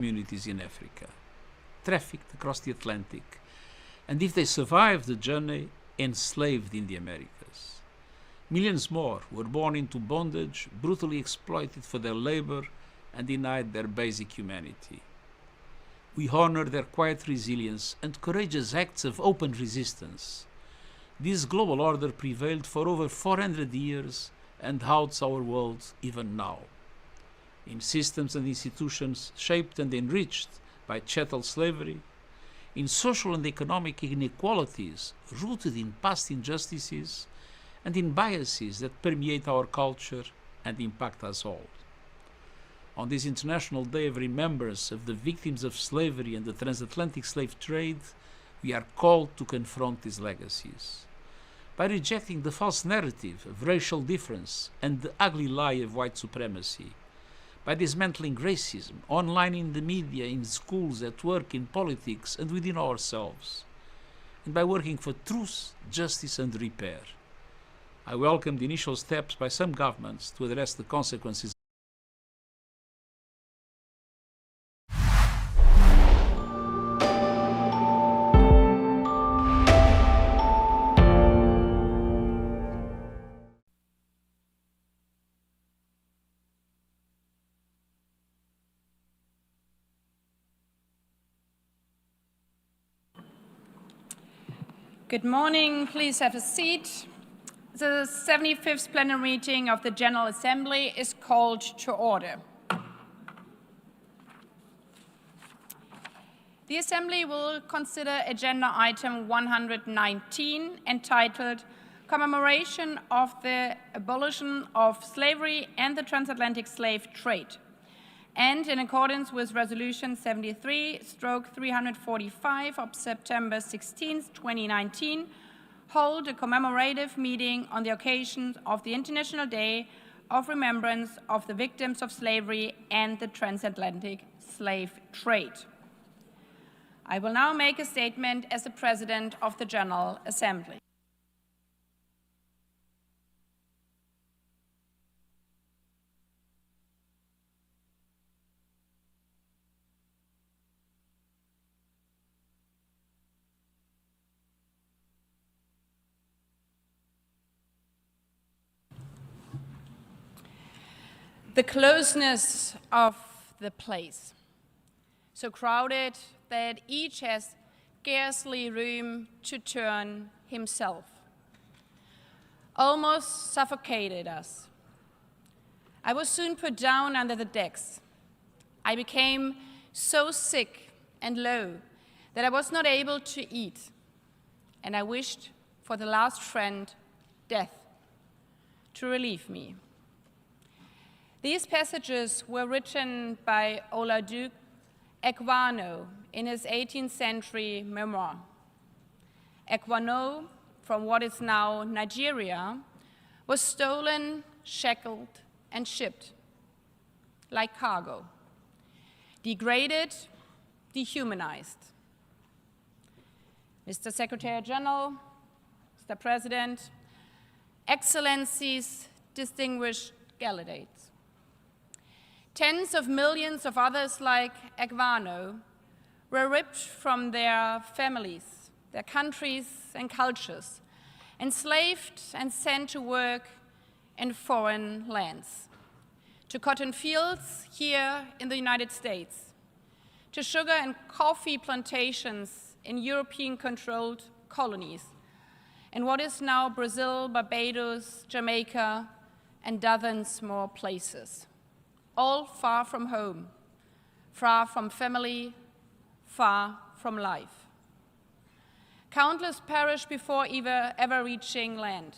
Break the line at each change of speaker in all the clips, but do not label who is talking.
communities in Africa, trafficked across the Atlantic, and if they survived the journey, enslaved in the Americas. Millions more were born into bondage, brutally exploited for their labor, and denied their basic humanity. We honor their quiet resilience and courageous acts of open resistance. This global order prevailed for over 400 years and haunts our world even now. In systems and institutions shaped and enriched by chattel slavery, in social and economic inequalities rooted in past injustices, and in biases that permeate our culture and impact us all. On this International Day of Remembrance of the victims of slavery and the transatlantic slave trade, we are called to confront these legacies. By rejecting the false narrative of racial difference and the ugly lie of white supremacy, by dismantling racism online, in the media, in schools, at work, in politics, and within ourselves, and by working for truth, justice, and repair. I welcome the initial steps by some governments to address the consequences.
Good morning. Please have a seat. The 75th plenary meeting of the General Assembly is called to order. The Assembly will consider agenda item 119, entitled Commemoration of the Abolition of Slavery and the Transatlantic Slave Trade, and in accordance with Resolution 73/345 of September 16, 2019, hold a commemorative meeting on the occasion of the International Day of Remembrance of the Victims of Slavery and the Transatlantic Slave Trade. I will now make a statement as the President of the General Assembly. The closeness of the place, so crowded that each has scarcely room to turn himself, almost suffocated us. I was soon put down under the decks. I became so sick and low that I was not able to eat, and I wished for the last friend, death, to relieve me. These passages were written by Olajuwon Ekwano in his 18th century memoir. Ekwano, from what is now Nigeria, was stolen, shackled, and shipped like cargo, degraded, dehumanized. Mr. Secretary General, Mr. President, Excellencies, distinguished delegates. Tens of millions of others like Ekwano were ripped from their families, their countries and cultures, enslaved and sent to work in foreign lands, to cotton fields here in the United States, to sugar and coffee plantations in European-controlled colonies, in what is now Brazil, Barbados, Jamaica, and dozens more places. All far from home, far from family, far from life. Countless perished before ever reaching land.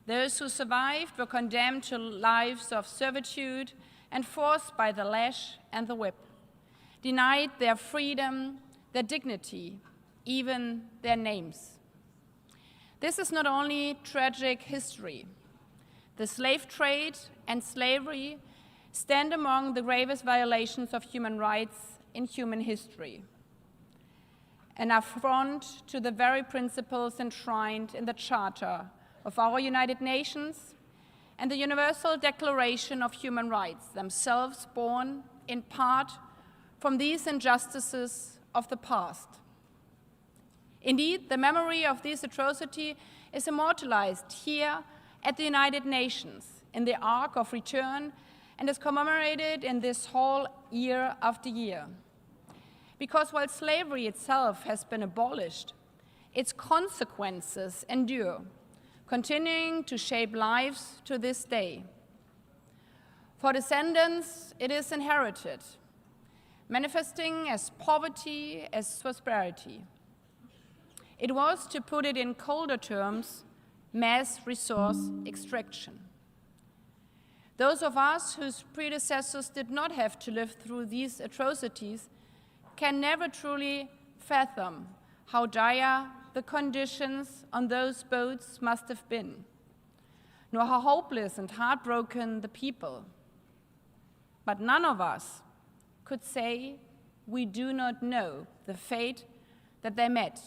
Those who survived were condemned to lives of servitude and forced by the lash and the whip, denied their freedom, their dignity, even their names. This is not only tragic history. The slave trade and slavery stand among the gravest violations of human rights in human history, an affront to the very principles enshrined in the Charter of our United Nations and the Universal Declaration of Human Rights, themselves born in part from these injustices of the past. Indeed, the memory of this atrocity is immortalized here at the United Nations in the Arc of Return and is commemorated in this hall year after year. Because while slavery itself has been abolished, its consequences endure, continuing to shape lives to this day. For descendants, it is inherited, manifesting as poverty, as prosperity. It was, to put it in colder terms, mass resource extraction. Those of us whose predecessors did not have to live through these atrocities can never truly fathom how dire the conditions on those boats must have been, nor how hopeless and heartbroken the people. But none of us could say we do not know the fate that they met.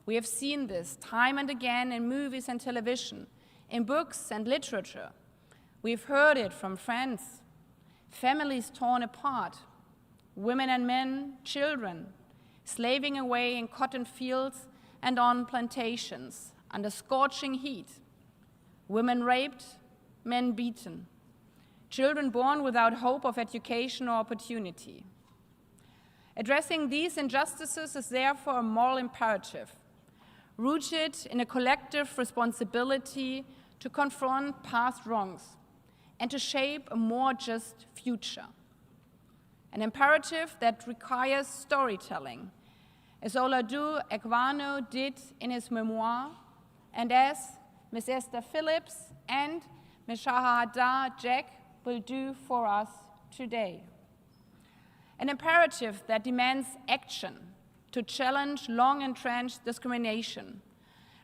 We have seen this time and again in movies and television, in books and literature. We've heard it from friends, families torn apart, women and men, children, slaving away in cotton fields and on plantations under scorching heat, women raped, men beaten, children born without hope of education or opportunity. Addressing these injustices is therefore a moral imperative, rooted in a collective responsibility to confront past wrongs and to shape a more just future. An imperative that requires storytelling, as Olaudah Equiano did in his memoir, and as Ms. Esther Phillips and Ms. Shahada Jack will do for us today. An imperative that demands action to challenge long-entrenched discrimination,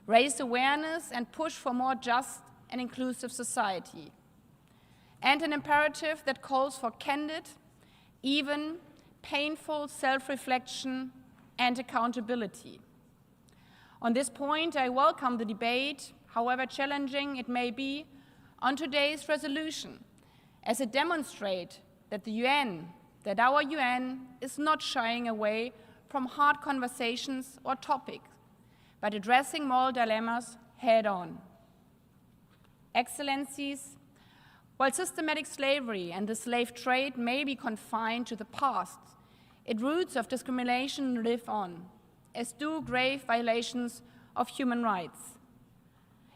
raise awareness, and push for more just and inclusive society. And an imperative that calls for candid, even painful self-reflection and accountability. On this point, I welcome the debate, however challenging it may be, on today's resolution, as it demonstrates that that our UN is not shying away from hard conversations or topics, but addressing moral dilemmas head-on. Excellencies, while systematic slavery and the slave trade may be confined to the past, its roots of discrimination live on, as do grave violations of human rights.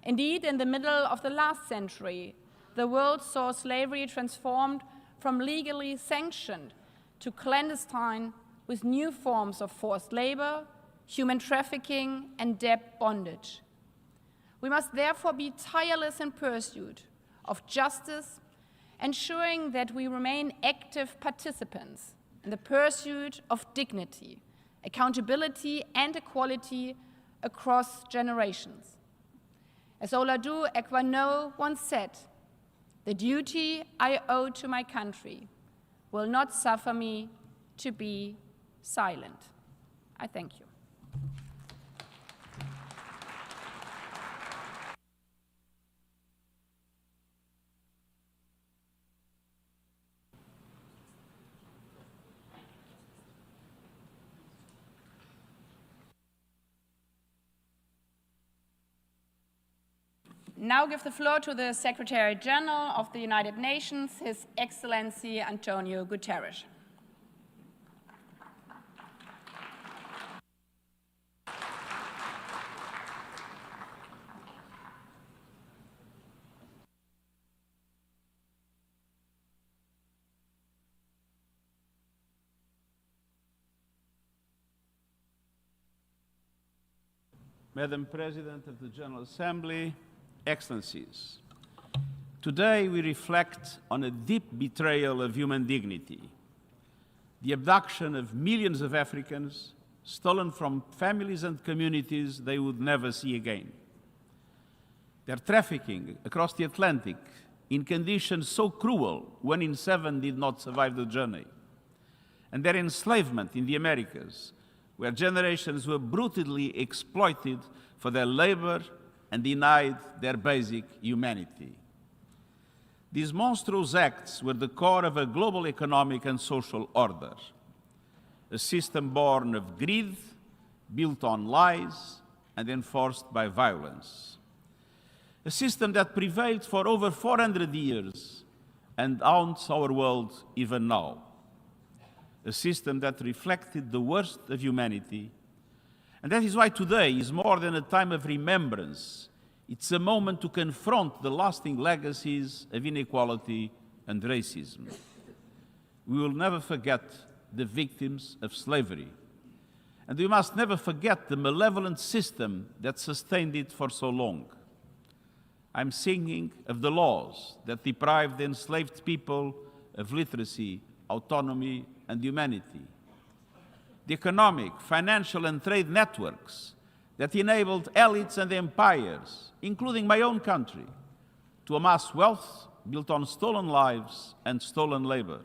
Indeed, in the middle of the last century, the world saw slavery transformed from legally sanctioned to clandestine, with new forms of forced labor, human trafficking, and debt bondage. We must therefore be tireless in pursuit of justice, ensuring that we remain active participants in the pursuit of dignity, accountability, and equality across generations. As Olaudah Equiano once said, "The duty I owe to my country will not suffer me to be silent." I thank you. Now give the floor to the Secretary General of the United Nations, His Excellency Antonio Guterres.
Madam President of the General Assembly, Excellencies, today we reflect on a deep betrayal of human dignity, the abduction of millions of Africans, stolen from families and communities they would never see again. Their trafficking across the Atlantic in conditions so cruel 1 in 7 did not survive the journey, and their enslavement in the Americas, where generations were brutally exploited for their labor and denied their basic humanity. These monstrous acts were the core of a global economic and social order.
a system born of greed, built on lies, and enforced by violence. A system that prevailed for over 400 years and haunts our world even now. A system that reflected the worst of humanity. And that is why today is more than a time of remembrance. It's a moment to confront the lasting legacies of inequality and racism. We will never forget the victims of slavery. And we must never forget the malevolent system that sustained it for so long. I'm singing of the laws that deprived the enslaved people of literacy, autonomy, and humanity. The economic, financial, and trade networks that enabled elites and empires, including my own country, to amass wealth built on stolen lives and stolen labor.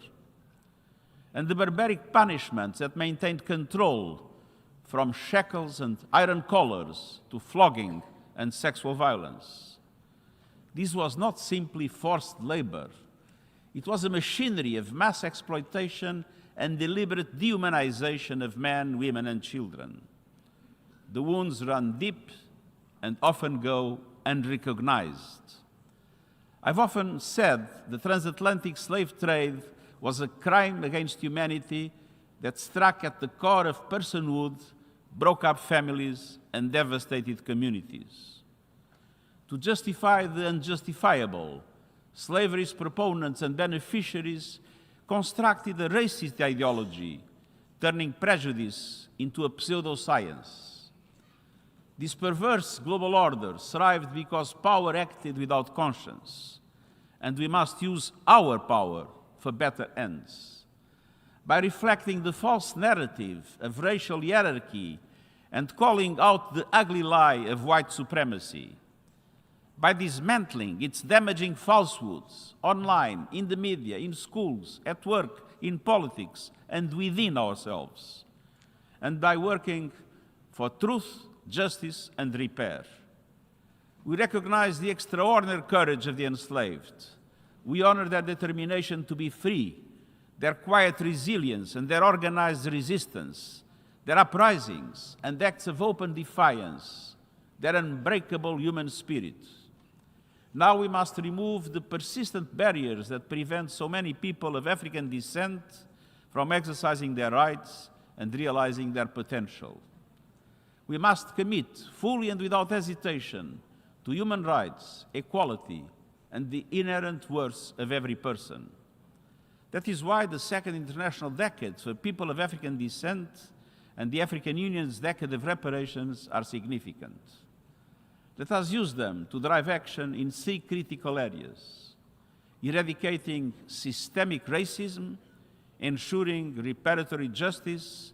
And the barbaric punishments that maintained control, from shackles and iron collars to flogging and sexual violence. This was not simply forced labor. It was a machinery of mass exploitation and deliberate dehumanization of men, women, and children. The wounds run deep and often go unrecognized. I've often said the transatlantic slave trade was a crime against humanity that struck at the core of personhood, broke up families, and devastated communities. To justify the unjustifiable, slavery's proponents and beneficiaries constructed a racist ideology, turning prejudice into a pseudoscience. This perverse global order thrived because power acted without conscience, and we must use our power for better ends. By reflecting the false narrative of racial hierarchy and calling out the ugly lie of white supremacy. By dismantling its damaging falsehoods online, in the media, in schools, at work, in politics, and within ourselves. And by working for truth, justice, and repair. We recognize the extraordinary courage of the enslaved. We honor their determination to be free, their quiet resilience and their organized resistance, their uprisings and acts of open defiance, their unbreakable human spirit. Now we must remove the persistent barriers that prevent so many people of African descent from exercising their rights and realizing their potential. We must commit fully and without hesitation to human rights, equality, and the inherent worth of every person. That is why the Second International Decade for people of African descent and the African Union's Decade of Reparations are significant. Let us use them to drive action in 3 critical areas: eradicating systemic racism, ensuring reparatory justice,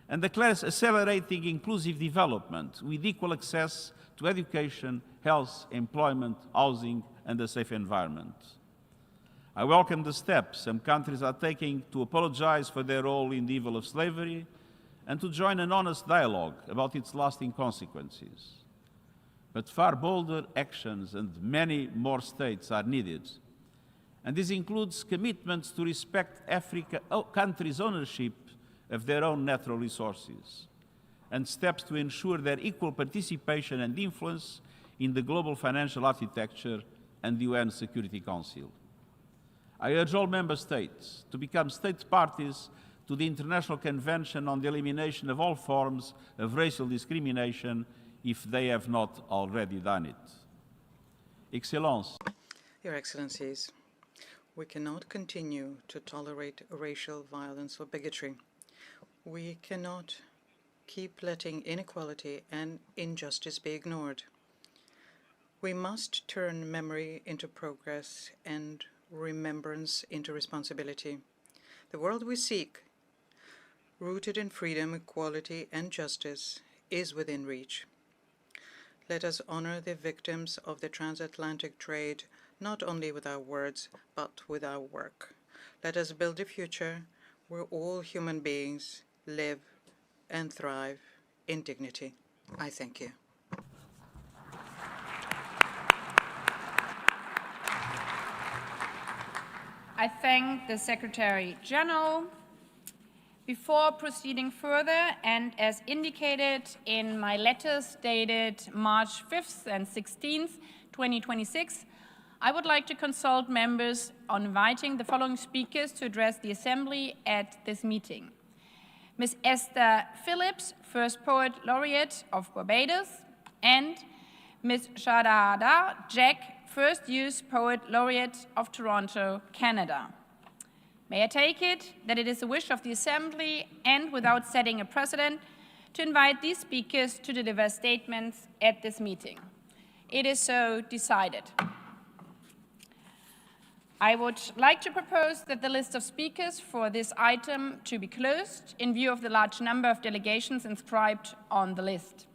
and accelerating inclusive development with equal access to education, health, employment, housing, and a safe environment. I welcome the steps some countries are taking to apologize for their role in the evil of slavery and to join an honest dialogue about its lasting consequences. But far bolder actions and many more states are needed. And this includes commitments to respect countries' ownership of their own natural resources, and steps to ensure their equal participation and influence in the global financial architecture and the UN Security Council. I urge all member states to become state parties to the International Convention on the Elimination of All Forms of Racial Discrimination if they have not already done it. Excellences.
Your Excellencies, we cannot continue to tolerate racial violence or bigotry. We cannot keep letting inequality and injustice be ignored. We must turn memory into progress and remembrance into responsibility. The world we seek, rooted in freedom, equality, and justice, is within reach. Let us honor the victims of the transatlantic trade, not only with our words, but with our work. Let us build a future where all human beings live and thrive in dignity. I thank you.
I thank the Secretary General Before proceeding further, and as indicated in my letters dated March 5th and 16th, 2026, I would like to consult members on inviting the following speakers to address the Assembly at this meeting. Ms. Esther Phillips, First Poet Laureate of Barbados, and Ms. Shadada Jack, First Youth Poet Laureate of Toronto, Canada. May I take it that it is the wish of the Assembly, and without setting a precedent, to invite these speakers to deliver statements at this meeting? It is so decided. I would like to propose that the list of speakers for this item to be closed in view of the large number of delegations inscribed on the list.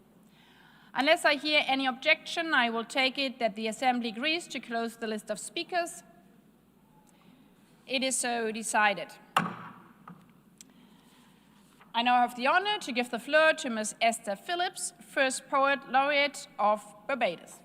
Unless I hear any objection, I will take it that the Assembly agrees to close the list of speakers. It is so decided. I now have the honor to give the floor to Ms. Esther Phillips, First Poet Laureate of Barbados.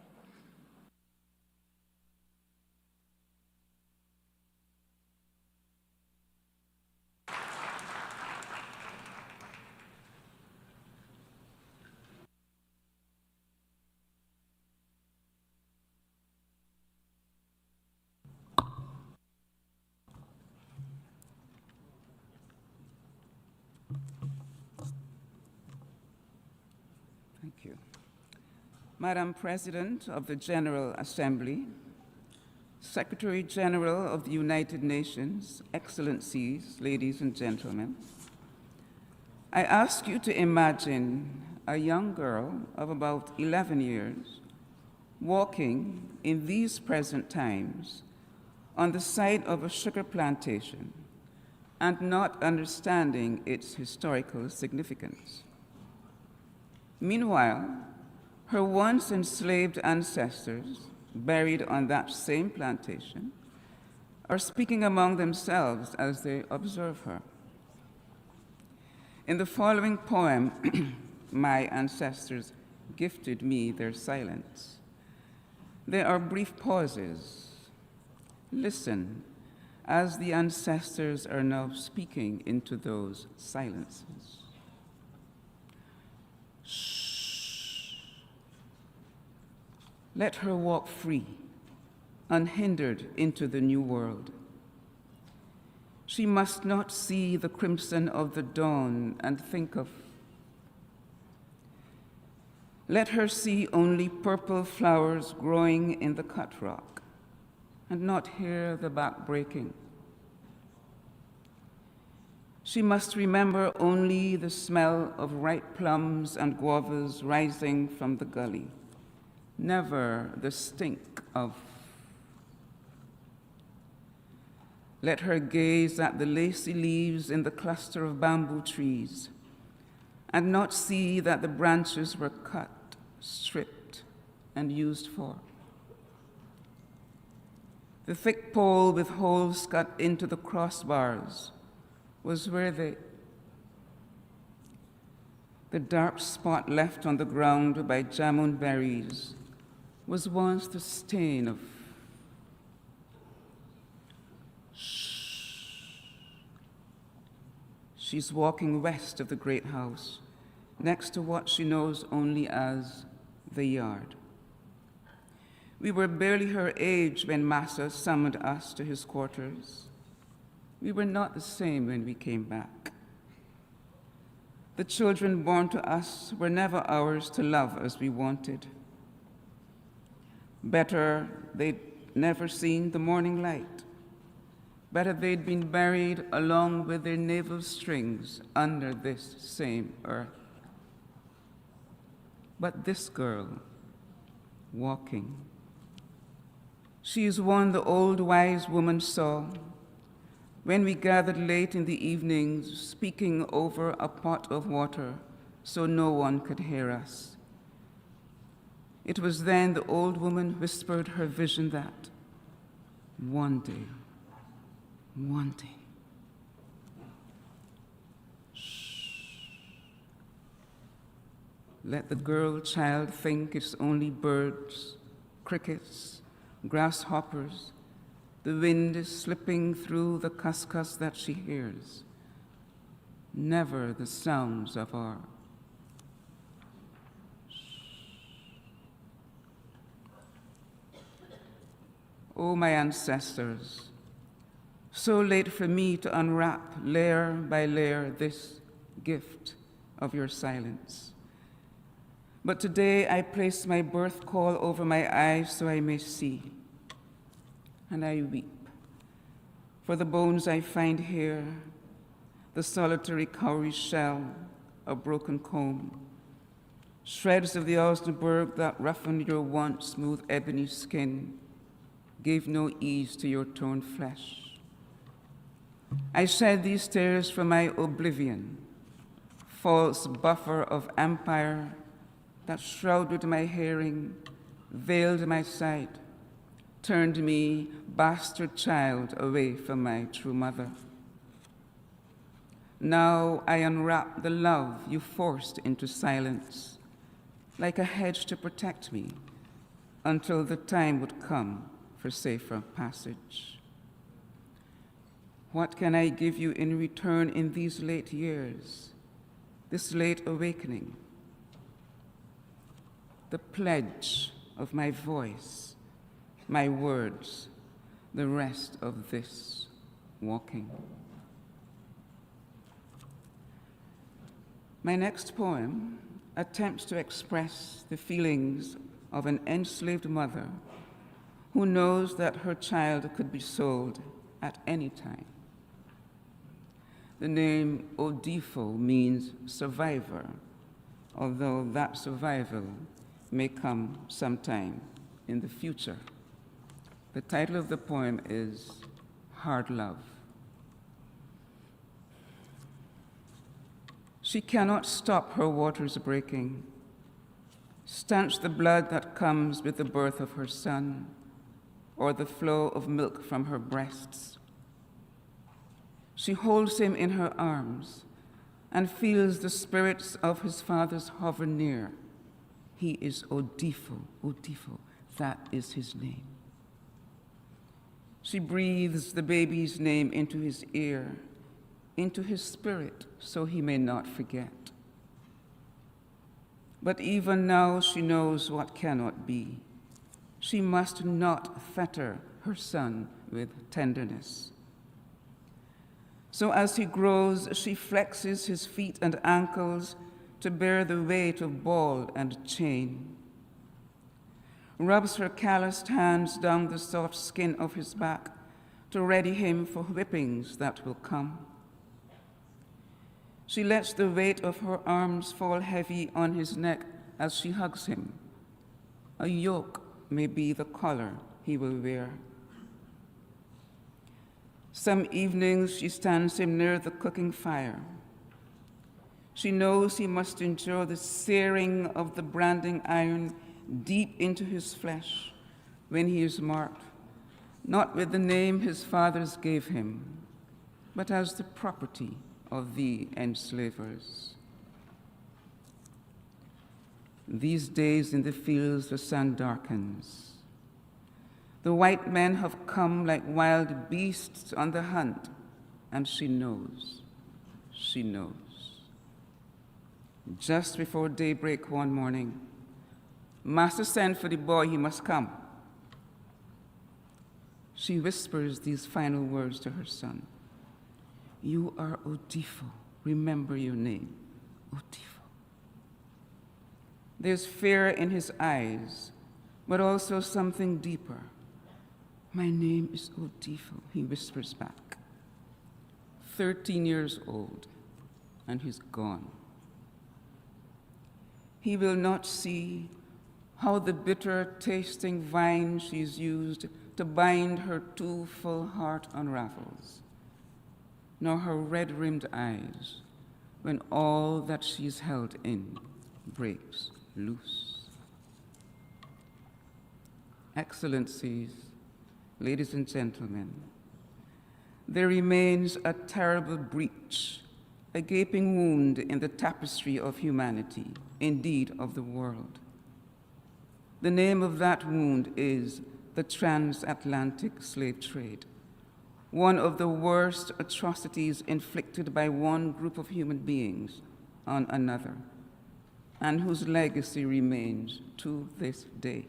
Thank you. Madam President of the General Assembly, Secretary General of the United Nations, Excellencies, ladies and gentlemen, I ask you to imagine a young girl of about 11 years walking in these present times on the site of a sugar plantation and not understanding its historical significance. Meanwhile, her once enslaved ancestors, buried on that same plantation, are speaking among themselves as they observe her. In the following poem, my ancestors gifted me their silence. There are brief pauses. Listen as the ancestors are now speaking into those silences. Shh. Let her walk free, unhindered into the new world. She must not see the crimson of the dawn and think of. Let her see only purple flowers growing in the cut rock and not hear the back breaking. She must remember only the smell of ripe plums and guavas rising from the gully, never the stink of. Let her gaze at the lacy leaves in the cluster of bamboo trees and not see that the branches were cut, stripped, and used for. The thick pole with holes cut into the crossbars was where the dark spot left on the ground by jamon berries was once the stain of. She's walking west of the great house, next to what she knows only as the yard. We were barely her age when Massa summoned us to his quarters. We were not the same when we came back. The children born to us were never ours to love as we wanted. Better they'd never seen the morning light. Better they'd been buried along with their navel strings under this same earth. But this girl, walking, she is one the old wise woman saw when we gathered late in the evenings, speaking over a pot of water so no one could hear us. It was then the old woman whispered her vision that one day, let the girl child think it's only birds, crickets, grasshoppers. The wind is slipping through the cuscus that she hears. never the sounds of our Oh, my ancestors, so late for me to unwrap layer by layer this gift of your silence. But today I place my birth call over my eyes so I may see, and I weep for the bones I find here, the solitary cowrie shell, a broken comb, shreds of the Osnaburg that roughened your once smooth ebony skin, gave no ease to your torn flesh. I shed these tears from my oblivion, false buffer of empire that shrouded my hearing, veiled my sight, turned me, bastard child, away from my true mother. Now I unwrap the love you forced into silence, like a hedge to protect me until the time would come for safer passage. What can I give you in return in these late years, this late awakening? The pledge of my voice, my words, the rest of this walking. My next poem attempts to express the feelings of an enslaved mother who knows that her child could be sold at any time. The name Odifo means survivor, although that survival may come sometime in the future. The title of the poem is Hard Love. She cannot stop her waters breaking, stanch the blood that comes with the birth of her son, or the flow of milk from her breasts. She holds him in her arms and feels the spirits of his fathers hover near. He is Odifo, Odifo, that is his name. She breathes the baby's name into his ear, into his spirit, so he may not forget. But even now she knows what cannot be. She must not fetter her son with tenderness. So as he grows, she flexes his feet and ankles to bear the weight of ball and chain, rubs her calloused hands down the soft skin of his back to ready him for whippings that will come. She lets the weight of her arms fall heavy on his neck as she hugs him. A yoke may be the collar he will wear. Some evenings she stands him near the cooking fire. She knows he must endure the searing of the branding iron deep into his flesh when he is marked, not with the name his fathers gave him, but as the property of the enslavers. These days in the fields the sun darkens. The white men have come like wild beasts on the hunt, and she knows, she knows. Just before daybreak one morning, Master sent for the boy, he must come. She whispers these final words to her son. You are Odifo, remember your name, Odifo. There's fear in his eyes, but also something deeper. My name is Odifo, he whispers back. 13 years old, and he's gone. He will not see how the bitter-tasting vine she's used to bind her too full heart unravels, nor her red-rimmed eyes when all that she's held in breaks loose. Excellencies, ladies and gentlemen, there remains a terrible breach, a gaping wound in the tapestry of humanity, indeed of the world. The name of that wound is the transatlantic slave trade, one of the worst atrocities inflicted by one group of human beings on another, and whose legacy remains to this day.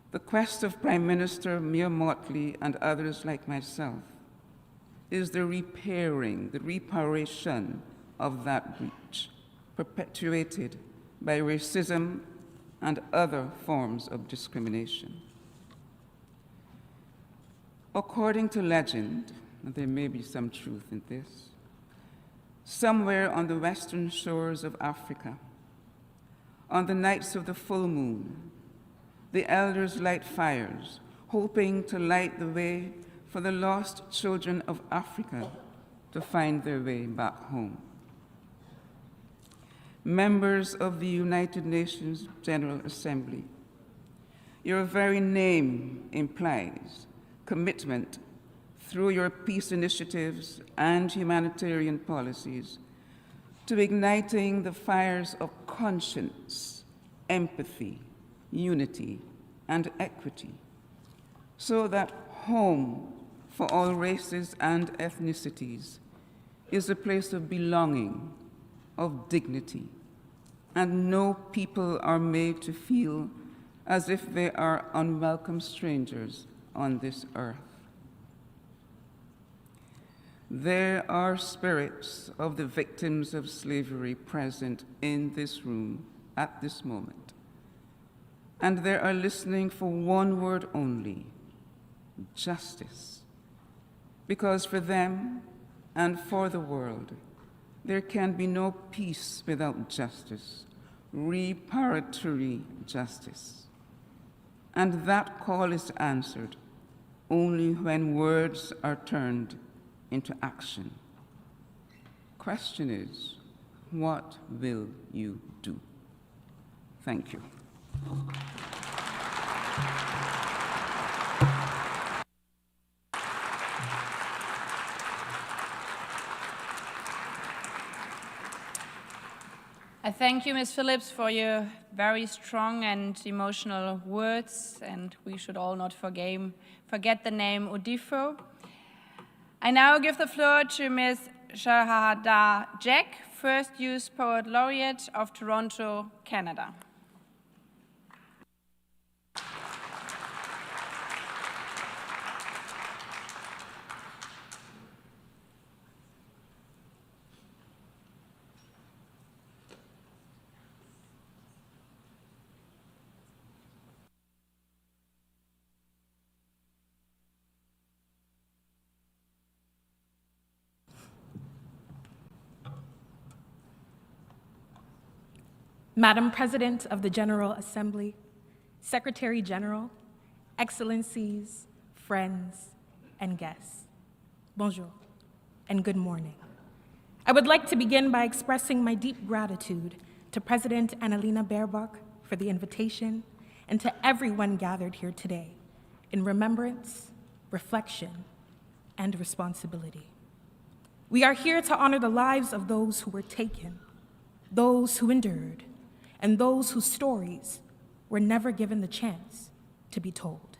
The quest of Prime Minister Mia Mottley and others like myself is the reparation of that breach, perpetuated by racism and other forms of discrimination. According to legend, and there may be some truth in this, somewhere on the western shores of Africa, on the nights of the full moon, the elders light fires, hoping to light the way for the lost children of Africa to find their way back home. Members of the United Nations General Assembly, your very name implies commitment through your peace initiatives and humanitarian policies to igniting the fires of conscience, empathy, unity, and equity, so that home for all races and ethnicities is a place of belonging, of dignity, and no people are made to feel as if they are unwelcome strangers on this earth. There are spirits of the victims of slavery present in this room at this moment, and they are listening for one word only: justice. Because for them and for the world, there can be no peace without justice, reparatory justice. And that call is answered only when words are turned into action. Question is, what will you do? Thank you.
I thank you, Ms. Phillips, for your very strong and emotional words, and we should all not forget the name Odifo. I now give the floor to Ms. Shahada Jack, First Youth Poet Laureate of Toronto, Canada.
Madam President of the General Assembly, Secretary General, Excellencies, friends, and guests, bonjour, and good morning. I would like to begin by expressing my deep gratitude to President Annalena Baerbock for the invitation and to everyone gathered here today in remembrance, reflection, and responsibility. We are here to honor the lives of those who were taken, those who endured, and those whose stories were never given the chance to be told.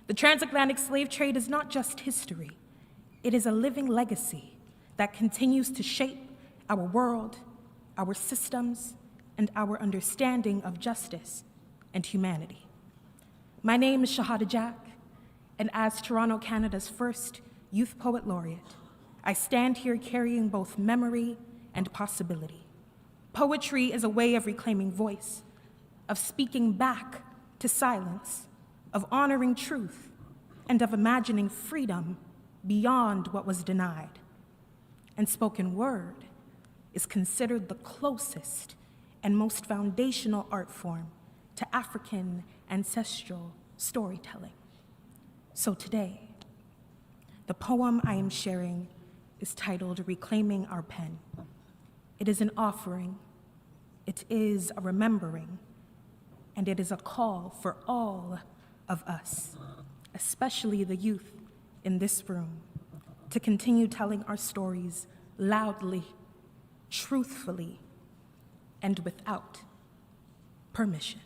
The transatlantic slave trade is not just history, it is a living legacy that continues to shape our world, our systems, and our understanding of justice and humanity. My name is Shahada Jack, and as Toronto, Canada's first Youth Poet Laureate, I stand here carrying both memory and possibility. Poetry is a way of reclaiming voice, of speaking back to silence, of honoring truth, and of imagining freedom beyond what was denied. And spoken word is considered the closest and most foundational art form to African ancestral storytelling. So today, the poem I am sharing is titled Reclaiming Our Pen. It is an offering, it is a remembering, and it is a call for all of us, especially the youth in this room, to continue telling our stories loudly, truthfully, and without permission.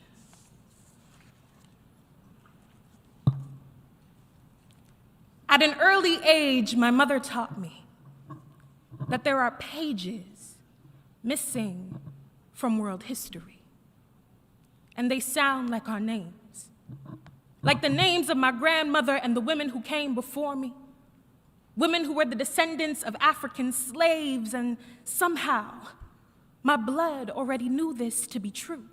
At an early age, my mother taught me that there are pages missing from world history, and they sound like our names, like the names of my grandmother and the women who came before me, women who were the descendants of African slaves, and somehow my blood already knew this to be true.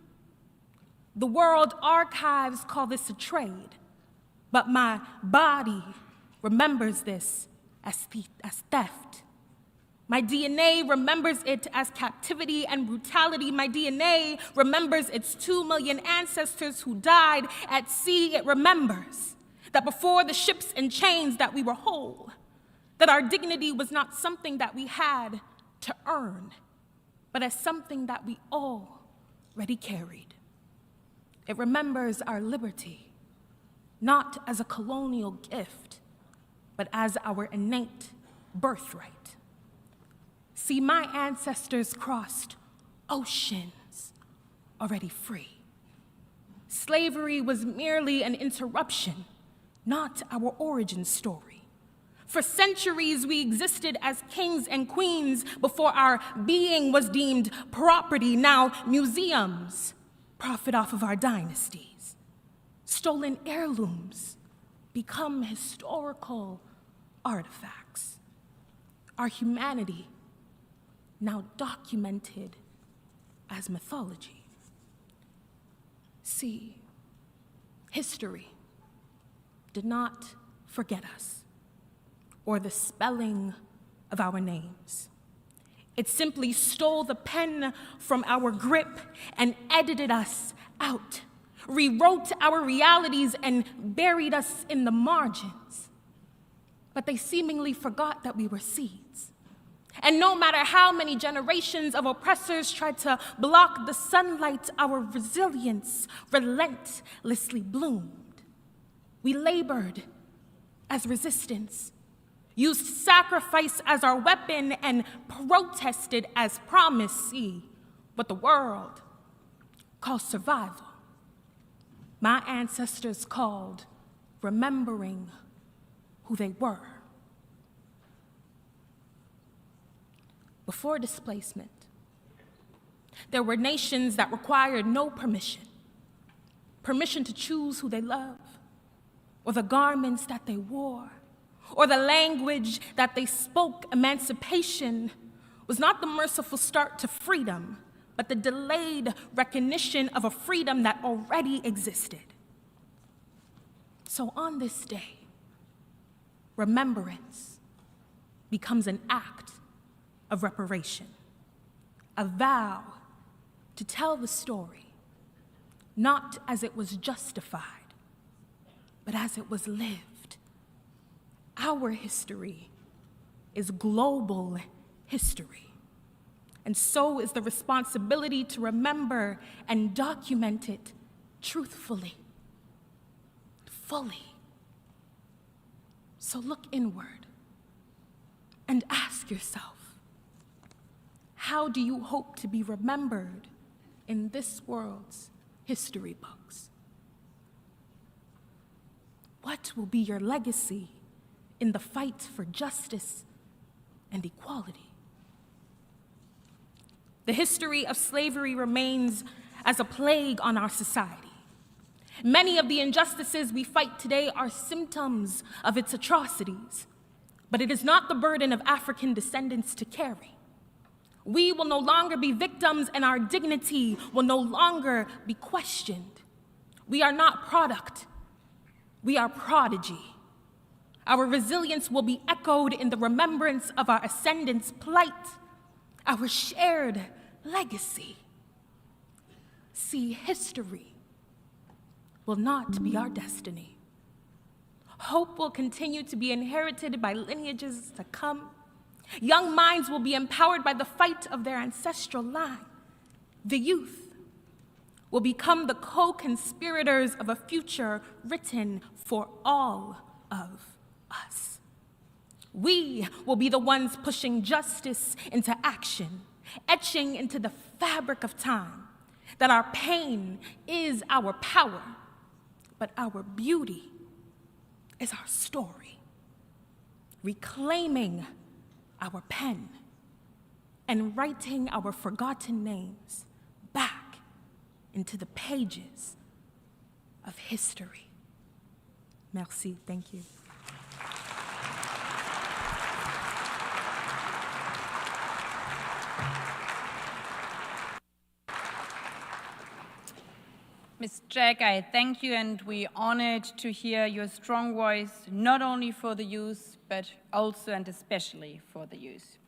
The world archives call this a trade, but my body remembers this as theft. My DNA remembers it as captivity and brutality. My DNA remembers its 2 million ancestors who died at sea. It remembers that before the ships and chains that we were whole, that our dignity was not something that we had to earn, but as something that we already carried. It remembers our liberty, not as a colonial gift, but as our innate birthright. See, my ancestors crossed oceans already free. Slavery was merely an interruption, not our origin story. For centuries, we existed as kings and queens before our being was deemed property. Now, museums profit off of our dynasties. Stolen heirlooms become historical artifacts. Our humanity now documented as mythology. See, history did not forget us or the spelling of our names. It simply stole the pen from our grip and edited us out, rewrote our realities and buried us in the margins. But they seemingly forgot that we were seeds. And no matter how many generations of oppressors tried to block the sunlight, our resilience relentlessly bloomed. We labored as resistance, used sacrifice as our weapon, and protested as promise. See what the world calls survival, my ancestors called remembering who they were. Before displacement, there were nations that required no permission to choose who they love, or the garments that they wore, or the language that they spoke. Emancipation was not the merciful start to freedom, but the delayed recognition of a freedom that already existed. So on this day, remembrance becomes an act of reparation, a vow to tell the story, not as it was justified, but as it was lived. Our history is global history, and so is the responsibility to remember and document it truthfully, fully. So look inward and ask yourself, how do you hope to be remembered in this world's history books? What will be your legacy in the fight for justice and equality? The history of slavery remains as a plague on our society. Many of the injustices we fight today are symptoms of its atrocities, but it is not the burden of African descendants to carry. We will no longer be victims, and our dignity will no longer be questioned. We are not product, we are prodigy. Our resilience will be echoed in the remembrance of our ascendants' plight, our shared legacy. See, history will not be our destiny. Hope will continue to be inherited by lineages to come. Young minds will be empowered by the fight of their ancestral line. The youth will become the co-conspirators of a future written for all of us. We will be the ones pushing justice into action, etching into the fabric of time that our pain is our power, but our beauty is our story. reclaiming our pen and writing our forgotten names back into the pages of history. Merci, thank you.
Ms. Jack, I thank you, and we're honored to hear your strong voice, not only for the youth, but also and especially for the youth.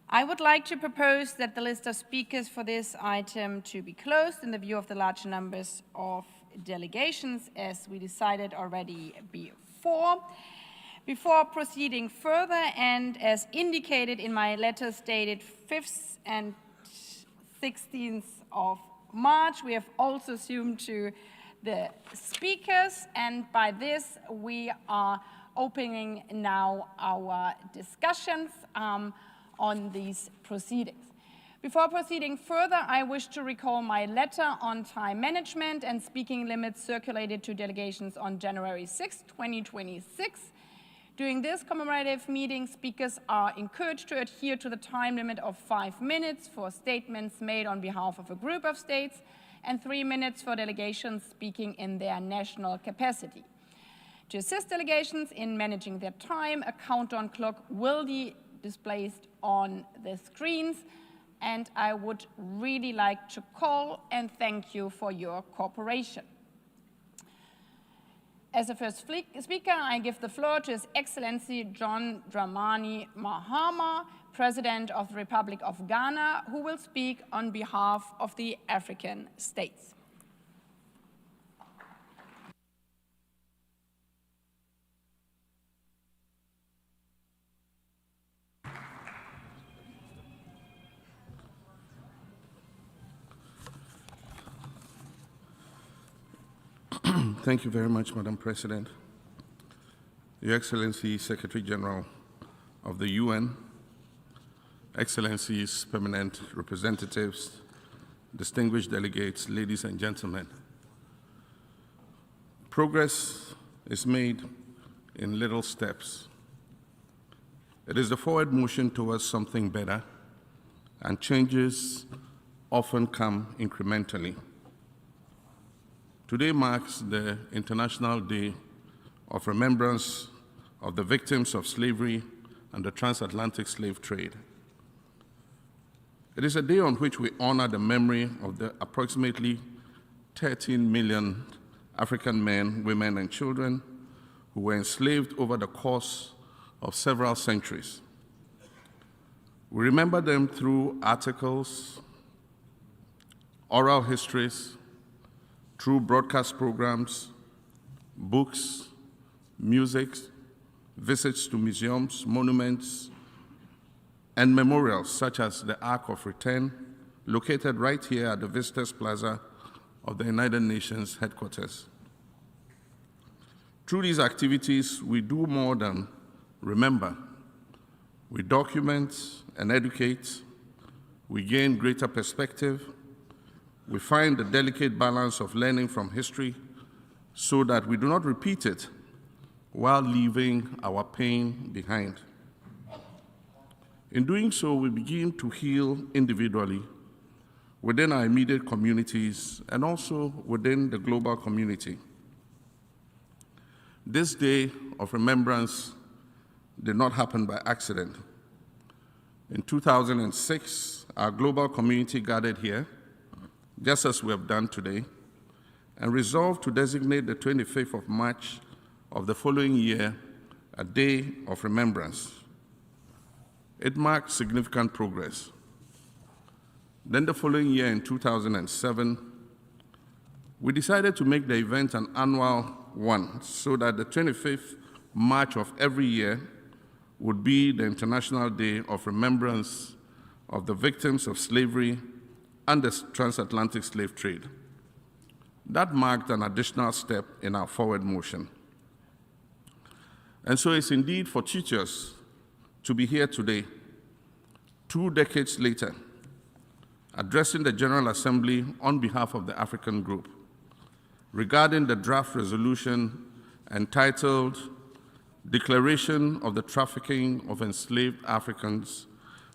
I would like to propose that the list of speakers for this item to be closed in the view of the large numbers of delegations, as we decided already before. Before proceeding further, and as indicated in my letters dated 5th and 16th of March, we have also assumed to the speakers, and by this we are opening now our discussions on these proceedings. Before proceeding further, I wish to recall my letter on time management and speaking limits circulated to delegations on January 6, 2026. During this commemorative meeting, speakers are encouraged to adhere to the time limit of 5 minutes for statements made on behalf of a group of states and 3 minutes for delegations speaking in their national capacity. To assist delegations in managing their time, a countdown clock will be displayed on the screens, and I would really like to call and thank you for your cooperation. As the first speaker, I give the floor to His Excellency John Dramani Mahama, President of the Republic of Ghana, who will speak on behalf of the African states.
Thank you very much, Madam President. Your Excellency, Secretary General of the UN, Excellencies, permanent representatives, distinguished delegates, ladies and gentlemen. Progress is made in little steps. It is the forward motion towards something better, and changes often come incrementally. Today marks the International Day of Remembrance of the Victims of Slavery and the Transatlantic Slave Trade. It is a day on which we honor the memory of the approximately 13 million African men, women, and children who were enslaved over the course of several centuries. We remember them through articles, oral histories, through broadcast programs, books, music, visits to museums, monuments, and memorials such as the Ark of Return, located right here at the Visitors Plaza of the United Nations headquarters. Through these activities, we do more than remember. We document and educate, we gain greater perspective, we find the delicate balance of learning from history so that we do not repeat it while leaving our pain behind. In doing so, we begin to heal individually within our immediate communities and also within the global community. This day of remembrance did not happen by accident. In 2006, our global community gathered here, just as we have done today, and resolved to designate the 25th of March of the following year a day of remembrance. It marked significant progress. Then the following year, in 2007, we decided to make the event an annual one so that the 25th March of every year would be the International Day of Remembrance of the Victims of Slavery and the Transatlantic Slave Trade. That marked an additional step in our forward motion. And so it's indeed fortuitous to be here today, 2 decades later, addressing the General Assembly on behalf of the African Group regarding the draft resolution entitled declaration of the trafficking of enslaved Africans,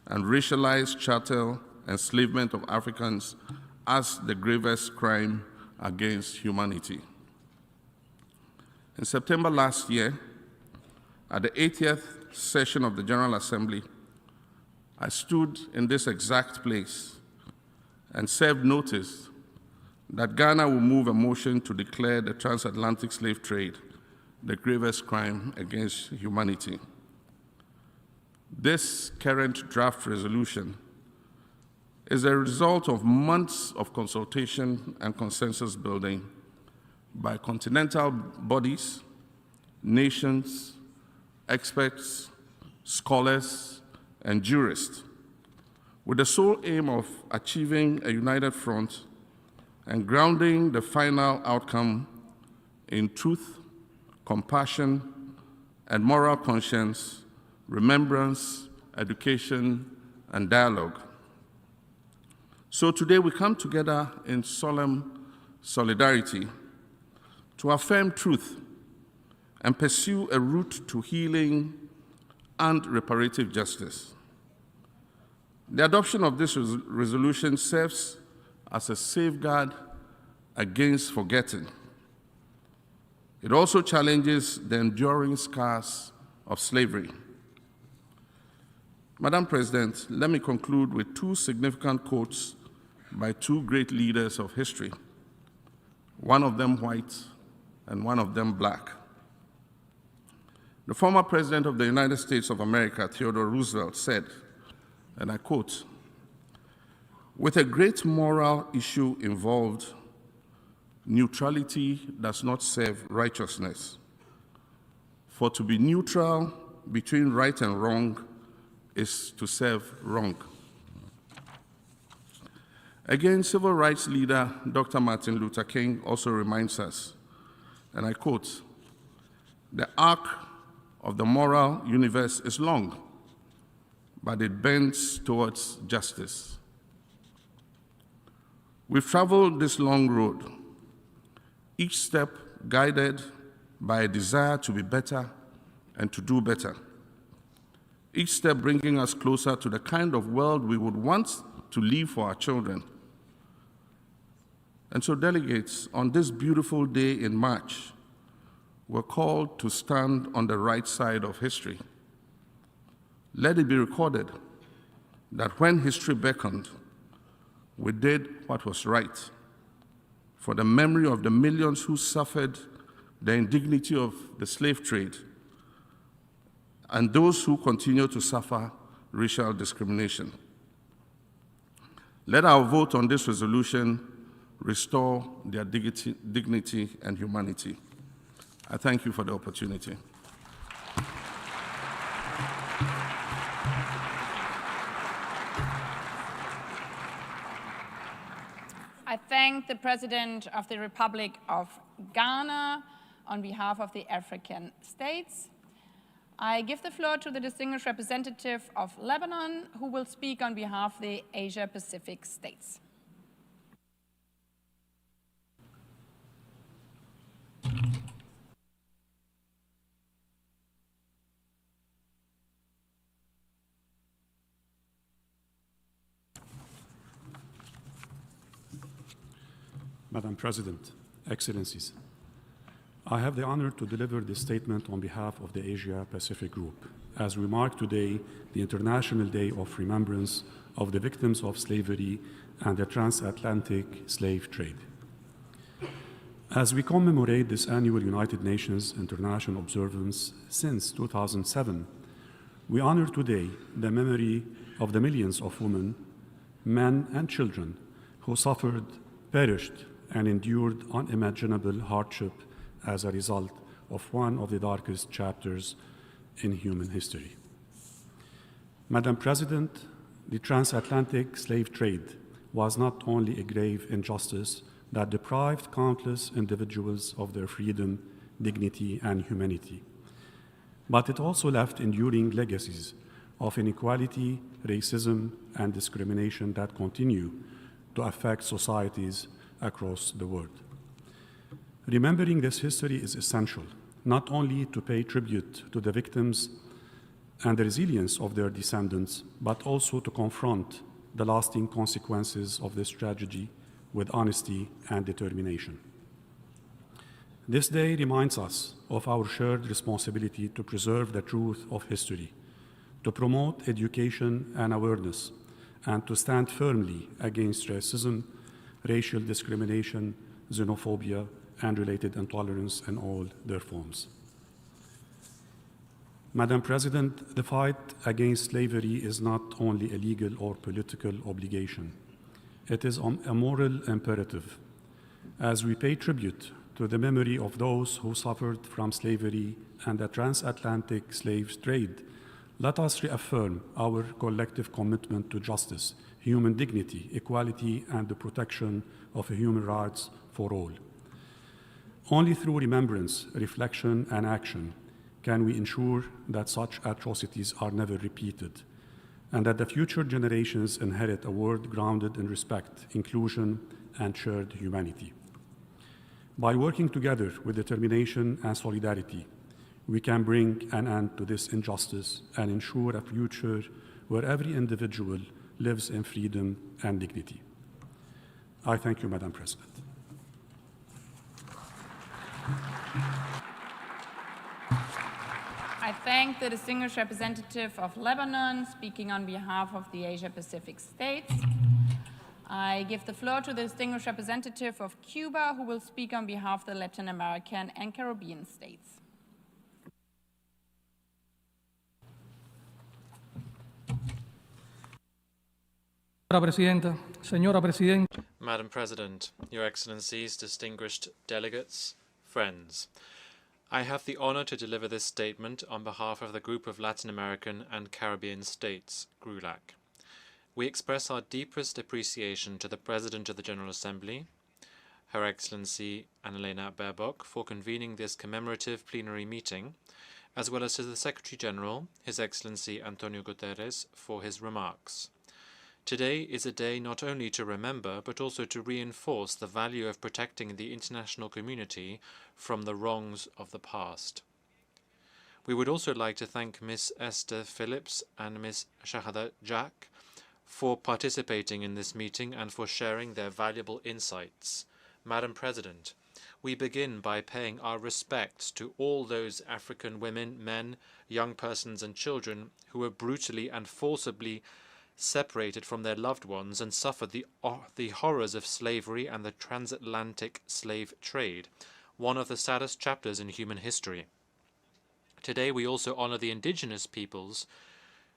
and racialized chattel enslavement of Africans as the gravest crime against humanity. In September last year, at the 80th session of the General Assembly, I stood in this exact place and served notice that Ghana will move a motion to declare the transatlantic slave trade the gravest crime against humanity. This current draft resolution is a result of months of consultation and consensus building by continental bodies, nations, experts, scholars, and jurists, with the sole aim of achieving a united front and grounding the final outcome in truth, compassion, and moral conscience, remembrance, education, and dialogue. So today we come together in solemn solidarity to affirm truth and pursue a route to healing and reparative justice. The adoption of this resolution serves as a safeguard against forgetting. It also challenges the enduring scars of slavery. Madam President, let me conclude with two significant quotes by two great leaders of history, one of them white and one of them black. The former President of the United States of America, Theodore Roosevelt, said, and I quote, "With a great moral issue involved, neutrality does not serve righteousness. For to be neutral between right and wrong is to serve wrong." Again, civil rights leader Dr. Martin Luther King also reminds us, and I quote, "The arc of the moral universe is long, but it bends towards justice." We've traveled this long road, each step guided by a desire to be better and to do better, each step bringing us closer to the kind of world we would want to leave for our children. And so, delegates, on this beautiful day in March, we're called to stand on the right side of history. Let it be recorded that when history beckoned, we did what was right for the memory of the millions who suffered the indignity of the slave trade and those who continue to suffer racial discrimination. Let our vote on this resolution restore their dignity and humanity. I thank you for the opportunity.
I thank the President of the Republic of Ghana on behalf of the African states. I give the floor to the distinguished representative of Lebanon, who will speak on behalf of the Asia-Pacific states.
Madam President, Excellencies, I have the honor to deliver this statement on behalf of the Asia-Pacific Group, as we mark today the International Day of Remembrance of the victims of slavery and the transatlantic slave trade. As we commemorate this annual United Nations International Observance since 2007, we honor today the memory of the millions of women, men, and children who suffered, perished, and endured unimaginable hardship as a result of one of the darkest chapters in human history. Madam President, the transatlantic slave trade was not only a grave injustice that deprived countless individuals of their freedom, dignity, and humanity, but it also left enduring legacies of inequality, racism, and discrimination that continue to affect societies across the world. Remembering this history is essential not only to pay tribute to the victims and the resilience of their descendants, but also to confront the lasting consequences of this tragedy with honesty and determination. This day reminds us of our shared responsibility to preserve the truth of history, to promote education and awareness, and to stand firmly against racism, racial discrimination, xenophobia, and related intolerance in all their forms. Madam President, the fight against slavery is not only a legal or political obligation. It is a moral imperative. As we pay tribute to the memory of those who suffered from slavery and the transatlantic slave trade, let us reaffirm our collective commitment to justice, human dignity, equality, and the protection of human rights for all. Only through remembrance, reflection, and action can we ensure that such atrocities are never repeated, and that the future generations inherit a world grounded in respect, inclusion, and shared humanity. By working together with determination and solidarity, we can bring an end to this injustice and ensure a future where every individual lives in freedom and dignity. I thank you, Madam President.
I thank the distinguished representative of Lebanon speaking on behalf of the Asia-Pacific states. I give the floor to the distinguished representative of Cuba, who will speak on behalf of the Latin American and Caribbean states.
Madam President, Your Excellencies, distinguished delegates, friends, I have the honor to deliver this statement on behalf of the Group of Latin American and Caribbean States, GRULAC. We express our deepest appreciation to the President of the General Assembly, Her Excellency Annalena Baerbock, for convening this commemorative plenary meeting, as well as to the Secretary General, His Excellency Antonio Guterres, for his remarks. Today is a day not only to remember, but also to reinforce the value of protecting the international community from the wrongs of the past. We would also like to thank Ms. Esther Phillips and Ms. Shahada Jack for participating in this meeting and for sharing their valuable insights. Madam President, we begin by paying our respects to all those African women, men, young persons and children who were brutally and forcibly separated from their loved ones and suffered the horrors of slavery and the transatlantic slave trade, one of the saddest chapters in human history. Today we also honor the indigenous peoples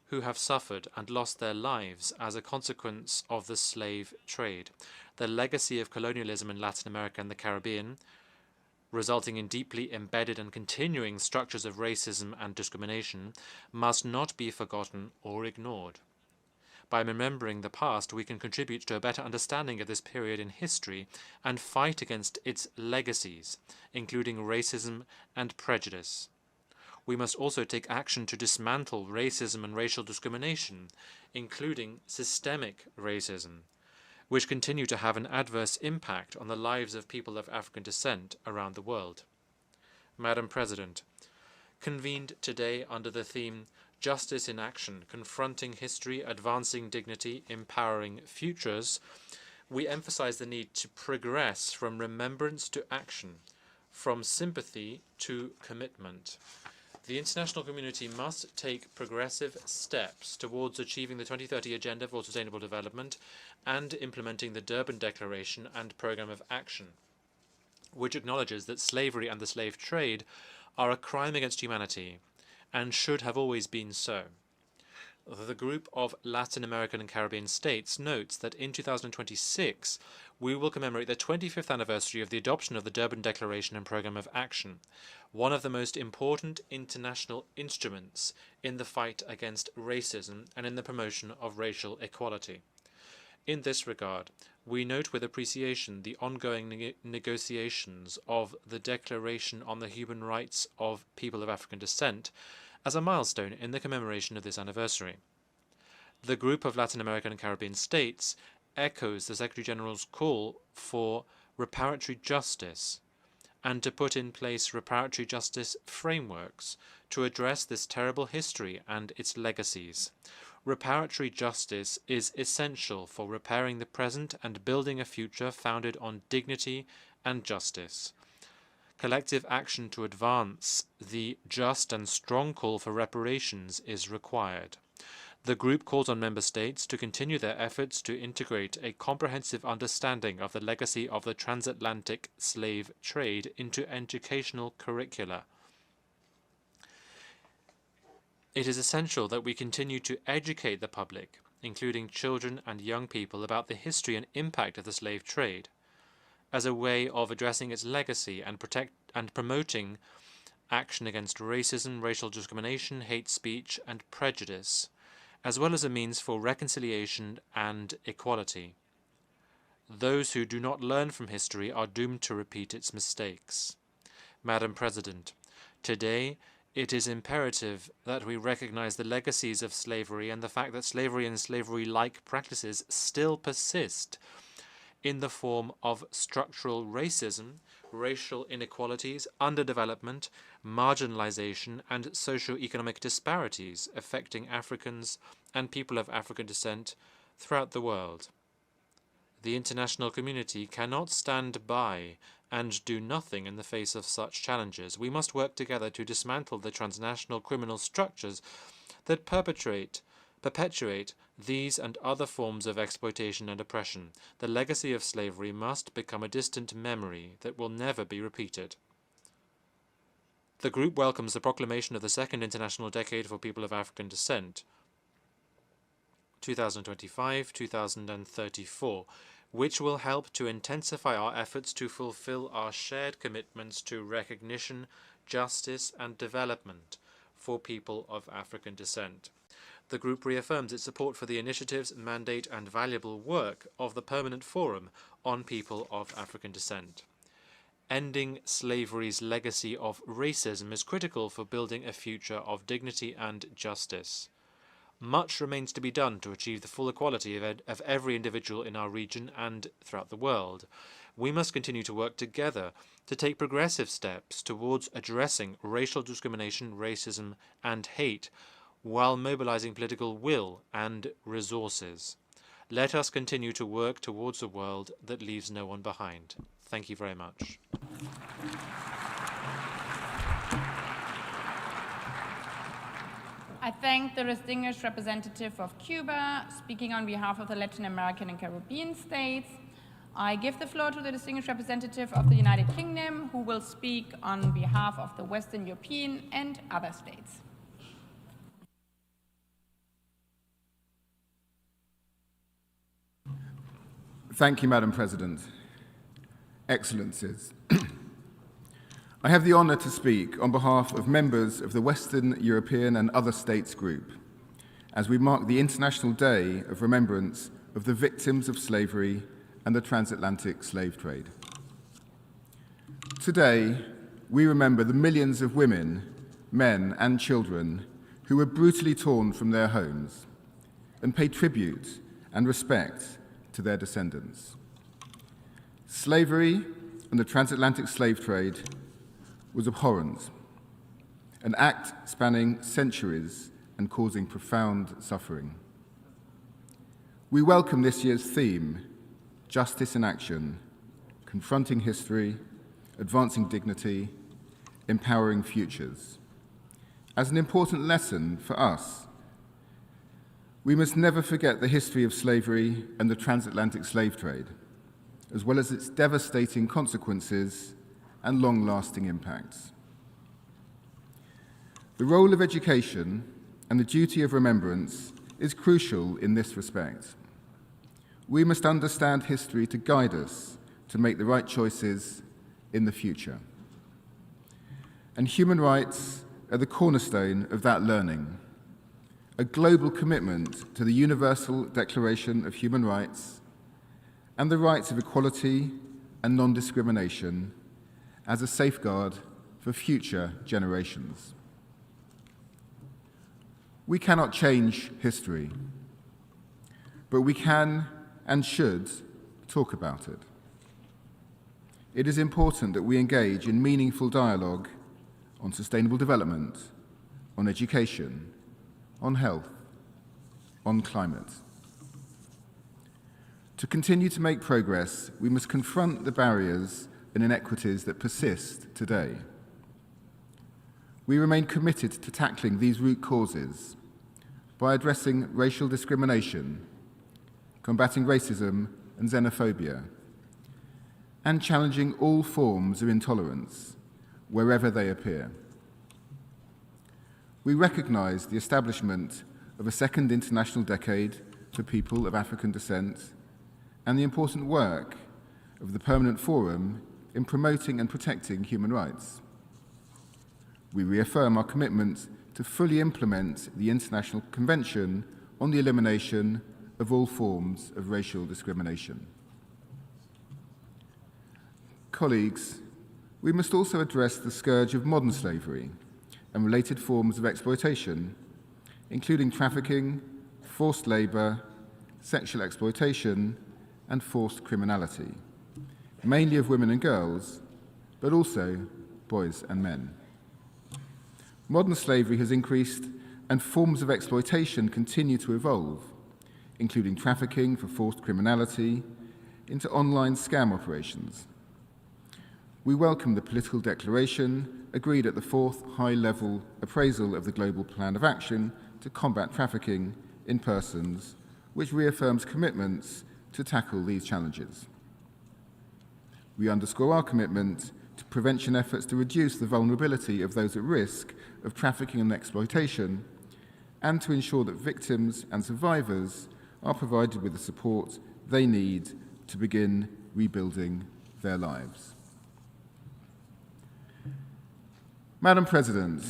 who have suffered and lost their lives as a consequence of the slave trade. The legacy of colonialism in Latin America and the Caribbean, resulting in deeply embedded and continuing structures of racism and discrimination, must not be forgotten or ignored. By remembering the past, we can contribute to a better understanding of this period in history and fight against its legacies, including racism and prejudice. We must also take action to dismantle racism and racial discrimination, including systemic racism, which continue to have an adverse impact on the lives of people of African descent around the world. Madam President, convened today under the theme Justice in Action, Confronting History, Advancing Dignity, Empowering Futures, we emphasize the need to progress from remembrance to action, from sympathy to commitment. The international community must take progressive steps towards achieving the 2030 Agenda for Sustainable Development and implementing the Durban Declaration and Programme of Action, which acknowledges that slavery and the slave trade are a crime against humanity and should have always been so. The Group of Latin American and Caribbean States notes that in 2026, we will commemorate the 25th anniversary of the adoption of the Durban Declaration and Programme of Action, one of the most important international instruments in the fight against racism and in the promotion of racial equality. In this regard, we note with appreciation the ongoing negotiations of the Declaration on the Human Rights of People of African Descent as a milestone in the commemoration of this anniversary. The Group of Latin American and Caribbean States echoes the Secretary General's call for reparatory justice and to put in place reparatory justice frameworks to address this terrible history and its legacies. Reparatory justice is essential for repairing the present and building a future founded on dignity and justice. Collective action to advance the just and strong call for reparations is required. The group calls on member states to continue their efforts to integrate a comprehensive understanding of the legacy of the transatlantic slave trade into educational curricula. It is essential that we continue to educate the public, including children and young people, about the history and impact of the slave trade, as a way of addressing its legacy and promoting action against racism, racial discrimination, hate speech, and prejudice, as well as a means for reconciliation and equality. Those who do not learn from history are doomed to repeat its mistakes. Madam President, today it is imperative that we recognize the legacies of slavery and the fact that slavery and slavery-like practices still persist in the form of structural racism, racial inequalities, underdevelopment, marginalization, and socio-economic disparities affecting Africans and people of African descent throughout the world. The international community cannot stand by and do nothing in the face of such challenges. We must work together to dismantle the transnational criminal structures that perpetuate these and other forms of exploitation and oppression. The legacy of slavery must become a distant memory that will never be repeated. The group welcomes the proclamation of the Second International Decade for People of African Descent, 2025-2034, which will help to intensify our efforts to fulfill our shared commitments to recognition, justice, and development for people of African descent. The group reaffirms its support for the initiatives, mandate, and valuable work of the Permanent Forum on People of African Descent. Ending slavery's legacy of racism is critical for building a future of dignity and justice. Much remains to be done to achieve the full equality of every individual in our region and throughout the world. We must continue to work together to take progressive steps towards addressing racial discrimination, racism, and hate, while mobilizing political will and resources. Let us continue to work towards a world that leaves no one behind. Thank you very much.
I thank the distinguished representative of Cuba, speaking on behalf of the Latin American and Caribbean states. I give the floor to the distinguished representative of the United Kingdom, who will speak on behalf of the Western European and other states.
Thank you, Madam President. Excellencies, I have the honor to speak on behalf of members of the Western European and other states group as we mark the International Day of Remembrance of the victims of slavery and the transatlantic slave trade. Today, we remember the millions of women, men, and children who were brutally torn from their homes and pay tribute and respect to their descendants. Slavery and the transatlantic slave trade was abhorrent, an act spanning centuries and causing profound suffering. We welcome this year's theme, Justice in Action, Confronting History, Advancing Dignity, Empowering Futures, as an important lesson for us. We must never forget the history of slavery and the transatlantic slave trade, as well as its devastating consequences and long-lasting impacts. The role of education and the duty of remembrance is crucial in this respect. We must understand history to guide us to make the right choices in the future. And human rights are the cornerstone of that learning, a global commitment to the Universal Declaration of Human Rights and the rights of equality and non-discrimination as a safeguard for future generations. We cannot change history, but we can and should talk about it. it is important that we engage in meaningful dialogue on sustainable development, on education, on health, on climate. To continue to make progress, we must confront the barriers and inequities that persist today. We remain committed to tackling these root causes by addressing racial discrimination, combating racism and xenophobia, and challenging all forms of intolerance wherever they appear. We recognise the establishment of a second international decade for people of African descent and the important work of the Permanent Forum in promoting and protecting human rights. We reaffirm our commitment to fully implement the International Convention on the Elimination of All Forms of Racial Discrimination. Colleagues, we must also address the scourge of modern slavery and related forms of exploitation, including trafficking, forced labour, sexual exploitation, and forced criminality, mainly of women and girls, but also boys and men. Modern slavery has increased and forms of exploitation continue to evolve, including trafficking for forced criminality into online scam operations. We welcome the political declaration agreed at the 4th high-level appraisal of the Global Plan of Action to combat trafficking in persons, which reaffirms commitments to tackle these challenges. We underscore our commitment to prevention efforts to reduce the vulnerability of those at risk of trafficking and exploitation, and to ensure that victims and survivors are provided with the support they need to begin rebuilding their lives. Madam President,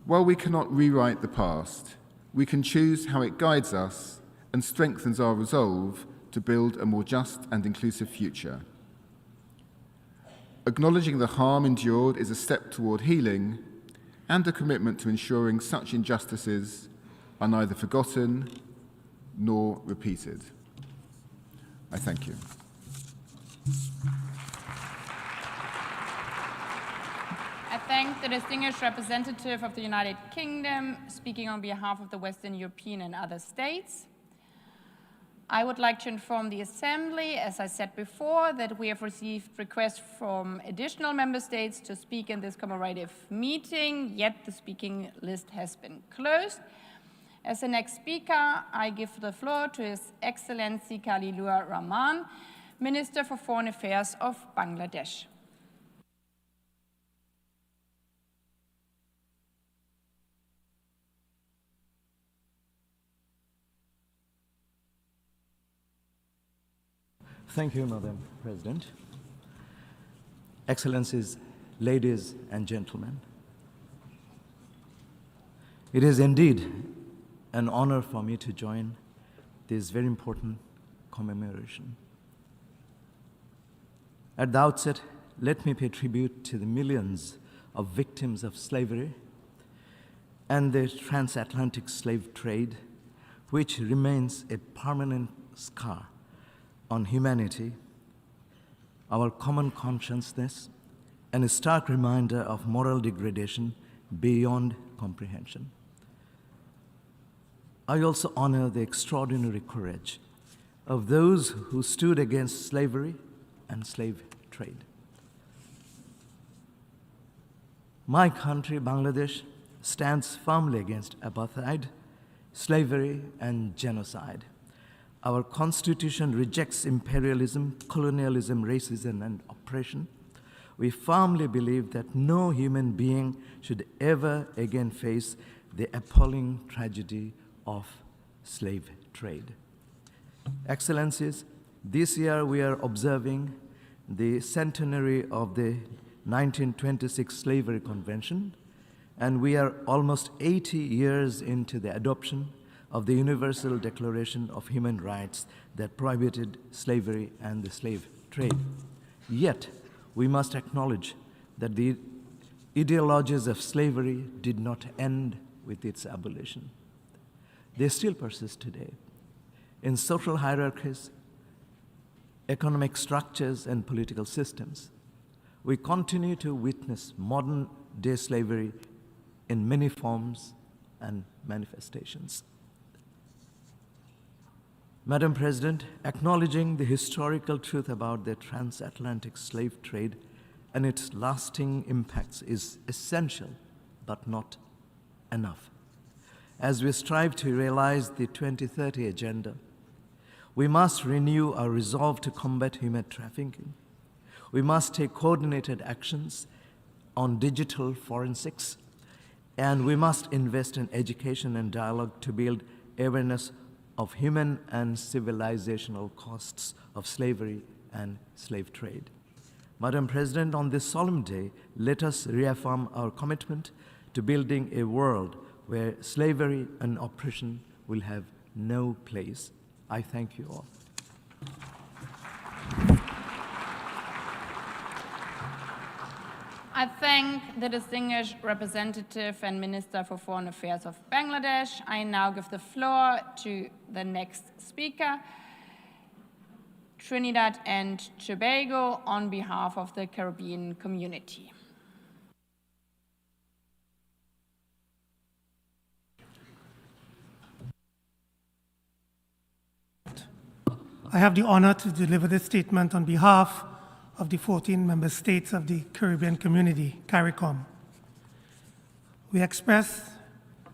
while we cannot rewrite the past, we can choose how it guides us and strengthens our resolve to build a more just and inclusive future. Acknowledging the harm endured is a step toward healing and a commitment to ensuring such injustices are neither forgotten nor repeated. I thank you.
I thank the distinguished representative of the United Kingdom speaking on behalf of the Western European and other states. I would like to inform the Assembly, as I said before, that we have received requests from additional member states to speak in this commemorative meeting, yet the speaking list has been closed. As the next speaker, I give the floor to His Excellency Khalilur Rahman, Minister for Foreign Affairs of Bangladesh.
Thank you, Madam President. Excellencies, ladies and gentlemen, it is indeed an honor for me to join this very important commemoration. At the outset, let me pay tribute to the millions of victims of slavery and the transatlantic slave trade, which remains a permanent scar on humanity, our common consciousness, and a stark reminder of moral degradation beyond comprehension. I also honor the extraordinary courage of those who stood against slavery and slave trade. My country, Bangladesh, stands firmly against apartheid, slavery, and genocide. Our Constitution rejects imperialism, colonialism, racism, and oppression. We firmly believe that no human being should ever again face the appalling tragedy of slave trade. Excellencies, this year we are observing the centenary of the 1926 Slavery Convention, and we are almost 80 years into the adoption of the Universal Declaration of Human Rights that prohibited slavery and the slave trade. Yet, we must acknowledge that the ideologies of slavery did not end with its abolition. They still persist today in social hierarchies, economic structures, and political systems. we continue to witness modern-day slavery in many forms and manifestations. Madam President, acknowledging the historical truth about the transatlantic slave trade and its lasting impacts is essential, but not enough. As we strive to realize the 2030 Agenda, we must renew our resolve to combat human trafficking. We must take coordinated actions on digital forensics, and we must invest in education and dialogue to build awareness of human and civilizational costs of slavery and slave trade. Madam President, on this solemn day, let us reaffirm our commitment to building a world where slavery and oppression will have no place. I thank you all.
I thank the distinguished representative and Minister for Foreign Affairs of Bangladesh. I now give the floor to the next speaker, Trinidad and Tobago, on behalf of the Caribbean community.
I have the honor to deliver this statement on behalf of the 14 member states of the Caribbean community, CARICOM. We express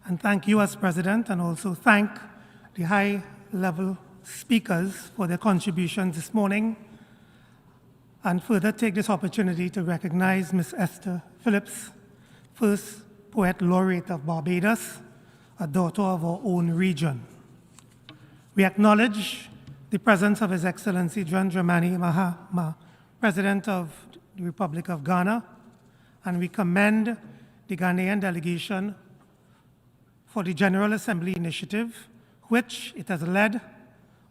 and thank you as President, and also thank the high-level speakers for their contributions this morning, and further take this opportunity to recognize Ms. Esther Phillips, first Poet Laureate of Barbados, a daughter of our own region. We acknowledge the presence of His Excellency John Dramani Mahama, President of the Republic of Ghana, and we commend the Ghanaian delegation for the General Assembly initiative, which it has led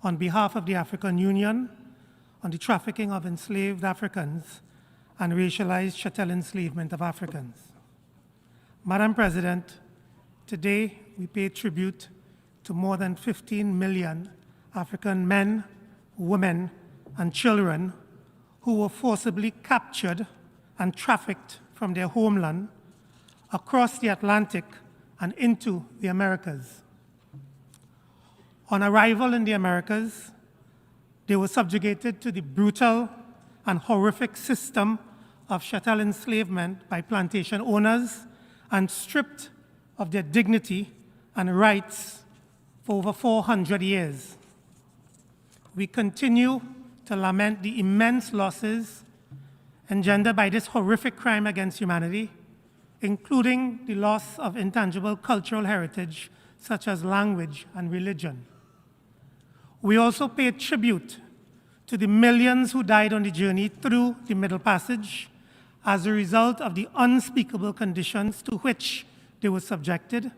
on behalf of the African Union on the trafficking of enslaved Africans and racialized chattel enslavement of Africans. Madam President, today we pay tribute to more than 15 million African men, women, and children who were forcibly captured and trafficked from their homeland across the Atlantic and into the Americas. On arrival in the Americas, they were subjugated to the brutal and horrific system of chattel enslavement by plantation owners and stripped of their dignity and rights for over 400 years. We continue to lament the immense losses engendered by this horrific crime against humanity, including the loss of intangible cultural heritage such as language and religion. We also pay tribute to the millions who died on the journey through the Middle Passage as a result of the unspeakable conditions to which they were subjected,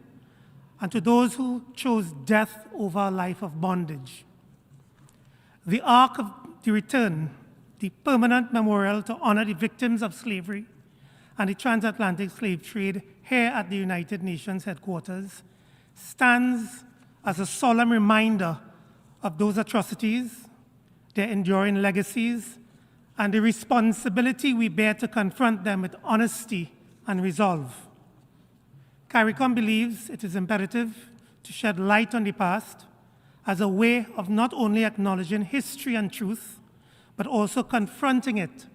and to those who chose death over a life of bondage. The Ark of the Return, the permanent memorial to honor the victims of slavery and the transatlantic slave trade here at the United Nations headquarters, stands as a solemn reminder of those atrocities, their enduring legacies, and the responsibility we bear to confront them with honesty and resolve. CARICOM believes it is imperative to shed light on the past as a way of not only acknowledging history and truth, but also confronting it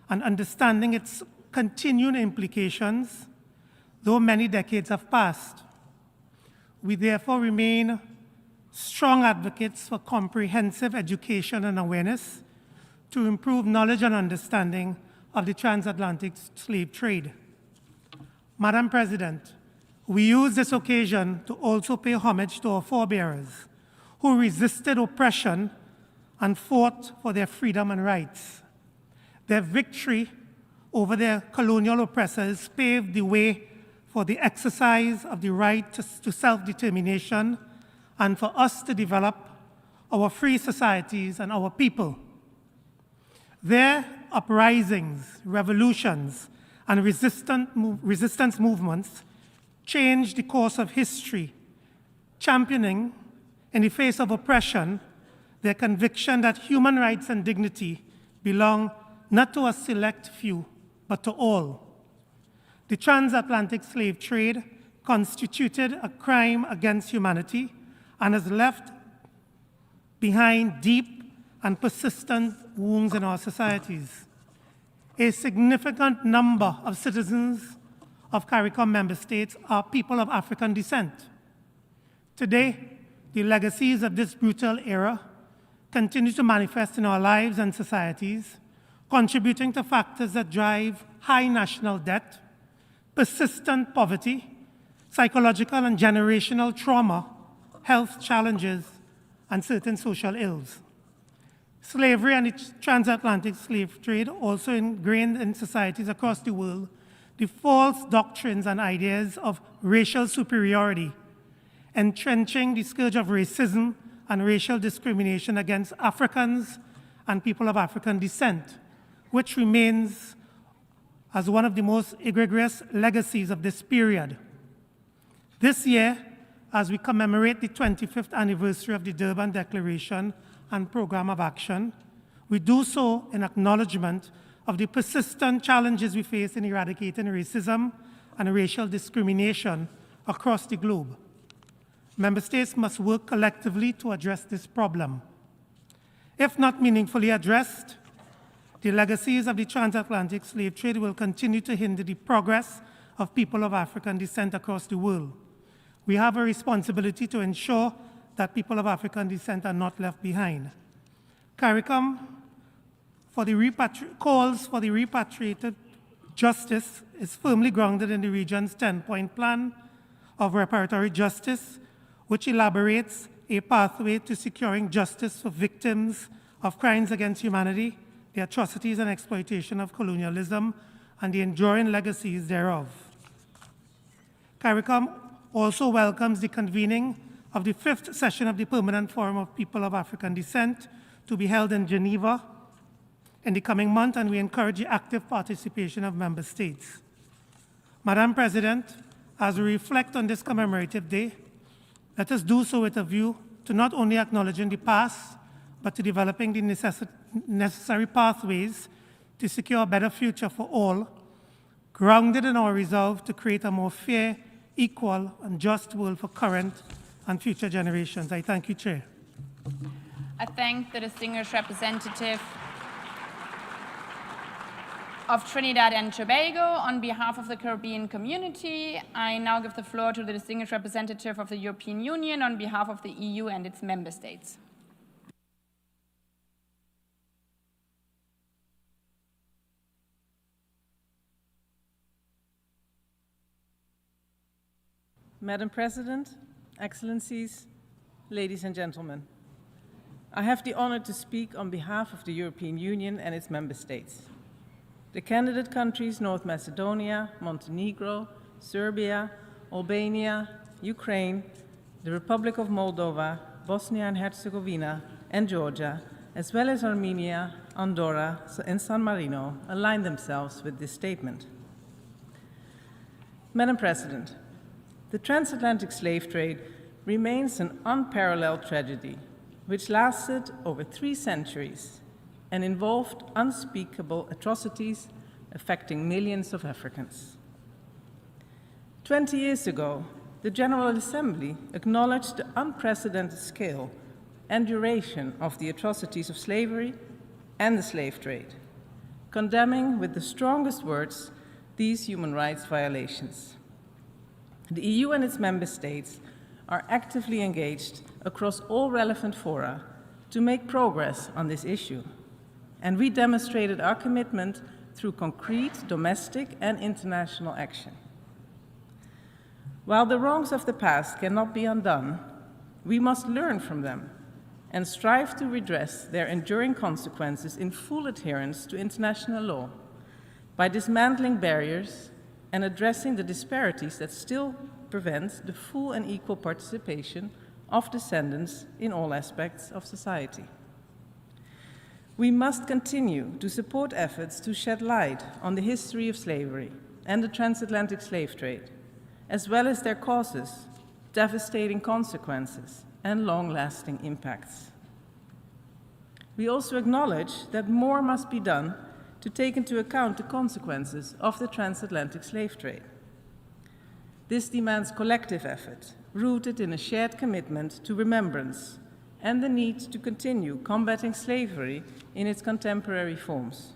and understanding its continuing implications, though many decades have passed. We therefore remain strong advocates for comprehensive education and awareness to improve knowledge and understanding of the transatlantic slave trade. Madam President, we use this occasion to also pay homage to our forebears who resisted oppression and fought for their freedom and rights. Their victory over their colonial oppressors paved the way for the exercise of the right to self-determination and for us to develop our free societies and our people. Their uprisings, revolutions, and resistance movements changed the course of history, championing, in the face of oppression, their conviction that human rights and dignity belong not to a select few, but to all. The transatlantic slave trade constituted a crime against humanity and has left behind deep and persistent wounds in our societies. A significant number of citizens of CARICOM member states are people of African descent. Today, the legacies of this brutal era continue to manifest in our lives and societies, contributing to factors that drive high national debt, persistent poverty, psychological and generational trauma, health challenges, and certain social ills. Slavery and its transatlantic slave trade also ingrained in societies across the world the false doctrines and ideas of racial superiority, entrenching the scourge of racism and racial discrimination against Africans and people of African descent, which remains as one of the most egregious legacies of this period. This year, as we commemorate the 25th anniversary of the Durban Declaration and Program of Action, we do so in acknowledgement of the persistent challenges we face in eradicating racism and racial discrimination across the globe. Member states must work collectively to address this problem. If not meaningfully addressed, the legacies of the transatlantic slave trade will continue to hinder the progress of people of African descent across the world. We have a responsibility to ensure that people of African descent are not left behind. CARICOM calls for the repatriated justice is firmly grounded in the region's 10-point plan of reparatory justice, which elaborates a pathway to securing justice for victims of crimes against humanity, the atrocities and exploitation of colonialism, and the enduring legacies thereof. CARICOM also welcomes the convening of the 5th session of the Permanent Forum of People of African Descent to be held in Geneva in the coming month, and we encourage the active participation of member states. Madam President, as we reflect on this commemorative day, let us do so with a view to not only acknowledging the past, but to developing the necessary pathways to secure a better future for all, grounded in our resolve to create a more fair, equal, and just world for current and future generations. I thank you, Chair.
I thank the distinguished representative of Trinidad and Tobago on behalf of the Caribbean community. I now give the floor to the distinguished representative of the European Union on behalf of the EU and its member states.
Madam President, Excellencies, ladies and gentlemen, I have the honor to speak on behalf of the European Union and its member states. The candidate countries North Macedonia, Montenegro, Serbia, Albania, Ukraine, the Republic of Moldova, Bosnia and Herzegovina, and Georgia, as well as Armenia, Andorra, and San Marino, align themselves with this statement. Madam President, the transatlantic slave trade remains an unparalleled tragedy, which lasted over 3 centuries and involved unspeakable atrocities affecting millions of Africans. 20 years ago, the General Assembly acknowledged the unprecedented scale and duration of the atrocities of slavery and the slave trade, condemning with the strongest words these human rights violations. The EU and its member states are actively engaged across all relevant fora to make progress on this issue, and we demonstrated our commitment through concrete domestic and international action. While the wrongs of the past cannot be undone, we must learn from them and strive to redress their enduring consequences in full adherence to international law by dismantling barriers and addressing the disparities that still prevent the full and equal participation of descendants in all aspects of society. We must continue to support efforts to shed light on the history of slavery and the transatlantic slave trade, as well as their causes, devastating consequences, and long-lasting impacts. We also acknowledge that more must be done to take into account the consequences of the transatlantic slave trade. This demands collective effort, rooted in a shared commitment to remembrance and the need to continue combating slavery in its contemporary forms.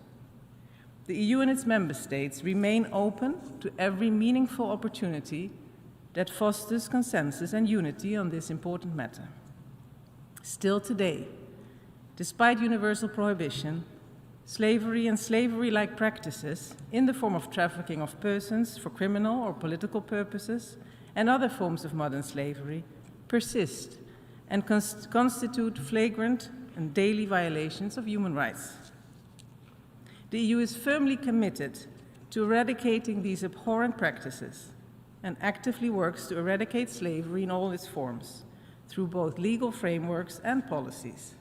The EU and its member states remain open to every meaningful opportunity that fosters consensus and unity on this important matter. Still today, despite universal prohibition, slavery and slavery-like practices in the form of trafficking of persons for criminal or political purposes and other forms of modern slavery persist and constitute flagrant and daily violations of human rights. The EU is firmly committed to eradicating these abhorrent practices and actively works to eradicate slavery in all its forms through both legal frameworks and policies.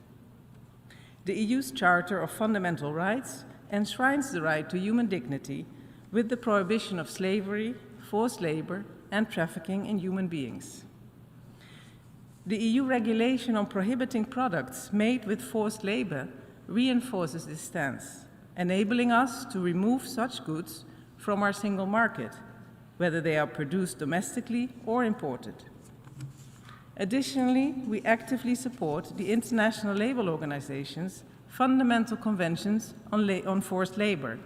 The EU's Charter of Fundamental Rights enshrines the right to human dignity with the prohibition of slavery, forced labor, and trafficking in human beings. The EU regulation on prohibiting products made with forced labor reinforces this stance, enabling us to remove such goods from our single market, whether they are produced domestically or imported. Additionally, we actively support the International Labour Organization's fundamental conventions on forced labor,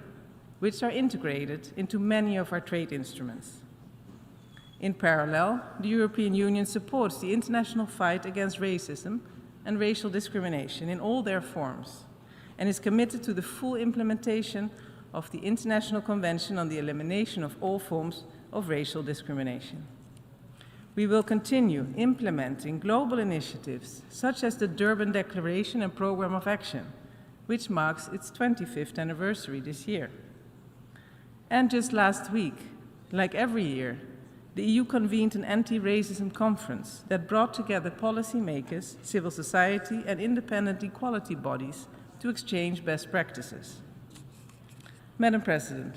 which are integrated into many of our trade instruments. In parallel, the European Union supports the international fight against racism and racial discrimination in all their forms, and is committed to the full implementation of the International Convention on the Elimination of All Forms of Racial Discrimination. We will continue implementing global initiatives such as the Durban Declaration and Programme of Action, which marks its 25th anniversary this year. And just last week, like every year, the EU convened an anti-racism conference that brought together policymakers, civil society, and independent equality bodies to exchange best practices. Madam President,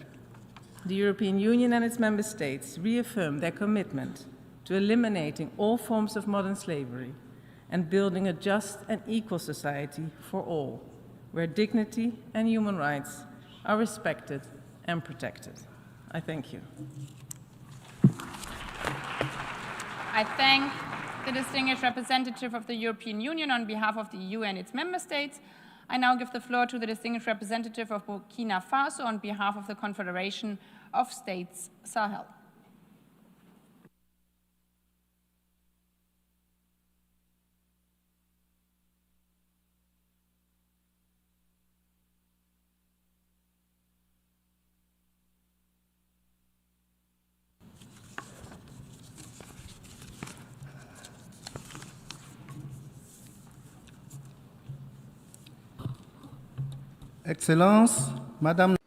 the European Union and its member states reaffirm their commitment to eliminating all forms of modern slavery and building a just and equal society for all, where dignity and human rights are respected and protected. I thank you.
I thank the distinguished representative of the European Union on behalf of the EU and its member states. I now give the floor to the distinguished representative of Burkina Faso on behalf of the Confederation of States Sahel.
Excellence, Madame.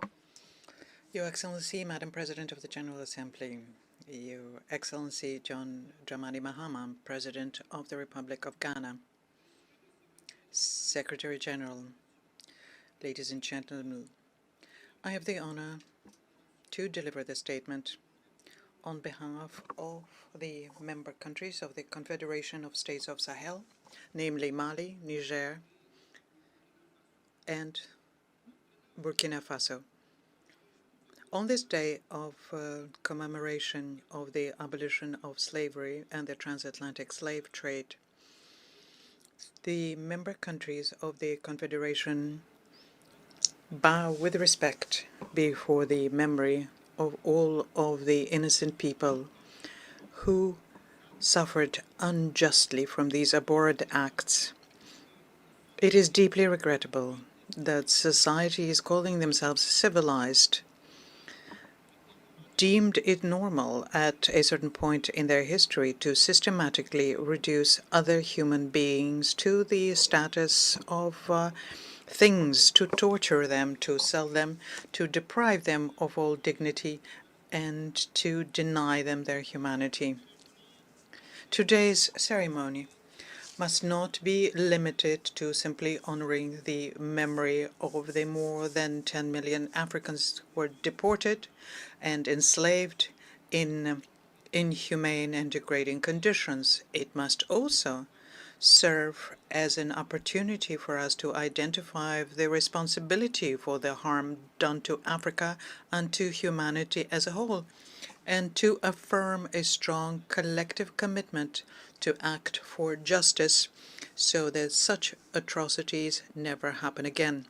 Your Excellency, Madam President of the General Assembly, Your Excellency John Dramani Mahama, President of the Republic of Ghana, Secretary General, ladies and gentlemen, I have the honor to deliver this statement on behalf of the member countries of the Confederation of States of Sahel, namely Mali, Niger, and Burkina Faso. On this day of commemoration of the abolition of slavery and the transatlantic slave trade, the member countries of the Confederation bow with respect before the memory of all of the innocent people who suffered unjustly from these abhorrent acts. It is deeply regrettable that societies calling themselves civilized deemed it normal at a certain point in their history to systematically reduce other human beings to the status of things, to torture them, to sell them, to deprive them of all dignity, and to deny them their humanity. Today's ceremony must not be limited to simply honoring the memory of the more than 10 million Africans who were deported and enslaved in inhumane and degrading conditions. It must also serve as an opportunity for us to identify the responsibility for the harm done to Africa and to humanity as a whole, and to affirm a strong collective commitment to act for justice so that such atrocities never happen again.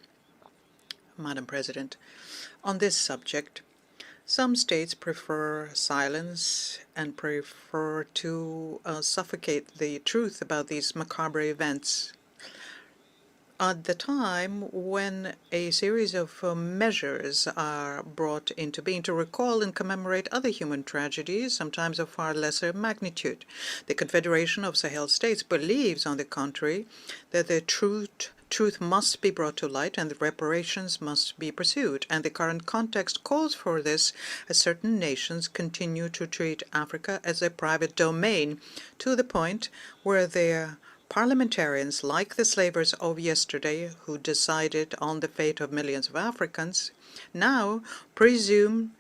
Madam President, on this subject, some states prefer silence and prefer to suffocate the truth about these macabre events. At the time when a series of measures are brought into being to recall and commemorate other human tragedies, sometimes of far lesser magnitude. The Confederation of Sahel States believes, on the contrary, that the truth must be brought to light and the reparations must be pursued. And the current context calls for this, as certain nations continue to treat Africa as a private domain, to the point where their parliamentarians, like the slavers of yesterday who decided on the fate of millions of Africans, now presume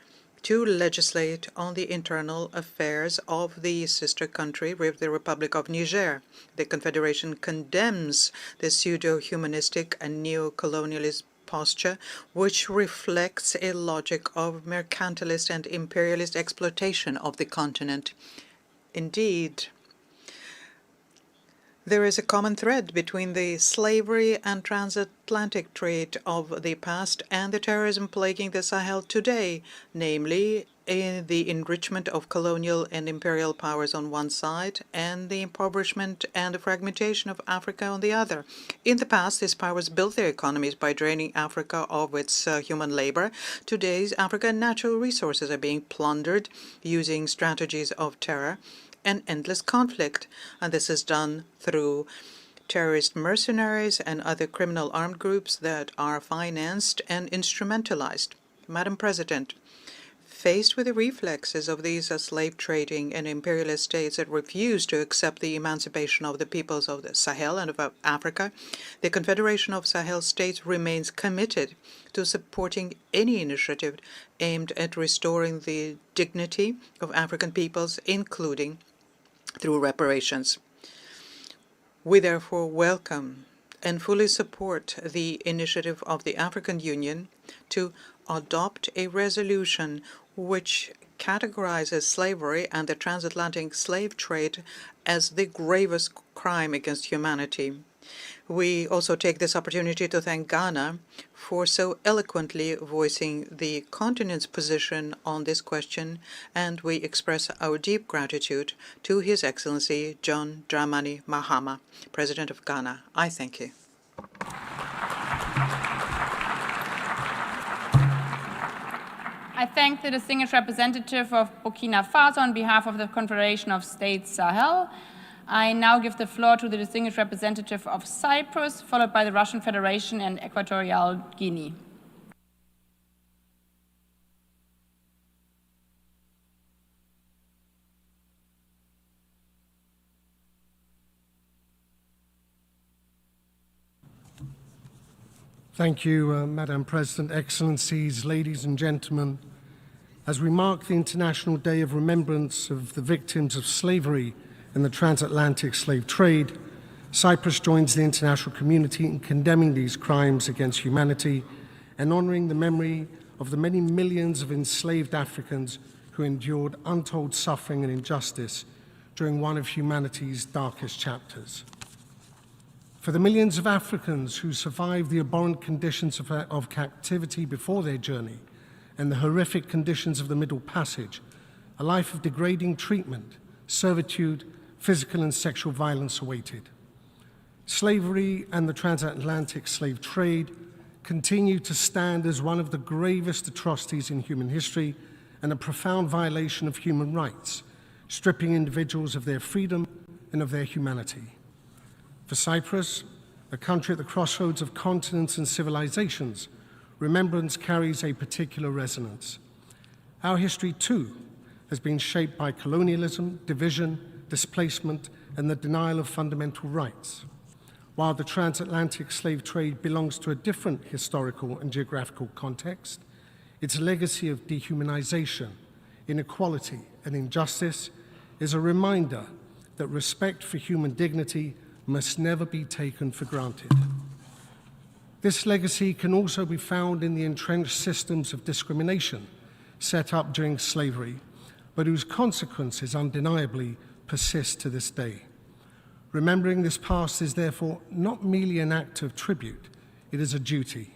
to legislate on the internal affairs of the sister country, the Republic of Niger. The Confederation condemns the pseudo-humanistic and neo-colonialist posture, which reflects a logic of mercantilist and imperialist exploitation of the continent. Indeed, there is a common thread between the slavery and transatlantic trade of the past and the terrorism plaguing the Sahel today, namely the enrichment of colonial and imperial powers on one side and the impoverishment and the fragmentation of Africa on the other. In the past, these powers built their economies by draining Africa of its human labor. Today's African natural resources are being plundered using strategies of terror and endless conflict, and this is done through terrorist mercenaries and other criminal armed groups that are financed and instrumentalized. Madam President, faced with the reflexes of these slave trading and imperialist states that refuse to accept the emancipation of the peoples of the Sahel and of Africa, the Confederation of Sahel States remains committed to supporting any initiative aimed at restoring the dignity of African peoples, including through reparations. We therefore welcome and fully support the initiative of the African Union to adopt a resolution which categorizes slavery and the transatlantic slave trade as the gravest crime against humanity. We also take this opportunity to thank Ghana for so eloquently voicing the continent's position on this question, and we express our deep gratitude to His Excellency John Dramani Mahama, President of Ghana. I thank you.
I thank the distinguished representative of Burkina Faso on behalf of the Confederation of States Sahel. I now give the floor to the distinguished representative of Cyprus, followed by the Russian Federation and Equatorial Guinea.
Thank you, Madam President, Excellencies, ladies and gentlemen. As we mark the International Day of Remembrance of the victims of slavery in the transatlantic slave trade, Cyprus joins the international community in condemning these crimes against humanity and honoring the memory of the many millions of enslaved Africans who endured untold suffering and injustice during one of humanity's darkest chapters. For the millions of Africans who survived the abhorrent conditions of captivity before their journey and the horrific conditions of the Middle Passage, a life of degrading treatment, servitude, physical and sexual violence awaited. Slavery and the transatlantic slave trade continue to stand as one of the gravest atrocities in human history and a profound violation of human rights, stripping individuals of their freedom and of their humanity. For Cyprus, a country at the crossroads of continents and civilizations, remembrance carries a particular resonance. Our history, too, has been shaped by colonialism, division, displacement, and the denial of fundamental rights. While the transatlantic slave trade belongs to a different historical and geographical context, its legacy of dehumanization, inequality, and injustice is a reminder that respect for human dignity must never be taken for granted. This legacy can also be found in the entrenched systems of discrimination set up during slavery, but whose consequences undeniably persist to this day. Remembering this past is therefore not merely an act of tribute, it is a duty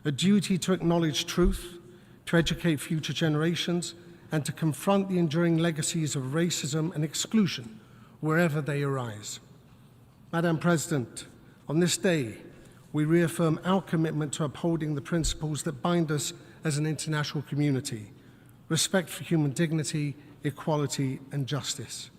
to acknowledge truth, to educate future generations, and to confront the enduring legacies of racism and exclusion wherever they arise. Madam President, on this day, we reaffirm our commitment to upholding the principles that bind us as an international community: respect for human dignity, equality, and justice.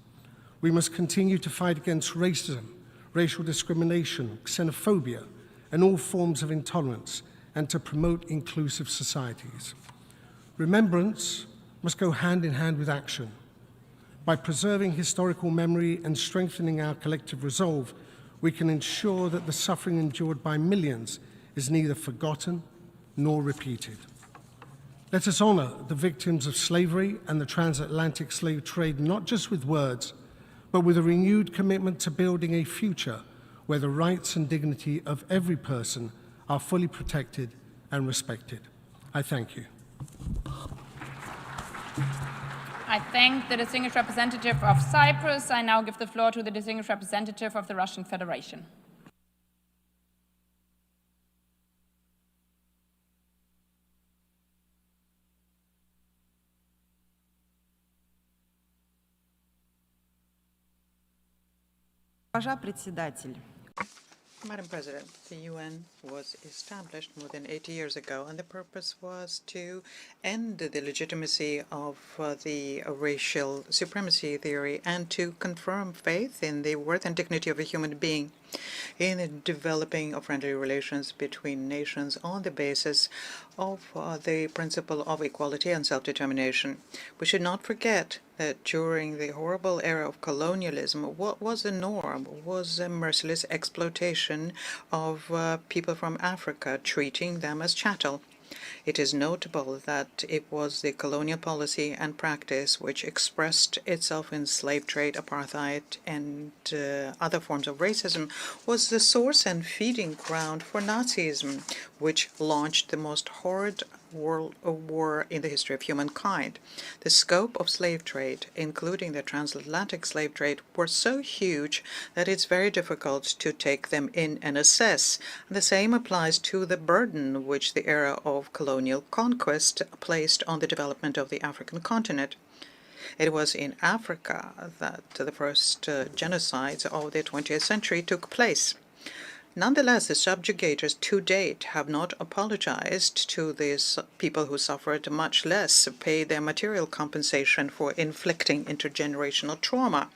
We must continue to fight against racism, racial discrimination, xenophobia, and all forms of intolerance, and to promote inclusive societies. Remembrance must go hand in hand with action. By preserving historical memory and strengthening our collective resolve, we can ensure that the suffering endured by millions is neither forgotten nor repeated. Let us honor the victims of slavery and the transatlantic slave trade, not just with words, but with a renewed commitment to building a future where the rights and dignity of every person are fully protected and respected. I thank you.
I thank the distinguished representative of Cyprus. I now give the floor to the distinguished representative of the Russian Federation.
Madam President, the UN was established more than 80 years ago, and the purpose was to end the legitimacy of the racial supremacy theory and to confirm faith in the worth and dignity of a human being in the developing of friendly relations between nations on the basis of the principle of equality and self-determination. We should not forget that during the horrible era of colonialism, what was the norm was a merciless exploitation of people from Africa, treating them as chattel. It is notable that it was the colonial policy and practice which expressed itself in slave trade, apartheid, and other forms of racism was the source and feeding ground for Nazism, which launched the most horrid world war in the history of humankind. The scope of slave trade, including the transatlantic slave trade, were so huge that it's very difficult to take them in and assess. The same applies to the burden which the era of colonial conquest placed on the development of the African continent. It was in Africa that the first genocides of the 20th century took place. Nonetheless, the subjugators to date have not apologized to these people who suffered, much less pay their material compensation for inflicting intergenerational trauma.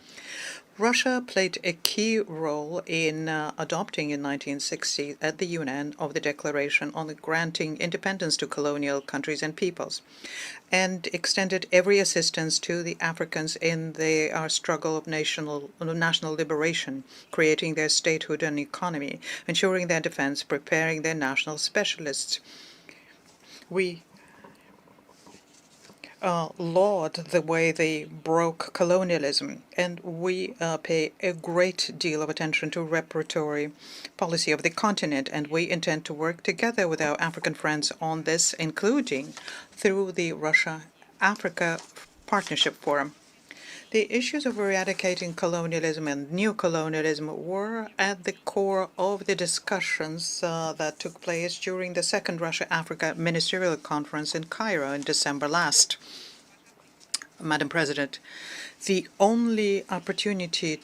Russia played a key role in adopting in 1960 at the UN of the Declaration on Granting Independence to Colonial Countries and Peoples, and extended every assistance to the Africans in their struggle of national liberation, creating their statehood and economy, ensuring their defense, preparing their specialists. We laud the way they broke colonialism, and we pay a great deal of attention to reparatory policy of the continent, and we intend to work together with our African friends on this, including through the Russia-Africa Partnership Forum. The issues of eradicating colonialism and neocolonialism were at the core of the discussions that took place during the second Russia-Africa Ministerial Conference in Cairo in December last. Madam President, the only opportunity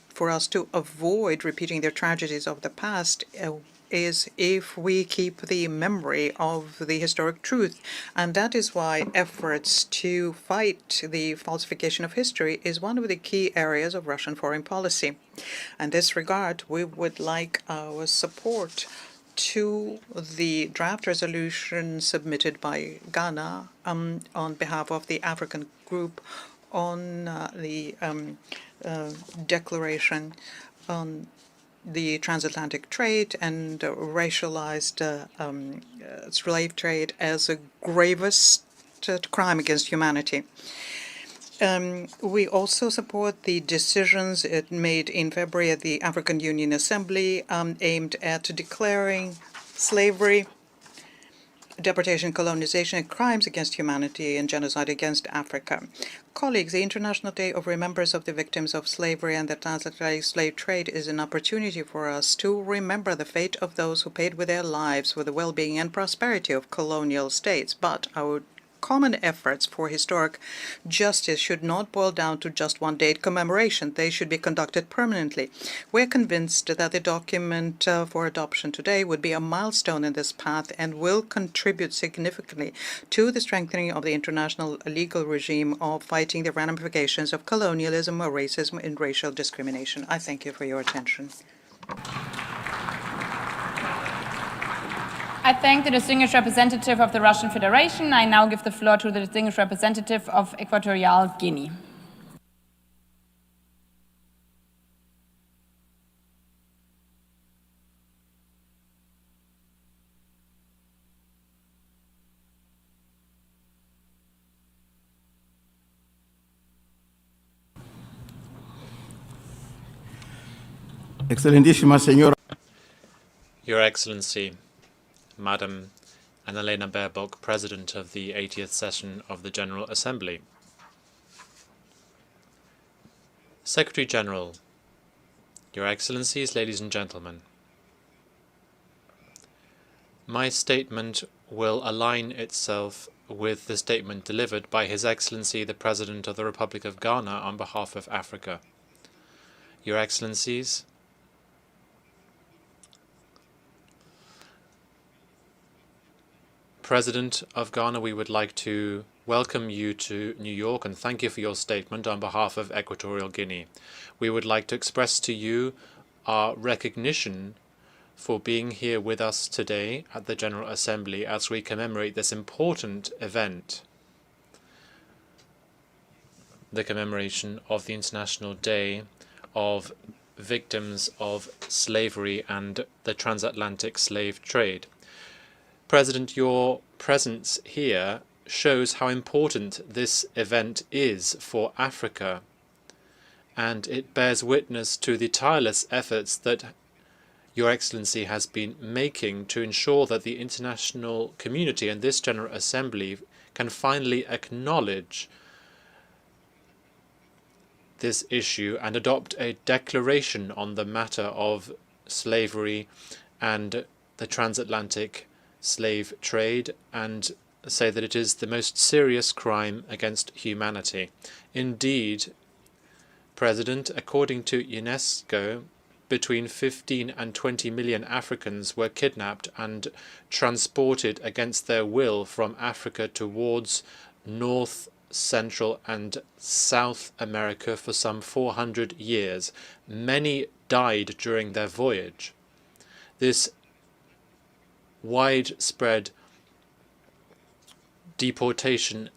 for us to avoid repeating the tragedies of the past is if we keep the memory of the historic truth. And that is why efforts to fight the falsification of history is one of the key areas of Russian foreign policy. In this regard, we would like our support to the draft resolution submitted by Ghana on behalf of the African group on the declaration on the transatlantic trade and racialized slave trade as a gravest crime against humanity. We also support the decisions it made in February at the African Union Assembly aimed at declaring slavery, deportation, colonization, and crimes against humanity and genocide against Africa. Colleagues, the International Day of Remembrance of the Victims of Slavery and the Transatlantic Slave Trade is an opportunity for us to remember the fate of those who paid with their lives for the well-being and prosperity of colonial states. But our common efforts for historic justice should not boil down to just one date commemoration. They should be conducted permanently. We're convinced that the document for adoption today would be a milestone in this path and will contribute significantly to the strengthening of the international legal regime of fighting the ramifications of colonialism, racism, and racial discrimination. I thank you for your attention.
I thank the distinguished representative of the Russian Federation. I now give the floor to the distinguished representative of Equatorial Guinea.
Excelentísima señora.
Your Excellency, Madam Annalena Baerbock, President of the 80th Session of the General Assembly. Secretary General, Your Excellencies, ladies and gentlemen. My statement will align itself with the statement delivered by His Excellency the President of the Republic of Ghana on behalf of Africa. Your Excellencies, President of Ghana, we would like to welcome you to New York and thank you for your statement on behalf of Equatorial Guinea. We would like to express to you our recognition for being here with us today at the General Assembly as we commemorate this important event, the commemoration of the International Day of Victims of Slavery and the Transatlantic Slave Trade. President, your presence here shows how important this event is for Africa, and it bears witness to the tireless efforts that Your Excellency has been making to ensure that the international community and this General Assembly can finally acknowledge this issue and adopt a declaration on the matter of slavery and the transatlantic slave trade, and say that it is the most serious crime against humanity. Indeed, President, according to UNESCO, between 15 and 20 million Africans were kidnapped and transported against their will from Africa towards North, Central and South America for some 400 years. Many died during their voyage. This widespread deportation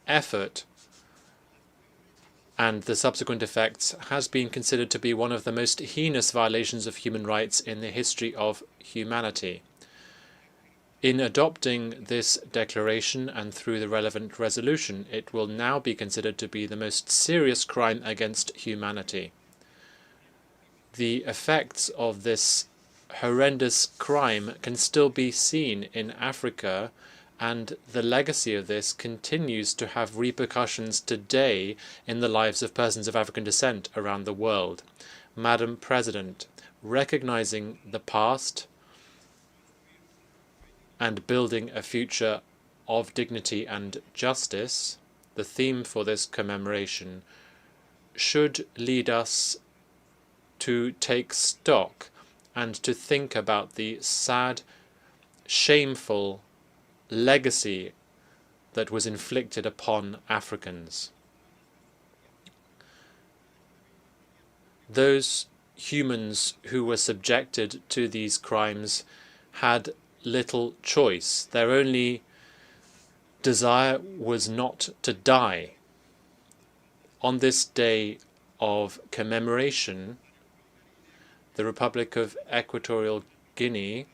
effort and the subsequent effects has been considered to be one of the most heinous violations of human rights in the history of humanity. In adopting this declaration and through the relevant resolution, it will now be considered to be the most serious crime against humanity. The effects of this horrendous crime can still be seen in Africa, and the legacy of this continues to have repercussions today in the lives of persons of African descent around the world. Madam President, recognizing the past and building a future of dignity and justice, the theme for this commemoration should lead us to take stock and to think about the sad, shameful legacy that was inflicted upon Africans. Those humans who were subjected to these crimes had little choice. Their only desire was not to die. On this day of commemoration, the Republic of Equatorial Guinea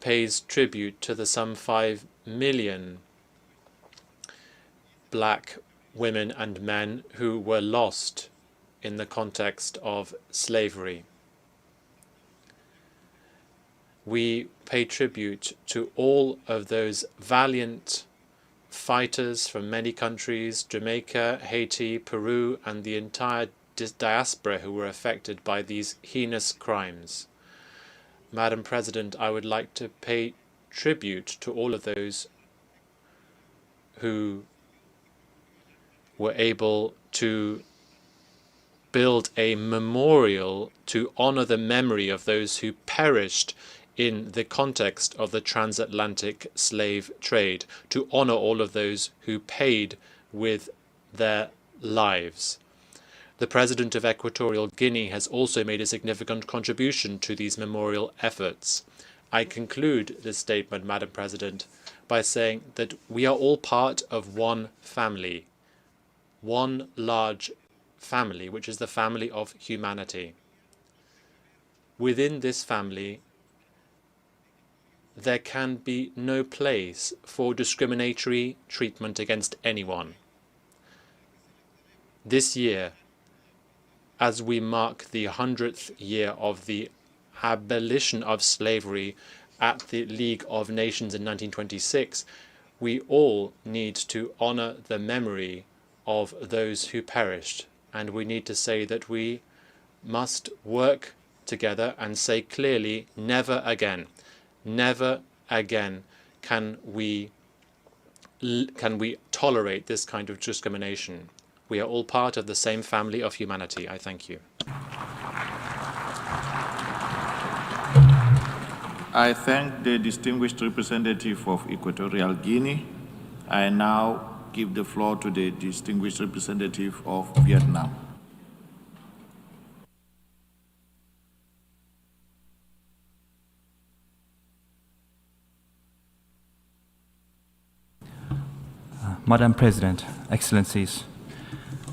pays tribute to the some 5 million black women and men who were lost in the context of slavery. We pay tribute to all of those valiant fighters from many countries, Jamaica, Haiti, Peru, and the entire diaspora who were affected by these heinous crimes. Madam President, I would like to pay tribute to all of those who were able to build a memorial to honor the memory of those who perished in the context of the transatlantic slave trade, to honor all of those who paid with their lives. The President of Equatorial Guinea has also made a significant contribution to these memorial efforts. I conclude this statement, Madam President, by saying that we are all part of one family, one large family, which is the family of humanity. Within this family, there can be no place for discriminatory treatment against anyone. This year, as we mark the 100th year of the abolition of slavery at the League of Nations in 1926, we all need to honor the memory of those who perished, and we need to say that we must work together and say clearly, never again. Never again can we tolerate this kind of discrimination. We are all part of the same family of humanity. I thank you.
I thank the distinguished representative of Equatorial Guinea. I now give the floor to the distinguished representative of Vietnam.
Madam President, Excellencies,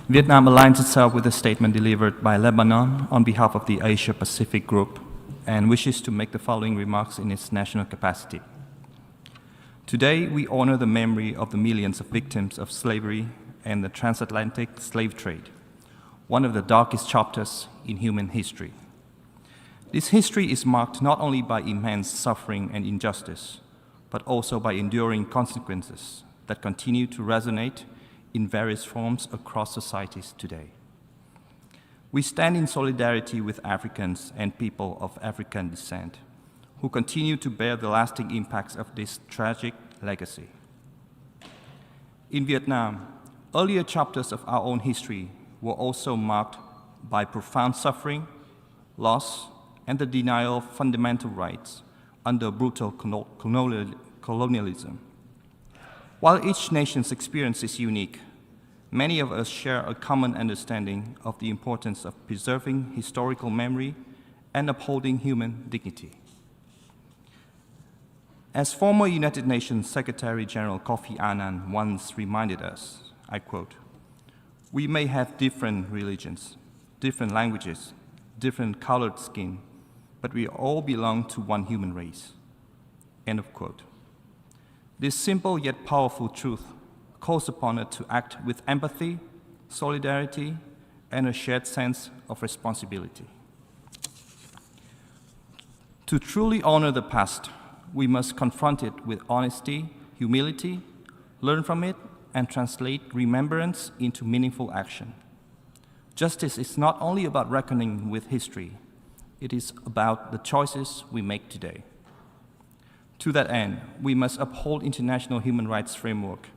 Vietnam aligns itself with the statement delivered by Lebanon on behalf of the Asia-Pacific Group and wishes to make the following remarks in its national capacity. Today, we honor the memory of the millions of victims of slavery and the transatlantic slave trade, one of the darkest chapters in human history. This history is marked not only by immense suffering and injustice, but also by enduring consequences that continue to resonate in various forms across societies today. We stand in solidarity with Africans and people of African descent who continue to bear the lasting impacts of this tragic legacy. In Vietnam, earlier chapters of our own history were also marked by profound suffering, loss, and the denial of fundamental rights under brutal colonialism. While each nation's experience is unique, many of us share a common understanding of the importance of preserving historical memory and upholding human dignity. As former United Nations Secretary General Kofi Annan once reminded us, I quote, "We may have different religions, different languages, different colored skin, but we all belong to one human race." End of quote. This simple yet powerful truth calls upon us to act with empathy, solidarity, and a shared sense of responsibility. To truly honor the past, we must confront it with honesty, humility, learn from it, and translate remembrance into meaningful action. Justice is not only about reckoning with history, it is about the choices we make today. To that end, we must uphold international human rights framework,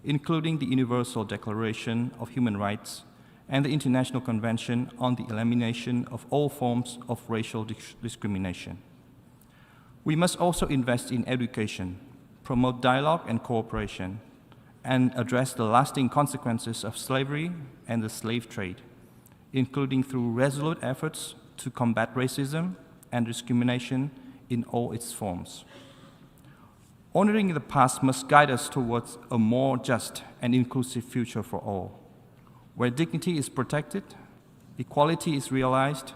including the Universal Declaration of Human Rights and the International Convention on the Elimination of All Forms of Racial Discrimination. We must also invest in education, promote dialogue and cooperation, and address the lasting consequences of slavery and the slave trade, including through resolute efforts to combat racism and discrimination in all its forms. Honoring the past must guide us towards a more just and inclusive future for all, where dignity is protected, equality is realized,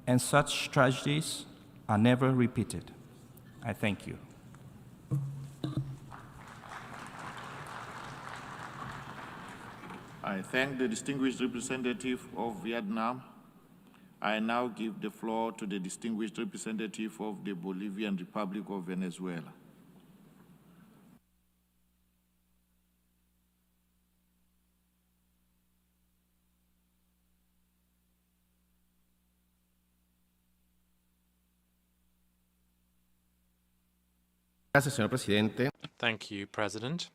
and such tragedies are never repeated. I thank you.
I thank the distinguished representative of Vietnam. I now give the floor to the distinguished representative of the Bolivian Republic of Venezuela.
Gracias, señor presidente.
Thank you, President.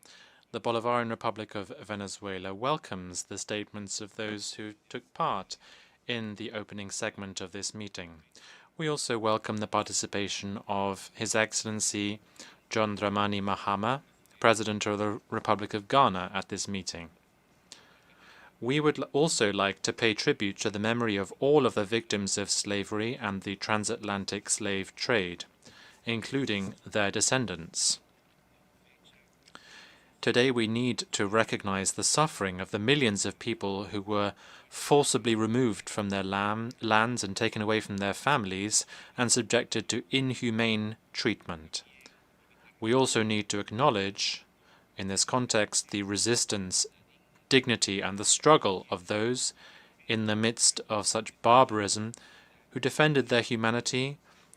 The Bolivarian Republic of Venezuela welcomes the statements of those who took part in the opening segment of this meeting. We also welcome the participation of His Excellency John Dramani Mahama, President of the Republic of Ghana, at this meeting. We would also like to pay tribute to the memory of all of the victims of slavery and the transatlantic slave trade, including their descendants. Today we need to recognize the suffering of the millions of people who were forcibly removed from their lands and taken away from their families and subjected to inhumane treatment. We also need to acknowledge, in this context, the resistance, dignity, and the struggle of those in the midst of such barbarism who defended their humanity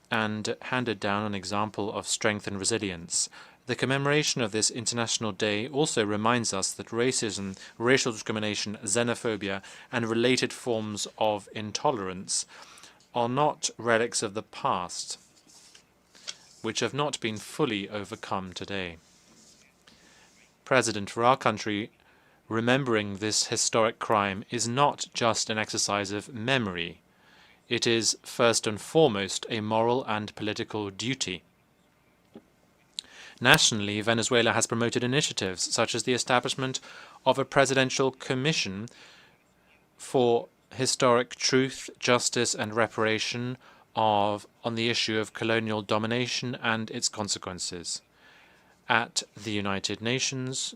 and handed down an example of strength and resilience. The commemoration of this International Day also reminds us that racism, racial discrimination, xenophobia, and related forms of intolerance are not relics of the past, which have not been fully overcome today. President, for our country, remembering this historic crime is not just an exercise of memory. It is first and foremost a moral and political duty. Nationally, Venezuela has promoted initiatives such as the establishment of a presidential commission for historic truth, justice, and reparation on the issue of colonial domination and its consequences. At the United Nations,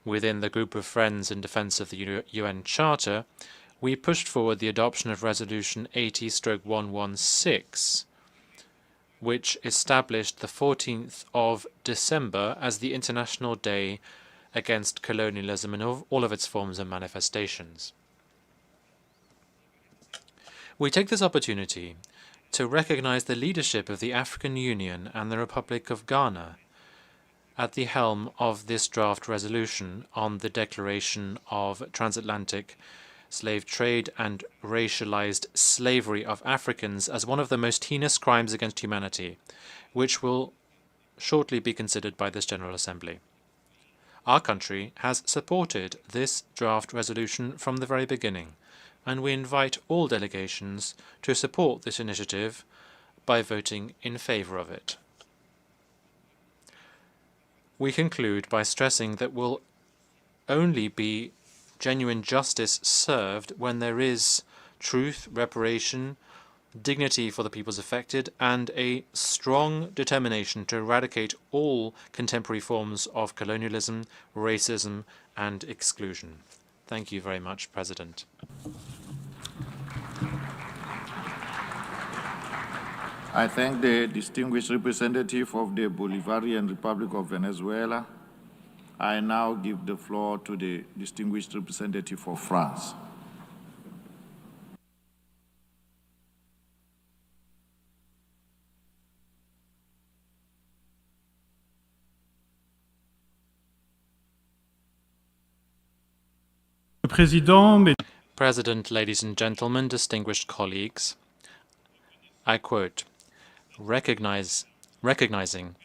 within the Group of Friends in Defense of the UN Charter, we pushed forward the adoption of Resolution 80/116, which established the 14th of December as the International Day against colonialism in all of its forms and manifestations. We take this opportunity to recognize the leadership of the African Union and the Republic of Ghana at the helm of this draft resolution on the declaration of transatlantic slave trade and racialized slavery of Africans as one of the most heinous crimes against humanity, which will shortly be considered by this General Assembly. Our country has supported this draft resolution from the very beginning, and we invite all delegations to support this initiative by voting in favor of it. We conclude by stressing that will only be genuine justice served when there is truth, reparation, dignity for the peoples affected, and a strong determination to eradicate all contemporary forms of colonialism, racism, and exclusion. Thank you very much, President.
I thank the distinguished representative of the Bolivarian Republic of Venezuela. I now give the floor to the distinguished representative of France.
President, ladies and gentlemen, distinguished colleagues, I quote, recognizing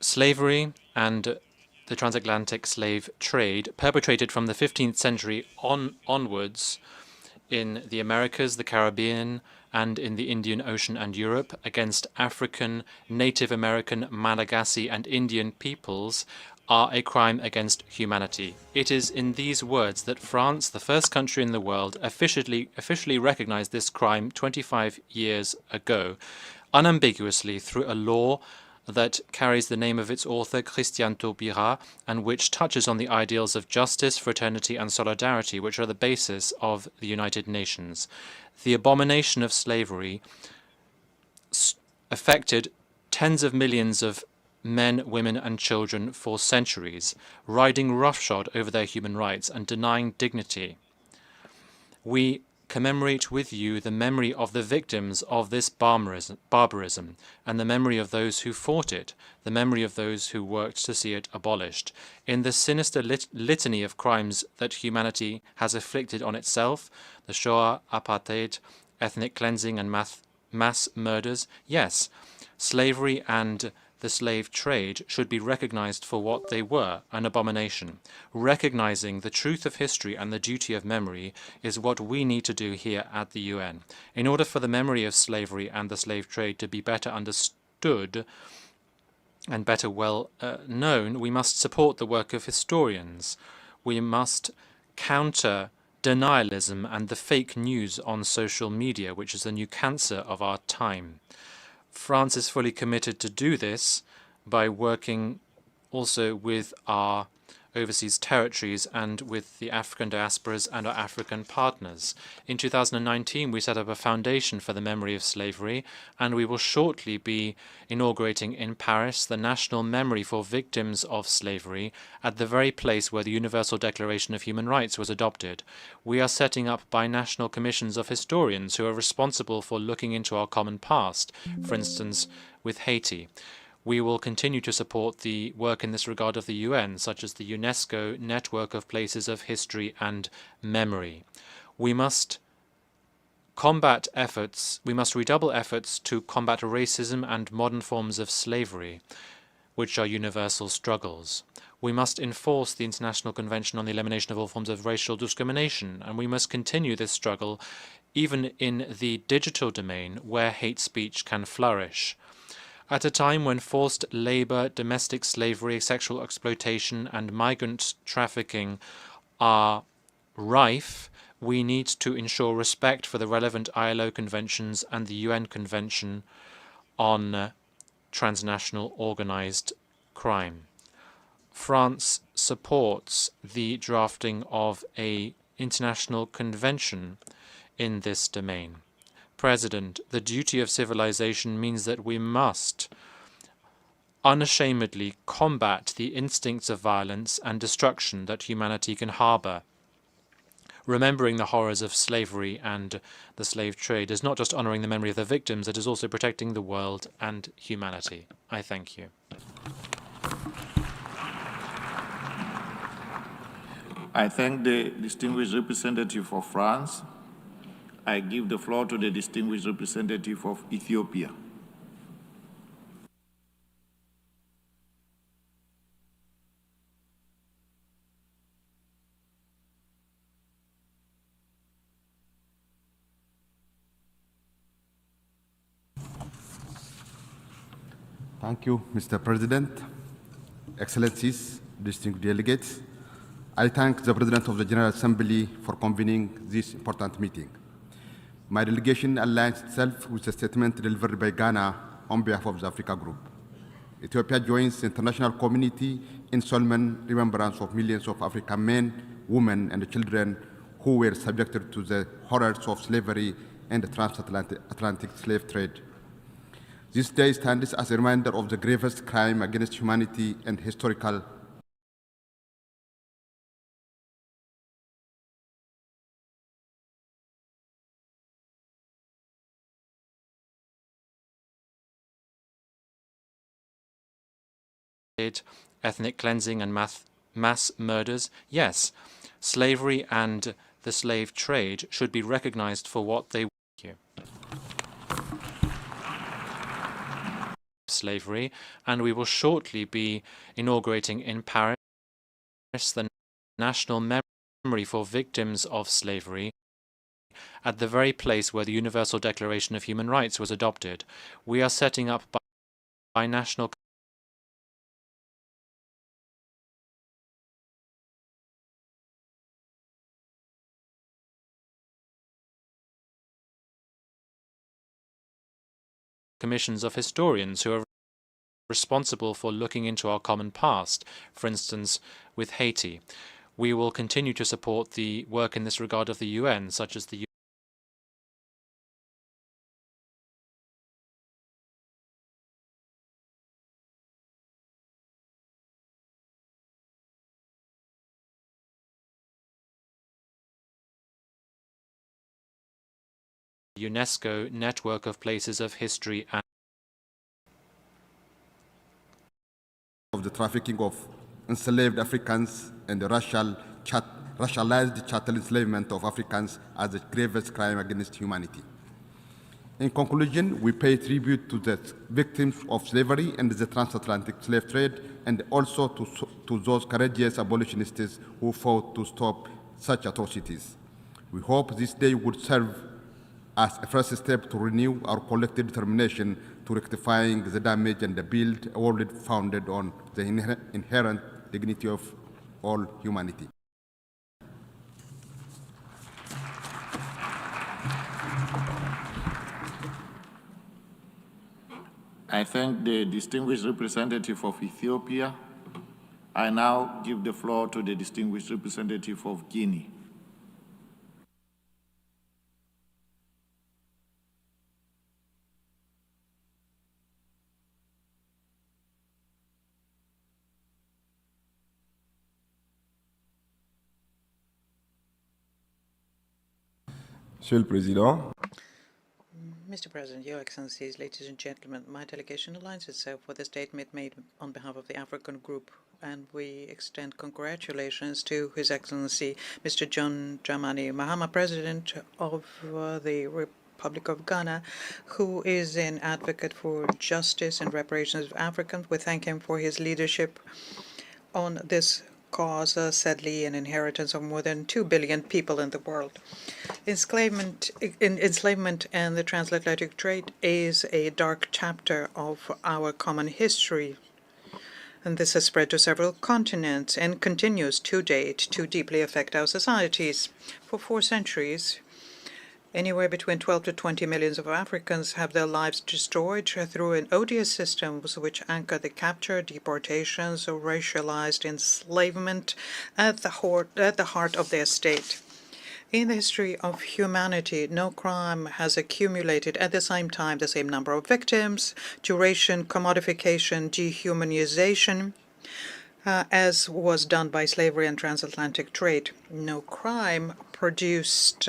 slavery and the transatlantic slave trade perpetrated from the 15th century onwards in the Americas, the Caribbean, and in the Indian Ocean and Europe against African, Native American, Malagasy, and Indian peoples are a crime against humanity. It is in these words that France, the first country in the world, officially recognized this crime 25 years ago, unambiguously through a law that carries the name of its author, Christian Taubira, and which touches on the ideals of justice, fraternity, and solidarity, which are the basis of the United Nations. The abomination of slavery affected tens of millions of men, women and children for centuries, riding roughshod over their human rights and denying dignity. We commemorate with you the memory of the victims of this barbarism and the memory of those who fought it, the memory of those who worked to see it abolished. In the sinister litany of crimes that humanity has afflicted on itself, the Shoah, apartheid, ethnic cleansing and mass murders, yes, slavery and the slave trade should be recognized for what they were, an abomination. Recognizing the truth of history and the duty of memory is what we need to do here at the UN. In order for the memory of slavery and the slave trade to be better understood and better known, we must support the work of historians. We must counter denialism and the fake news on social media, which is the new cancer of our time. France is fully committed to do this by working also with our overseas territories and with the African diasporas and our African partners. In 2019, we set up a foundation for the memory of slavery, and we will shortly be inaugurating in Paris the National Memory for Victims of Slavery at the very place where the Universal Declaration of Human Rights was adopted. We are setting up binational commissions of historians who are responsible for looking into our common past, for instance, with Haiti. We will continue to support the work in this regard of the UN, such as the UNESCO network of places of history and memory. We must redouble efforts to combat racism and modern forms of slavery, which are universal struggles. We must enforce the International Convention on the Elimination of All Forms of Racial Discrimination, and we must continue this struggle even in the digital domain where hate speech can flourish. At a time when forced labor, domestic slavery, sexual exploitation, and migrant trafficking are rife, we need to ensure respect for the relevant ILO conventions and the UN Convention on transnational organized crime. France supports the drafting of an international convention in this domain. President, the duty of civilization means that we must unashamedly combat the instincts of violence and destruction that humanity can harbor. Remembering the horrors of slavery and the slave trade is not just honoring the memory of the victims, it is also protecting the world and humanity. I thank you.
I thank the distinguished representative of France. I give the floor to the distinguished representative of Ethiopia.
Thank you, Mr. President, Excellencies, distinguished delegates. I thank the President of the General Assembly for convening this important meeting. My delegation aligns itself with the statement delivered by Ghana on behalf of the Africa Group. Ethiopia joins the international community in solemn remembrance of millions of African men, women, and children who were subjected to the horrors of slavery and the transatlantic slave trade. This day stands as a reminder of the gravest crime against humanity and historical
ethnic cleansing and mass murders. Yes, slavery and the slave trade should be recognized for what they were. Slavery, and we will shortly be inaugurating in Paris the National Memory for Victims of Slavery at the very place where the Universal Declaration of Human Rights was adopted. We are setting up binational commissions of historians who are responsible for looking into our common past, for instance, with Haiti. We will continue to support the work in this regard of the UN, such as the UNESCO network of places of history and
of the trafficking of enslaved Africans and the racialized chattel enslavement of Africans as the gravest crime against humanity. In conclusion, we pay tribute to the victims of slavery and the transatlantic slave trade, and also to those courageous abolitionists who fought to stop such atrocities. We hope this day would serve as a first step to renew our collective determination to rectifying the damage and build a world founded on the inherent dignity of all humanity.
I thank the distinguished representative of Ethiopia. I now give the floor to the distinguished representative of Guinea.
Monsieur le Président,
Mr. President, Your Excellencies, ladies and gentlemen, my delegation aligns itself with the statement made on behalf of the African Group, and we extend congratulations to His Excellency Mr. John Dramani Mahama, President of the Republic of Ghana, who is an advocate for justice and reparations of Africans. We thank him for his leadership on this cause, sadly an inheritance of more than 2 billion people in the world. Enslavement and the transatlantic trade is a dark chapter of our common history, and this has spread to several continents and continues to date to deeply affect our societies. For 4 centuries, anywhere between 12 to 20 millions of Africans have their lives destroyed through an odious system which anchor the capture, deportations, or racialized enslavement at the heart of their state. In the history of humanity, no crime has accumulated at the same time the same number of victims, duration, commodification, dehumanization, as was done by slavery and transatlantic trade. No crime produced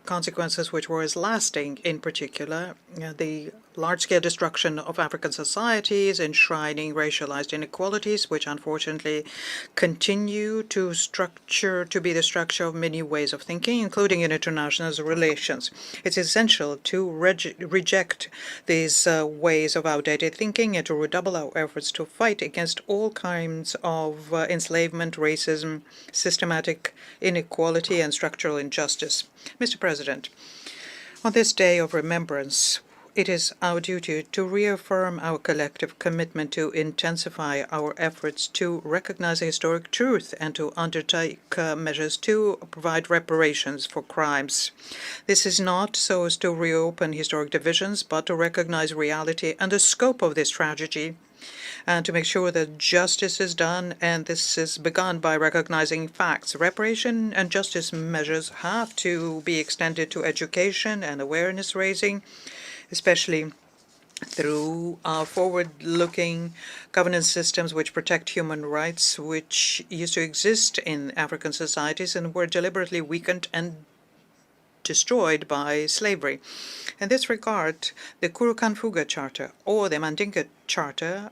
consequences which were as lasting, in particular, the large-scale destruction of African societies, enshrining racialized inequalities, which unfortunately continue to be the structure of many ways of thinking, including in international relations. It's essential to reject these ways of outdated thinking and to redouble our efforts to fight against all kinds of enslavement, racism, systematic inequality, and structural injustice. Mr. President, on this day of remembrance, it is our duty to reaffirm our collective commitment to intensify our efforts to recognize the historic truth and to undertake measures to provide reparations for crimes. This is not so as to reopen historic divisions, but to recognize reality and the scope of this tragedy, and to make sure that justice is done, and this is begun by recognizing facts. Reparation and justice measures have to be extended to education and awareness raising, especially through forward-looking governance systems which protect human rights, which used to exist in African societies and were deliberately weakened and destroyed by slavery. In this regard, the Kurukan-Fuga Charter, or the Mandinka Charter,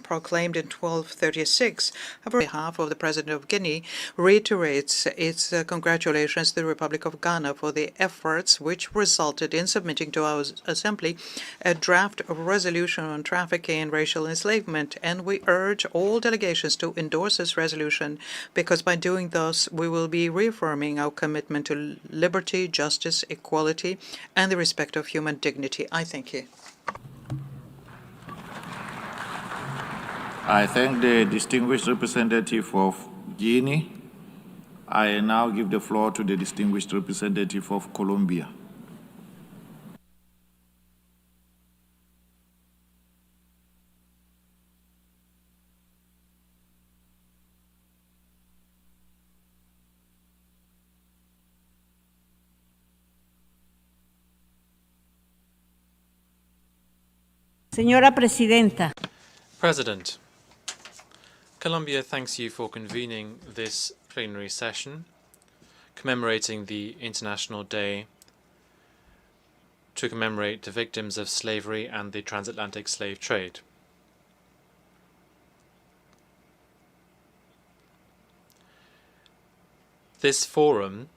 proclaimed in 1236, on behalf of the President of Guinea, reiterates its congratulations to the Republic of Ghana for the efforts which resulted in submitting to our Assembly a draft resolution on trafficking and racial enslavement, and we urge all delegations to endorse this resolution, because by doing thus, we will be reaffirming our commitment to liberty, justice, equality, and the respect of human dignity. I thank you.
I thank the distinguished representative of Guinea. I now give the floor to the distinguished representative of Colombia.
Señora Presidenta.
President, Colombia thanks you for convening this plenary session commemorating the International Day to commemorate the victims of slavery and the transatlantic slave trade. This forum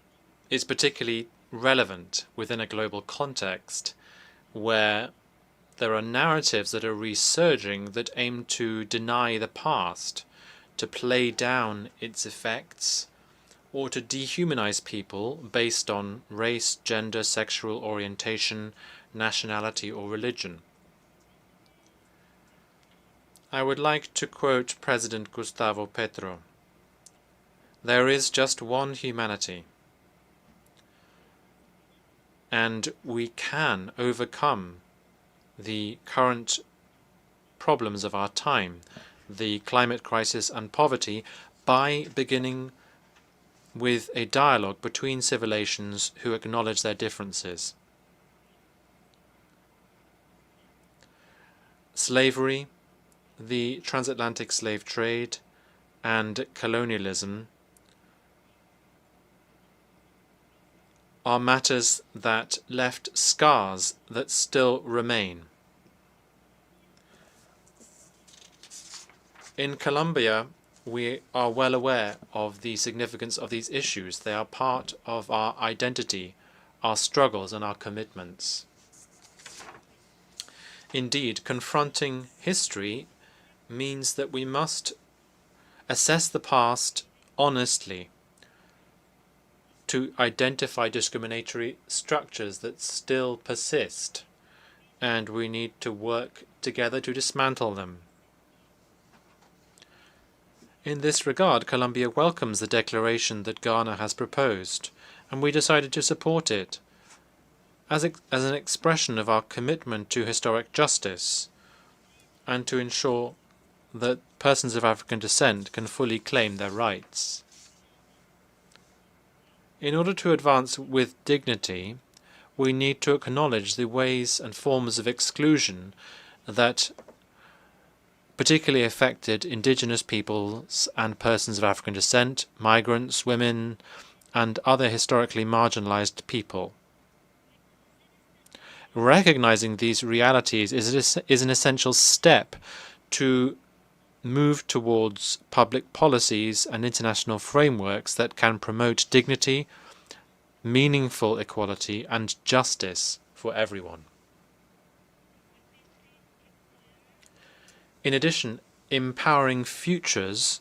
is particularly relevant within a global context where there are narratives that are resurging that aim to deny the past, to play down its effects, or to dehumanize people based on race, gender, sexual orientation, nationality, or religion. I would like to quote President Gustavo Petro. "There is just one humanity, and we can overcome the current problems of our time, the climate crisis and poverty, by beginning with a dialogue between civilizations who acknowledge their differences." Slavery, the transatlantic slave trade, and colonialism are matters that left scars that still remain. In Colombia, we are well aware of the significance of these issues. They are part of our identity, our struggles, and our commitments. Indeed, confronting history means that we must assess the past honestly to identify discriminatory structures that still persist, and we need to work together to dismantle them. In this regard, Colombia welcomes the declaration that Ghana has proposed, and we decided to support it as an expression of our commitment to historic justice and to ensure that persons of African descent can fully claim their rights. In order to advance with dignity, we need to acknowledge the ways and forms of exclusion that particularly affected indigenous peoples and persons of African descent, migrants, women, and other historically marginalized people. Recognizing these realities is an essential step to move towards public policies and international frameworks that can promote dignity, meaningful equality, and justice for everyone. In addition, empowering futures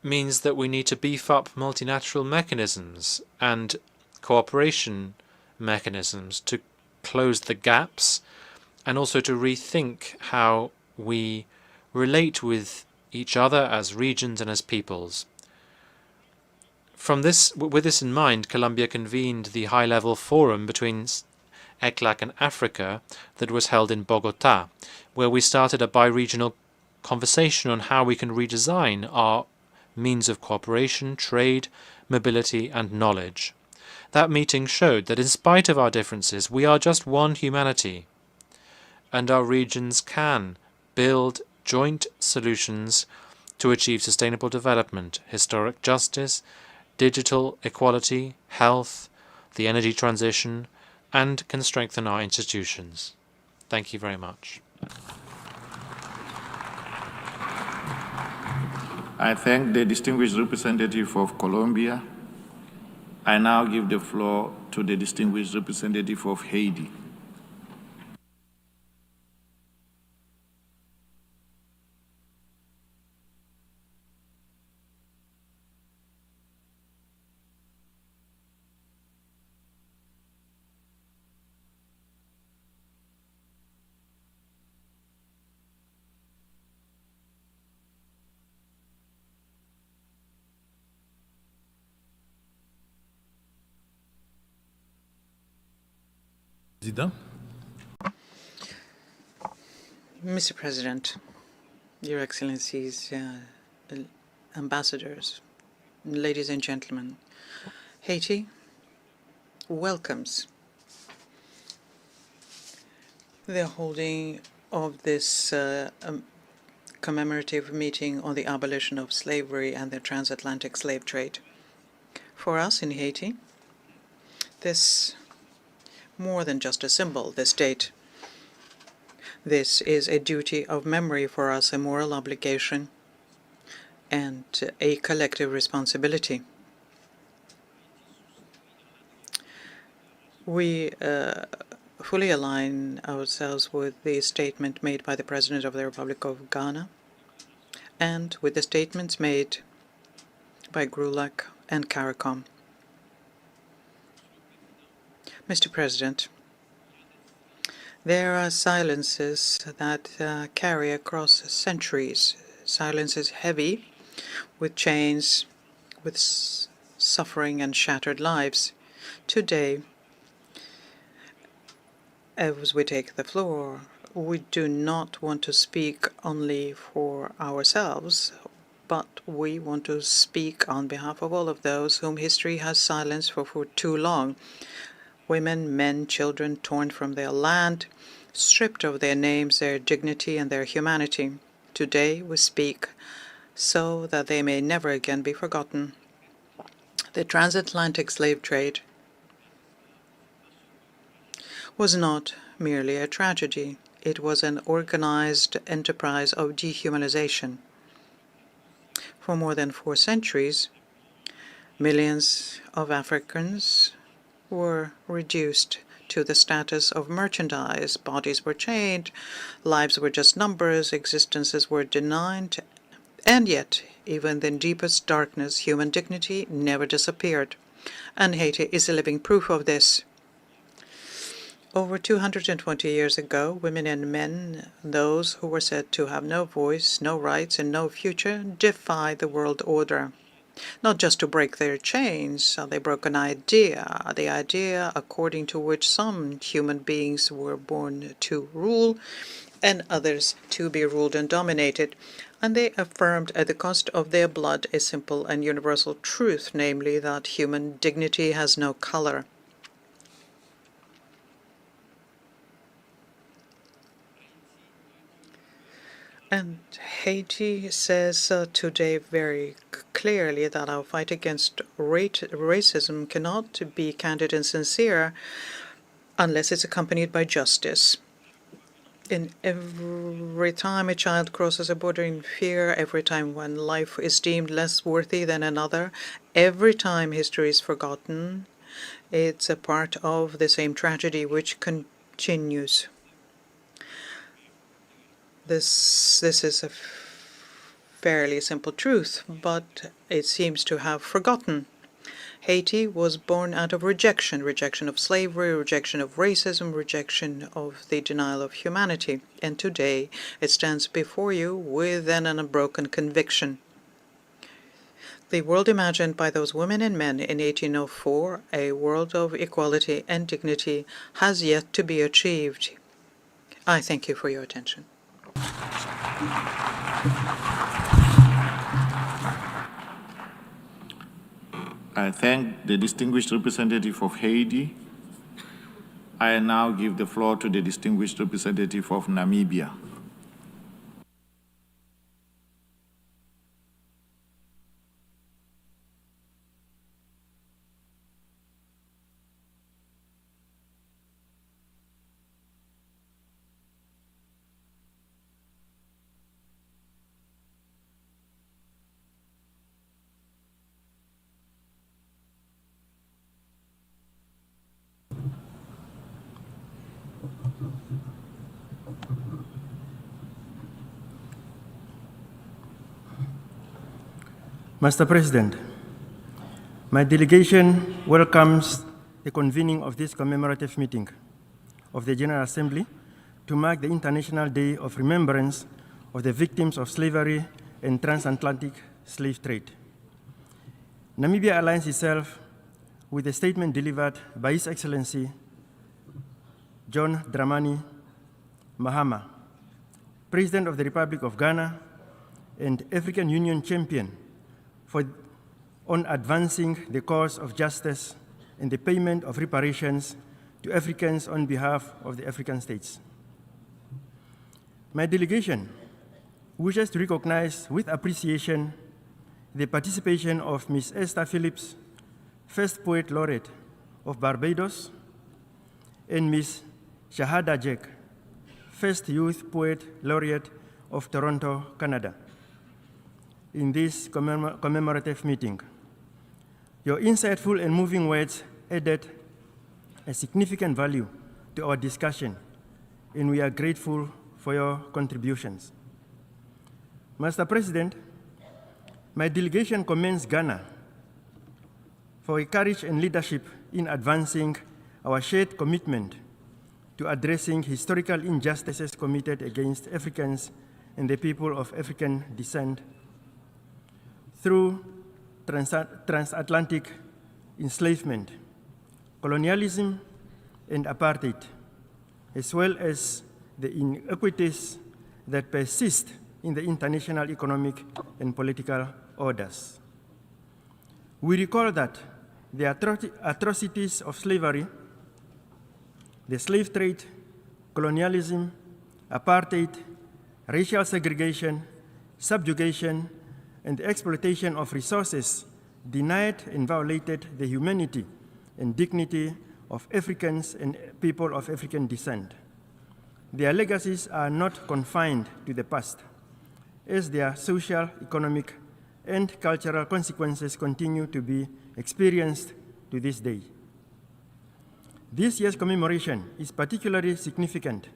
means that we need to beef up multilateral mechanisms and cooperation mechanisms to close the gaps and also to rethink how we relate with each other as regions and as peoples. With this in mind, Colombia convened the high-level forum between ECLAC and Africa that was held in Bogota, where we started a bi-regional conversation on how we can redesign our means of cooperation, trade, mobility, and knowledge. That meeting showed that in spite of our differences, we are just one humanity, and our regions can build joint solutions to achieve sustainable development, historic justice, digital equality, health, the energy transition, and can strengthen our institutions. Thank you very much.
I thank the distinguished representative of Colombia. I now give the floor to the distinguished representative of Haiti.
Mr. President, Your Excellencies, ambassadors, ladies and gentlemen, Haiti welcomes the holding of this commemorative meeting on the abolition of slavery and the transatlantic slave trade. For us in Haiti, this more than just a symbol, this date. This is a duty of memory for us, a moral obligation, and a collective responsibility. We fully align ourselves with the statement made by the President of the Republic of Ghana and with the statements made by GRULAC and CARICOM. Mr. President, there are silences that carry across centuries, silences heavy with chains, with suffering and shattered lives. Today, as we take the floor, we do not want to speak only for ourselves, but we want to speak on behalf of all of those whom history has silenced for too long. Women, men, children torn from their land, stripped of their names, their dignity, and their humanity. Today we speak so that they may never again be forgotten. The transatlantic slave trade was not merely a tragedy. It was an organized enterprise of dehumanization. For more than 4 centuries, millions of Africans were reduced to the status of merchandise. Bodies were chained, lives were just numbers, existences were denied, and yet, even in deepest darkness, human dignity never disappeared. And Haiti is a living proof of this. Over 220 years ago, women and men, those who were said to have no voice, no rights, and no future, defied the world order. Not just to break their chains, they broke an idea, the idea according to which some human beings were born to rule and others to be ruled and dominated. And they affirmed at the cost of their blood a simple and universal truth, namely that human dignity has no color. And Haiti says today very clearly that our fight against racism cannot be candid and sincere unless it's accompanied by justice. In every time a child crosses a border in fear, every time one life is deemed less worthy than another, every time history is forgotten, it's a part of the same tragedy which continues. This is a fairly simple truth, but it seems to have forgotten. Haiti was born out of rejection of slavery, rejection of racism, rejection of the denial of humanity. And today it stands before you with an unbroken conviction. The world imagined by those women and men in 1804, a world of equality and dignity, has yet to be achieved. I thank you for your attention.
I thank the distinguished representative of Haiti. I now give the floor to the distinguished representative of Namibia.
Mr. President, my delegation welcomes the convening of this commemorative meeting of the General Assembly to mark the International Day of Remembrance of the victims of slavery and transatlantic slave trade. Namibia aligns itself with the statement delivered by His Excellency John Dramani Mahama, President of the Republic of Ghana and African Union champion on advancing the cause of justice and the payment of reparations to Africans on behalf of the African states. My delegation wishes to recognize with appreciation the participation of Ms. Esther Phillips, First Poet Laureate of Barbados, and Ms. Shahada Jek, first Youth Poet Laureate of Toronto, Canada, in this commemorative meeting. Your insightful and moving words added a significant value to our discussion, and we are grateful for your contributions. Mr. President, my delegation commends Ghana for its courage and leadership in advancing our shared commitment to addressing historical injustices committed against Africans and the people of African descent through transatlantic enslavement, colonialism, and apartheid, as well as the inequities that persist in the international economic and political orders. We recall that the atrocities of slavery, the slave trade, colonialism, apartheid, racial segregation, subjugation, and the exploitation of resources denied and violated the humanity and dignity of Africans and people of African descent. Their legacies are not confined to the past, as their social, economic, and cultural consequences continue to be experienced to this day. This year's commemoration is particularly significant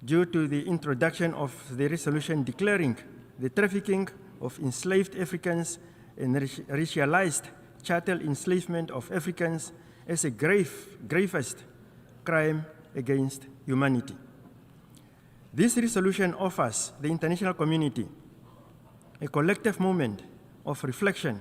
due to the introduction of the resolution declaring the trafficking of enslaved Africans and racialized chattel enslavement of Africans as a gravest crime against humanity. This resolution offers the international community a collective moment of reflection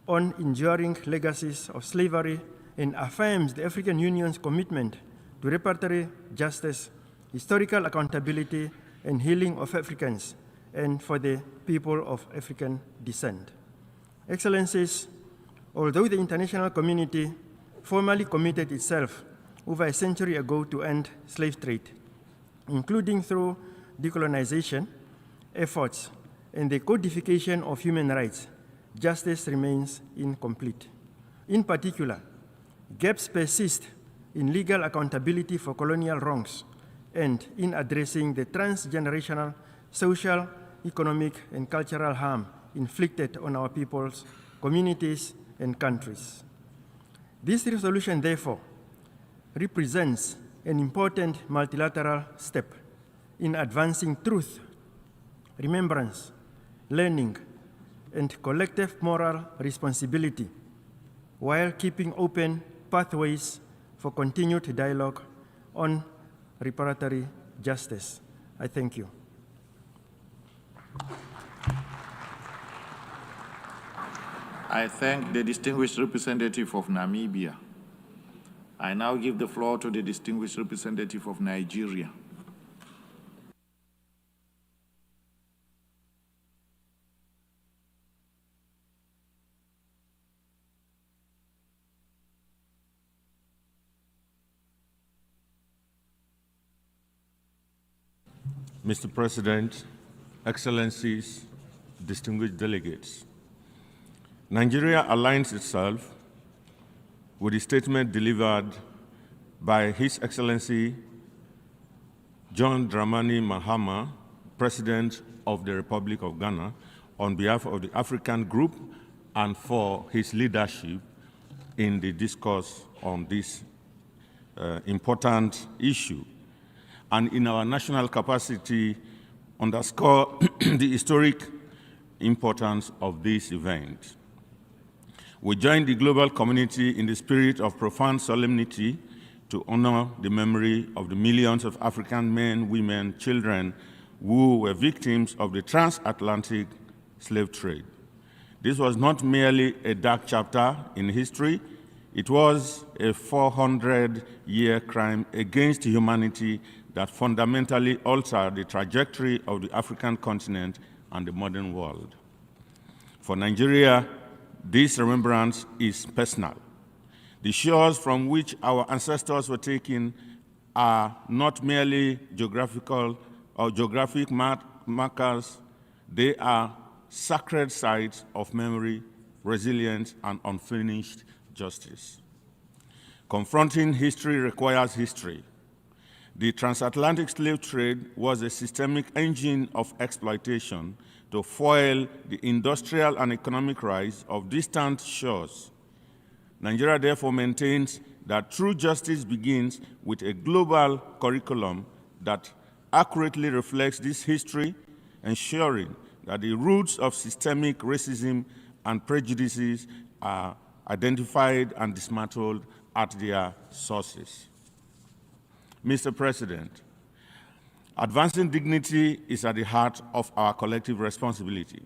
on enduring legacies of slavery and affirms the African Union's commitment to reparatory justice, historical accountability, and healing of Africans and for the people of African descent. Excellencies, although the international community formally committed itself over a century ago to end slave trade, including through decolonization efforts and the codification of human rights, justice remains incomplete. In particular, gaps persist in legal accountability for colonial wrongs and in addressing the transgenerational social, economic, and cultural harm inflicted on our peoples, communities, and countries. This resolution, therefore, represents an important multilateral step in advancing truth, remembrance, learning, and collective moral responsibility, while keeping open pathways for continued dialogue on reparatory justice. I thank you.
I thank the distinguished representative of Namibia. I now give the floor to the distinguished representative of Nigeria.
Mr. President, Excellencies, distinguished delegates, Nigeria aligns itself with the statement delivered by His Excellency John Dramani Mahama, President of the Republic of Ghana, on behalf of the African Group and for his leadership in the discourse on this important issue, and in our national capacity underscore the historic importance of this event. We join the global community in the spirit of profound solemnity to honor the memory of the millions of African men, women, children who were victims of the transatlantic slave trade. This was not merely a dark chapter in history, it was a 400-year crime against humanity that fundamentally altered the trajectory of the African continent and the modern world. For Nigeria, this remembrance is personal. The shores from which our ancestors were taken are not merely geographical or geographic markers, they are sacred sites of memory, resilience, and unfinished justice. Confronting history requires history. The transatlantic slave trade was a systemic engine of exploitation to foil the industrial and economic rise of distant shores. Nigeria therefore maintains that true justice begins with a global curriculum that accurately reflects this history, ensuring that the roots of systemic racism and prejudices are identified and dismantled at their sources. Mr. President, advancing dignity is at the heart of our collective responsibility.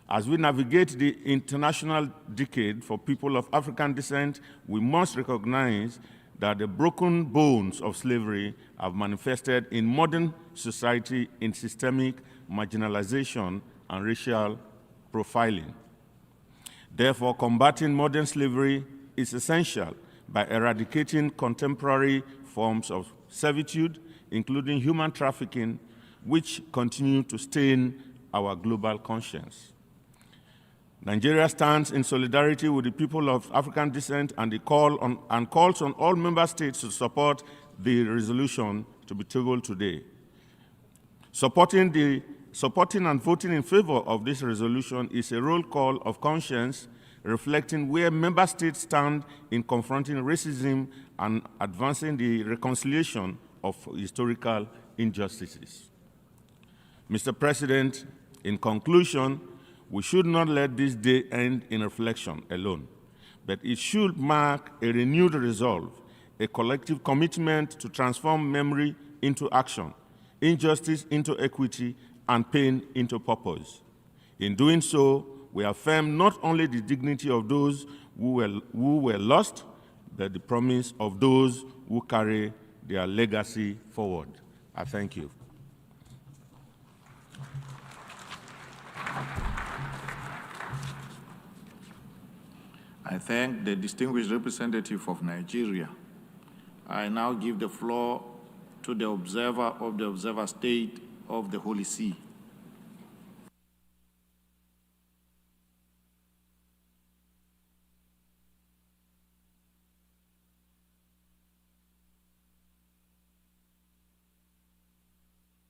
As we navigate the international decade for people of African descent, we must recognize that the broken bones of slavery have manifested in modern society in systemic marginalization and racial profiling. Therefore, combating modern slavery is essential by eradicating contemporary forms of servitude, including human trafficking, which continue to stain our global conscience. Nigeria stands in solidarity with the people of African descent and calls on all member states to support the resolution to be tabled today. Supporting and voting in favor of this resolution is a roll call of conscience reflecting where member states stand in confronting racism and advancing the reconciliation of historical injustices. Mr. President, in conclusion, we should not let this day end in reflection alone, but it should mark a renewed resolve, a collective commitment to transform memory into action, injustice into equity, and pain into purpose. In doing so, we affirm not only the dignity of those who were lost, but the promise of those who carry their legacy forward. I thank you.
I thank the distinguished representative of Nigeria. I now give the floor to the observer of the observer state of the Holy See.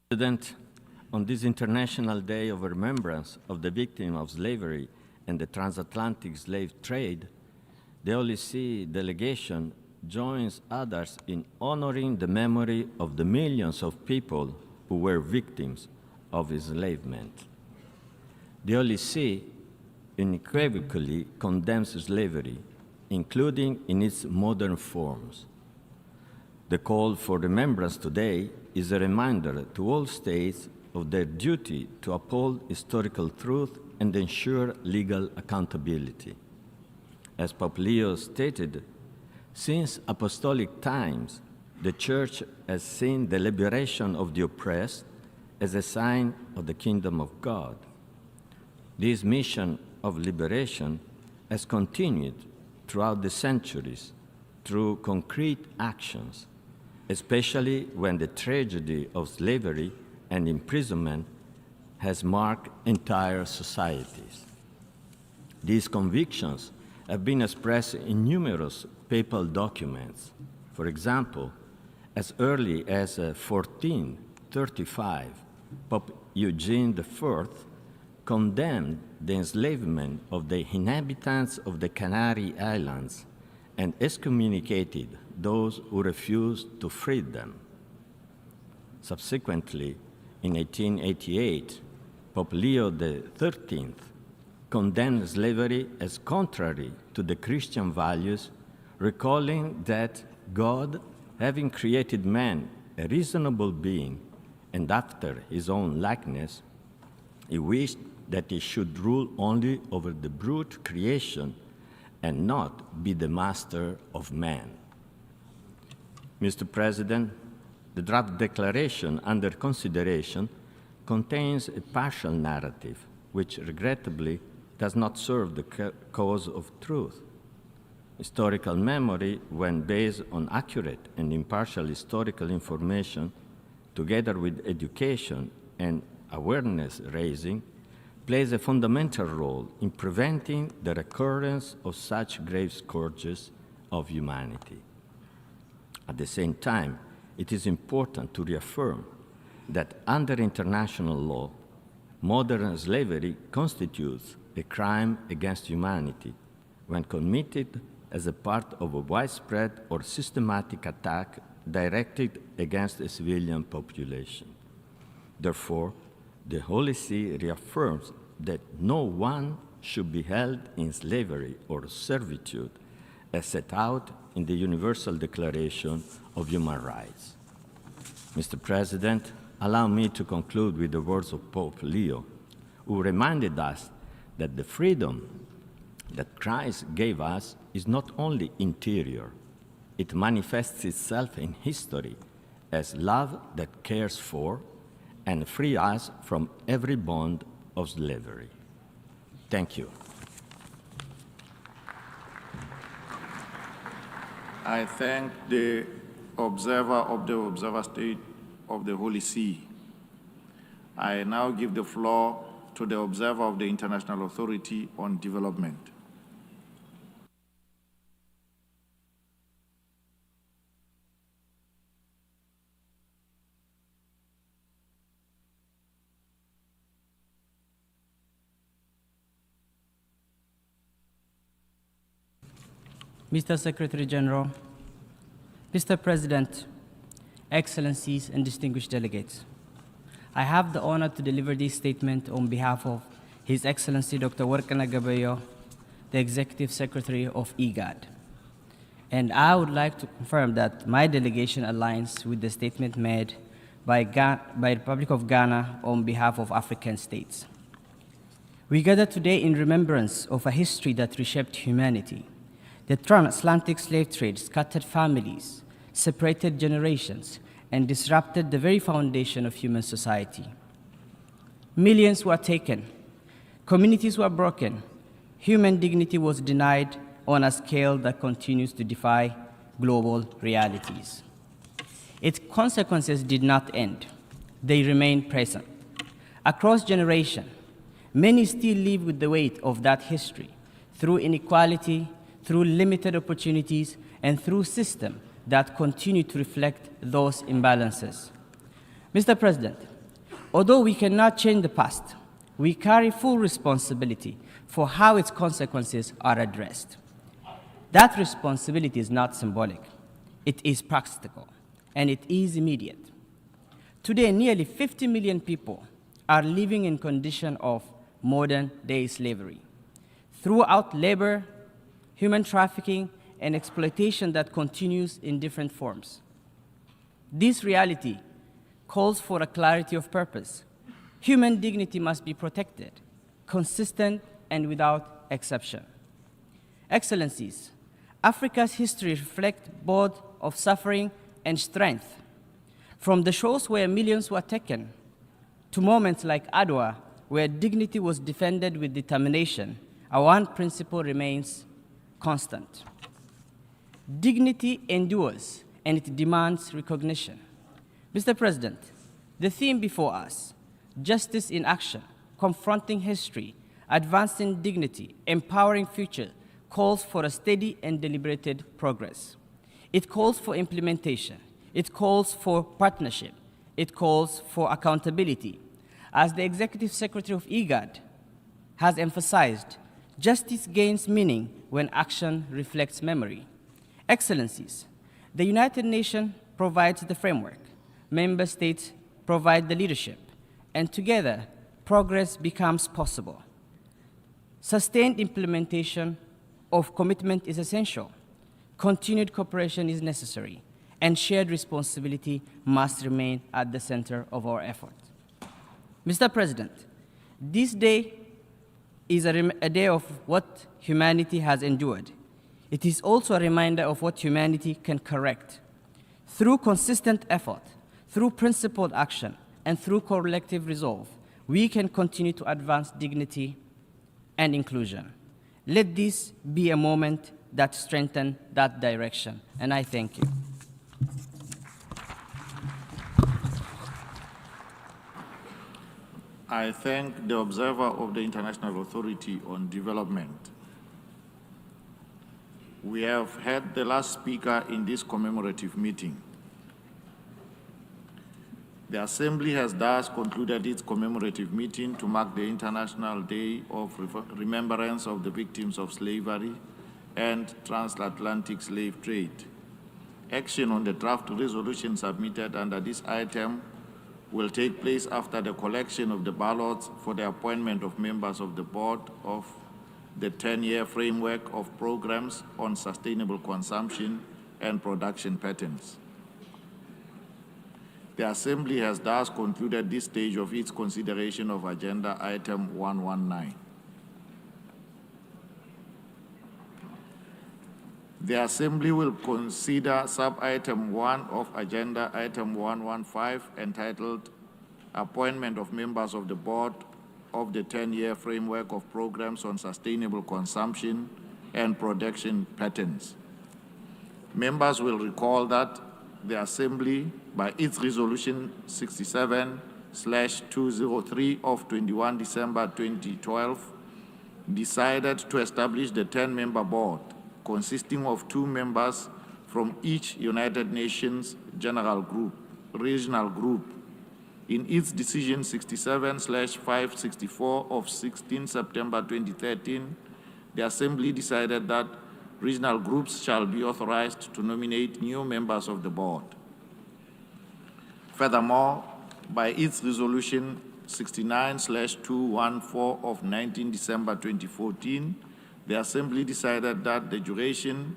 President, on this International Day of Remembrance of the Victims of Slavery and the Transatlantic Slave Trade, the Holy See delegation joins others in honoring the memory of the millions of people who were victims of enslavement. The Holy See unequivocally condemns slavery, including in its modern forms. The call for remembrance today is a reminder to all states of their duty to uphold historical truth and ensure legal accountability. As Pope Leo stated, since apostolic times, the Church has seen the liberation of the oppressed as a sign of the kingdom of God. This mission of liberation has continued throughout the centuries through concrete actions, especially when the tragedy of slavery and imprisonment has marked entire societies. These convictions have been expressed in numerous papal documents. For example, as early as 1435, Pope Eugene IV condemned the enslavement of the inhabitants of the Canary Islands and excommunicated those who refused to free them. Subsequently, in 1888, Pope Leo XIII condemned slavery as contrary to the Christian values, recalling that God, having created man a reasonable being and after his own likeness, he wished that he should rule only over the brute creation and not be the master of man. Mr. President, the draft declaration under consideration contains a partial narrative, which regrettably does not serve the cause of truth. Historical memory, when based on accurate and impartial historical information, together with education and awareness raising, plays a fundamental role in preventing the recurrence of such grave scourges of humanity. At the same time, it is important to reaffirm that under international law, modern slavery constitutes a crime against humanity when committed as a part of a widespread or systematic attack directed against a civilian population. Therefore, the Holy See reaffirms that no one should be held in slavery or servitude as set out in the Universal Declaration of Human Rights. Mr. President, allow me to conclude with the words of Pope Leo, who reminded us that the freedom that Christ gave us is not only interior, it manifests itself in history as love that cares for and frees us from every bond of slavery. Thank you.
I thank the observer of the Observer State of the Holy See. I now give the floor to the observer of the International Authority on Development.
Mr. Secretary General, Mr. President, Excellencies and distinguished delegates, I have the honor to deliver this statement on behalf of His Excellency Dr. Warkana Gabayo, the Executive Secretary of IGAD. And I would like to confirm that my delegation aligns with the statement made by the Republic of Ghana on behalf of African states. We gather today in remembrance of a history that reshaped humanity. The transatlantic slave trade scattered families, separated generations, and disrupted the very foundation of human society. Millions were taken, communities were broken, human dignity was denied on a scale that continues to defy global realities. Its consequences did not end, they remain present. Across generations, many still live with the weight of that history through inequality, through limited opportunities, and through systems that continue to reflect those imbalances. Mr. President, although we cannot change the past, we carry full responsibility for how its consequences are addressed. That responsibility is not symbolic, it is practical, and it is immediate. Today, nearly 50 million people are living in conditions of modern-day slavery. Throughout labor, human trafficking, and exploitation that continues in different forms. This reality calls for a clarity of purpose. Human dignity must be protected, consistent and without exception. Excellencies, Africa's history reflects both of suffering and strength. From the shores where millions were taken, to moments like Adwa, where dignity was defended with determination, our one principle remains constant. Dignity endures, and it demands recognition. Mr. President, the theme before us, justice in action, confronting history, advancing dignity, empowering future, calls for a steady and deliberated progress. It calls for implementation. It calls for partnership. It calls for accountability. As the Executive Secretary of IGAD has emphasized, justice gains meaning when action reflects memory. Excellencies, the United Nations provides the framework, member states provide the leadership, and together, progress becomes possible. Sustained implementation of commitment is essential, continued cooperation is necessary, and shared responsibility must remain at the center of our effort. Mr. President, this day is a day of what humanity has endured. It is also a reminder of what humanity can correct. Through consistent effort, through principled action, and through collective resolve, we can continue to advance dignity and inclusion. Let this be a moment that strengthens that direction, and I thank you.
I thank the observer of the International Authority on Development. We have had the last speaker in this commemorative meeting. The Assembly has thus concluded its commemorative meeting to mark the International Day of Remembrance of the Victims of Slavery and Transatlantic Slave Trade. Action on the draft resolution submitted under this item will take place after the collection of the ballots for the appointment of members of the board of the 10-year framework of programs on sustainable consumption and production patterns. The Assembly has thus concluded this stage of its consideration of Agenda Item 119. The Assembly will consider Sub-Item 1 of Agenda Item 115 entitled Appointment of Members of the Board of the 10-year Framework of Programs on Sustainable Consumption and Production Patterns. Members will recall that the Assembly, by its Resolution 67/203 of 21 December 2012, decided to establish the 10-member board consisting of 2 members from each United Nations regional group. In its decision 67/564 of 16 September 2013, the Assembly decided that regional groups shall be authorized to nominate new members of the board. Furthermore, by its resolution 69/214 of 19 December 2014, the Assembly decided that the duration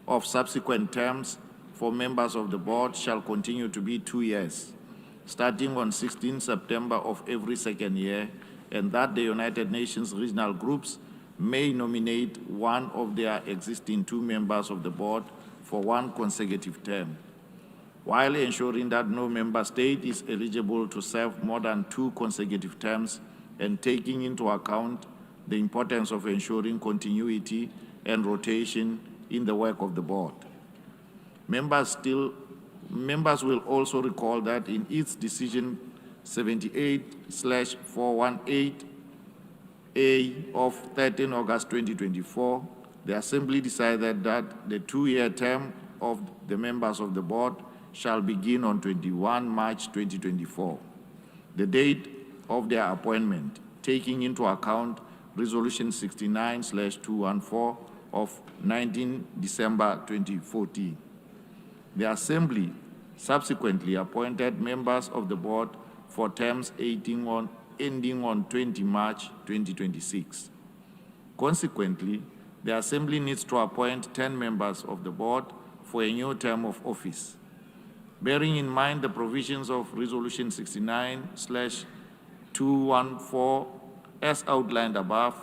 of subsequent terms for members of the board shall continue to be 2 years, starting on 16 September of every second year, and that the United Nations regional groups may nominate one of their existing 2 members of the board for 1 consecutive term, while ensuring that no member state is eligible to serve more than 2 consecutive terms and taking into account the importance of ensuring continuity and rotation in the work of the board. Members will also recall that in its decision 78/418A of 13 August 2024, the Assembly decided that the 2-year term of the members of the board shall begin on 21 March 2024, the date of their appointment, taking into account Resolution 69/214 of 19 December 2014. The Assembly subsequently appointed members of the board for terms ending on 20 March 2026. Consequently, the Assembly needs to appoint 10 members of the board for a new term of office. Bearing in mind the provisions of Resolution 69/214 as outlined above,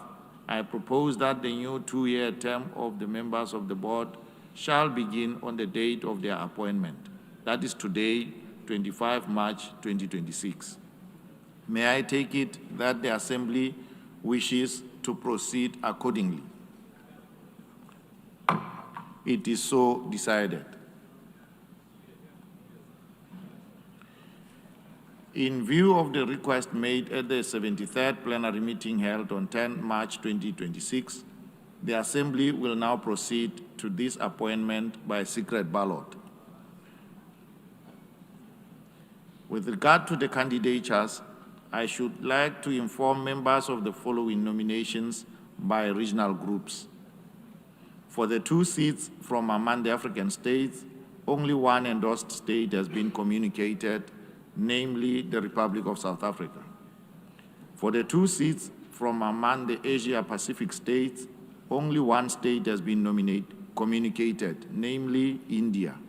I propose that the new 2-year term of the members of the board shall begin on the date of their appointment, that is today, 25 March 2026. May I take it that the Assembly wishes to proceed accordingly? It is so decided. In view of the request made at the 73rd plenary meeting held on 10 March 2026, the Assembly will now proceed to this appointment by secret ballot. With regard to the candidatures, I should like to inform members of the following nominations by regional groups. For the 2 seats from among the African states, only 1 endorsed state has been communicated, namely the Republic of South Africa. For the 2 seats from among the Asia-Pacific states, only 1 state has been communicated, namely India.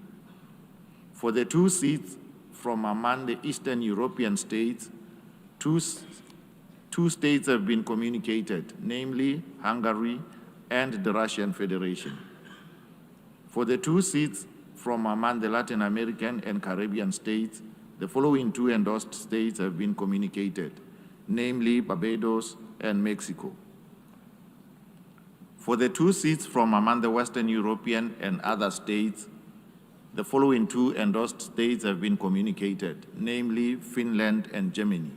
For the 2 seats from among the Eastern European states, two states have been communicated, namely Hungary and the Russian Federation. For the 2 seats from among the Latin American and Caribbean states, the following 2 endorsed states have been communicated, namely Barbados and Mexico. For the 2 seats from among the Western European and other states, the following 2 endorsed states have been communicated, namely Finland and Germany.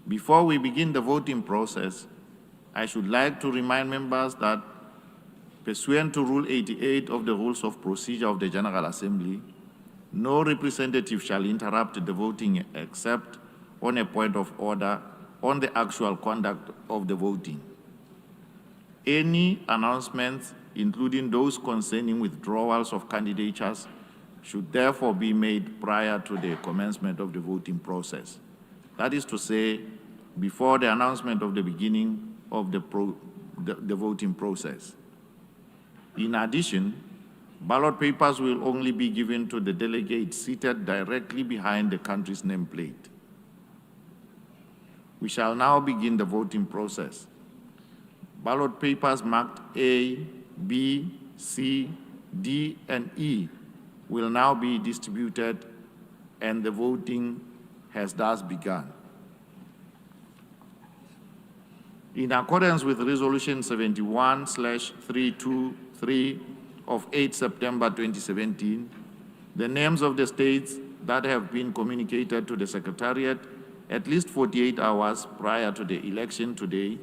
Before we begin the voting process, I should like to remind members that Pursuant to Rule 88 of the Rules of Procedure of the General Assembly, no representative shall interrupt the voting except on a point of order on the actual conduct of the voting. Any announcements, including those concerning withdrawals of candidatures, should therefore be made prior to the commencement of the voting process. That is to say, before the announcement of the beginning of the voting process. In addition, ballot papers will only be given to the delegates seated directly behind the country's nameplate. We shall now begin the voting process. Ballot papers marked A, B, C, D, and E will now be distributed, and the voting has thus begun. In accordance with Resolution 71/323 of 8 September 2017, the names of the states that have been communicated to the Secretariat at least 48 hours prior to the election today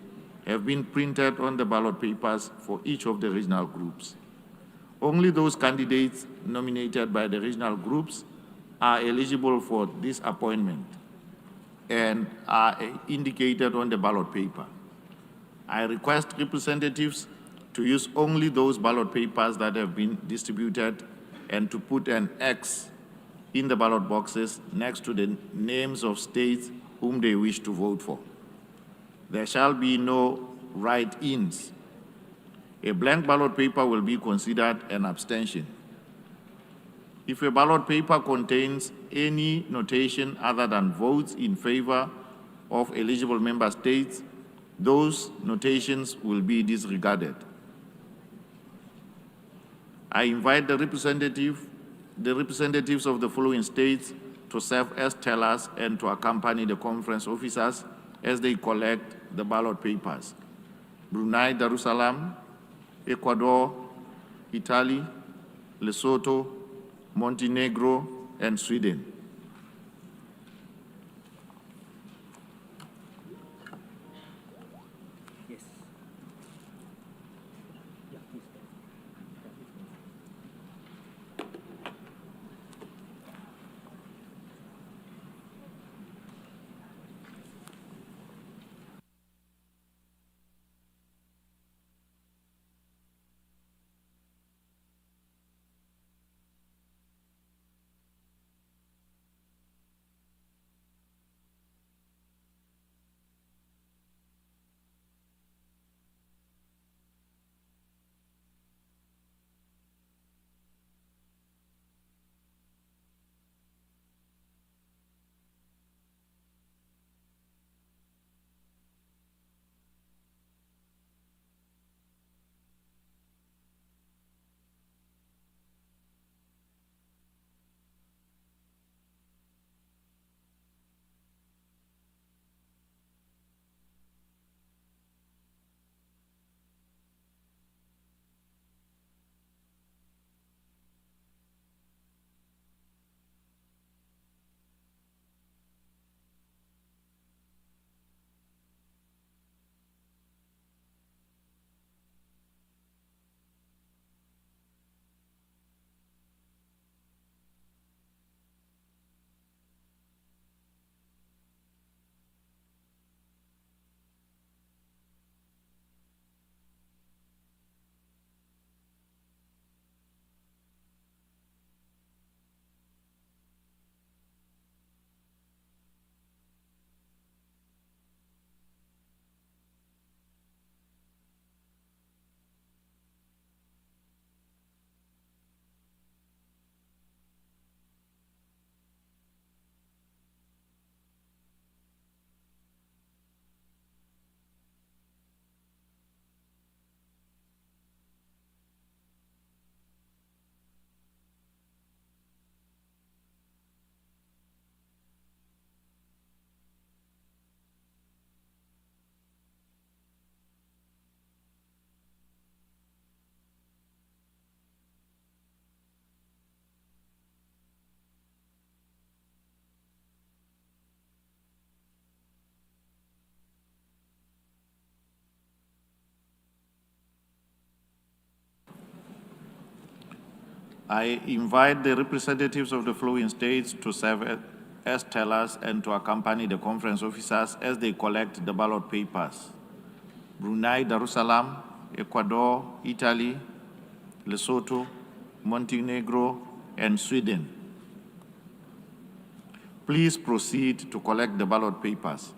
have been printed on the ballot papers for each of the regional groups. Only those candidates nominated by the regional groups are eligible for this appointment and are indicated on the ballot paper. I request representatives to use only those ballot papers that have been distributed and to put an X in the ballot boxes next to the names of states whom they wish to vote for. There shall be no write-ins. A blank ballot paper will be considered an abstention. If a ballot paper contains any notation other than votes in favor of eligible member states, those notations will be disregarded. I invite the representatives of the following states to serve as tellers and to accompany the conference officers as they collect the ballot papers: Brunei Darussalam, Ecuador, Italy, Lesotho, Montenegro, and Sweden. I invite the representatives of the flowing states to serve as tellers and to accompany the conference officers as they collect the ballot papers. Brunei Darussalam, Ecuador, Italy, Lesotho, Montenegro, and Sweden. Please proceed to collect the ballot papers.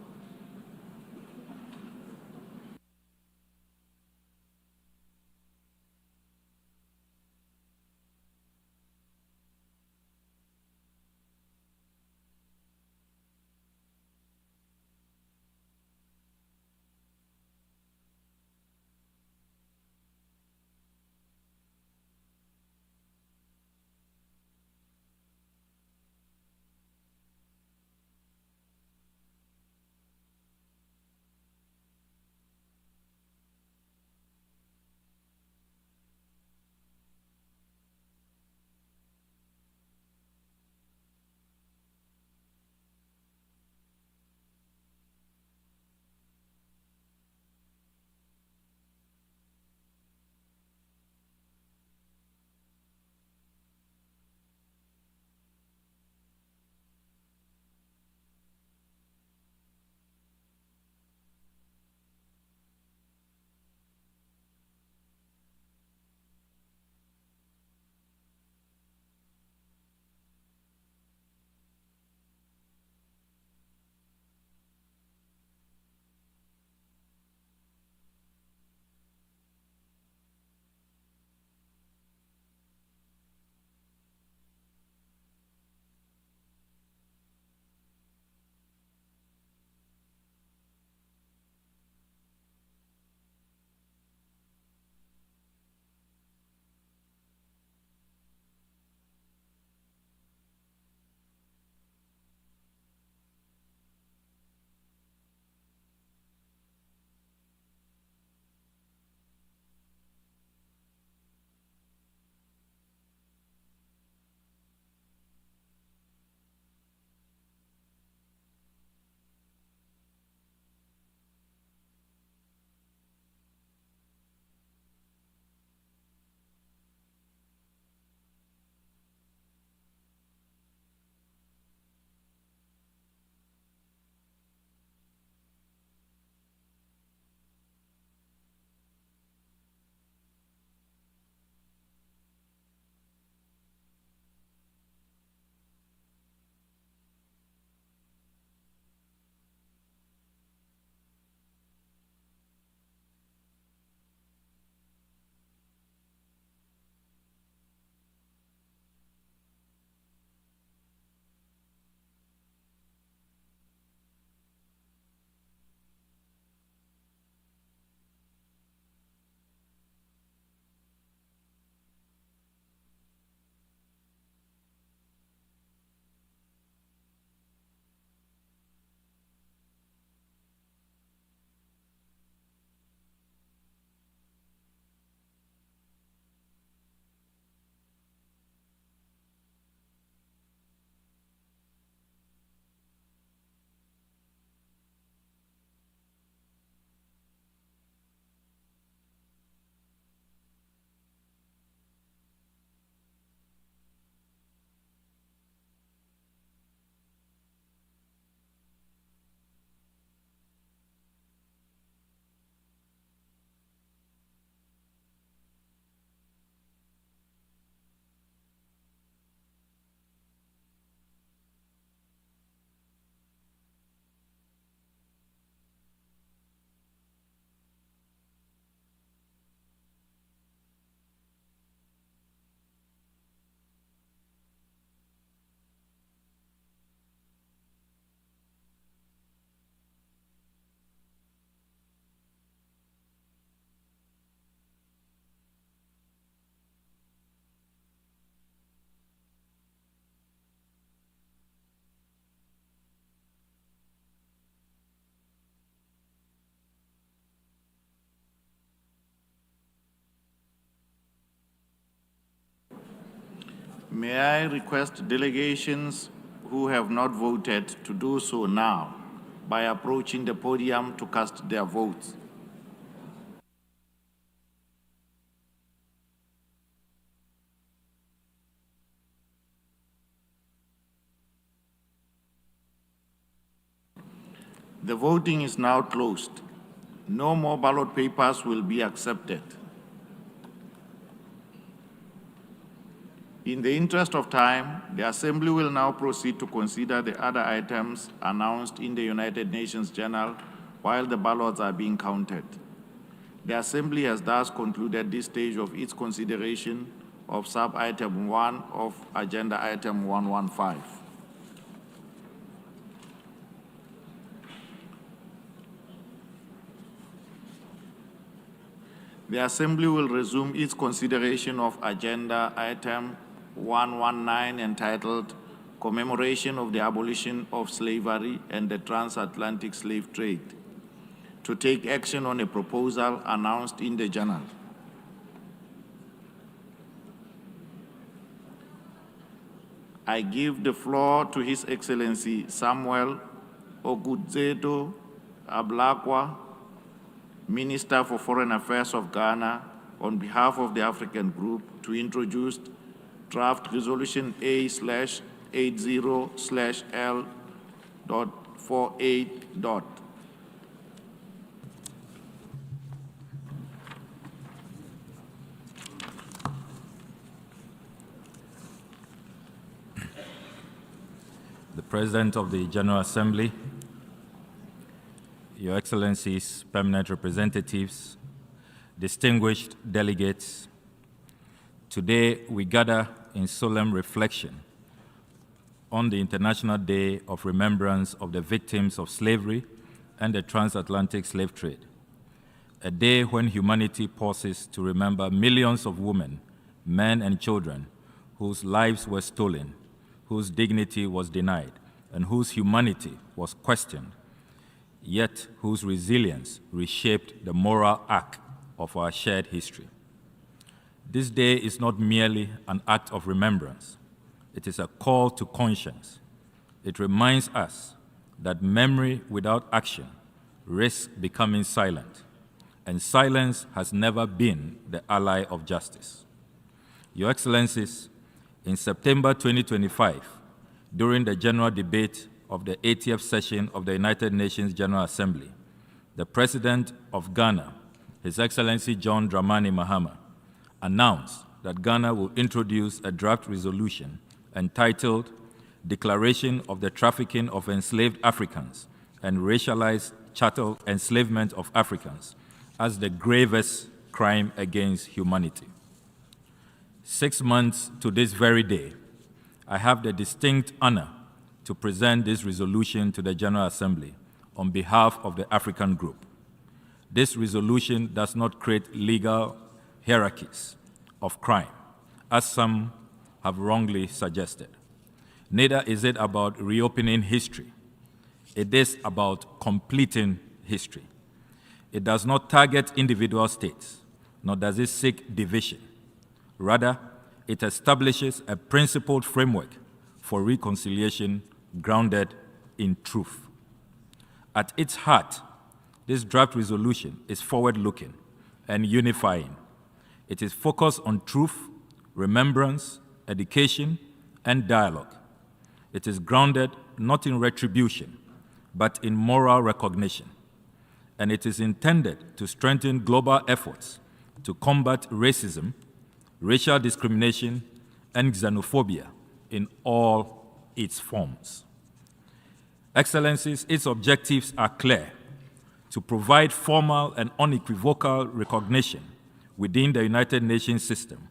May I request delegations who have not voted to do so now by approaching the podium to cast their votes. The voting is now closed. No more ballot papers will be accepted. In the interest of time, the Assembly will now proceed to consider the other items announced in the United Nations Journal while the ballots are being counted. The Assembly has thus concluded this stage of its consideration of sub-item 1 of Agenda Item 115. The Assembly will resume its consideration of Agenda Item 119 entitled Commemoration of the Abolition of Slavery and the Transatlantic Slave Trade to take action on a proposal announced in the journal. I give the floor to His Excellency Samuel Ogudzeto Ablakwa, Minister for Foreign Affairs of Ghana, on behalf of the African Group, to introduce Draft Resolution A/80/L.48.
The President of the General Assembly, Your Excellencies, permanent representatives, distinguished delegates, today we gather in solemn reflection on the International Day of Remembrance of the Victims of Slavery and the Transatlantic Slave Trade, a day when humanity pauses to remember millions of women, men, and children whose lives were stolen, whose dignity was denied, and whose humanity was questioned, yet whose resilience reshaped the moral arc of our shared history. This day is not merely an act of remembrance. It is a call to conscience. It reminds us that memory without action risks becoming silent, and silence has never been the ally of justice. Your Excellencies, in September 2025, during the general debate of the 80th session of the United Nations General Assembly, the President of Ghana, His Excellency John Dramani Mahama, announced that Ghana will introduce a draft resolution entitled Declaration of the Trafficking of Enslaved Africans and Racialized Chattel Enslavement of Africans as the gravest crime against humanity. 6 months to this very day, I have the distinct honor to present this resolution to the General Assembly on behalf of the African Group. This resolution does not create legal hierarchies of crime, as some have wrongly suggested. Neither is it about reopening history. It is about completing history. It does not target individual states, nor does it seek division. Rather, it establishes a principled framework for reconciliation grounded in truth. At its heart, this draft resolution is forward-looking and unifying. It is focused on truth, remembrance, education, and dialogue. It is grounded not in retribution, but in moral recognition. And it is intended to strengthen global efforts to combat racism, racial discrimination, and xenophobia in all its forms. Excellencies, its objectives are clear: to provide formal and unequivocal recognition within the United Nations system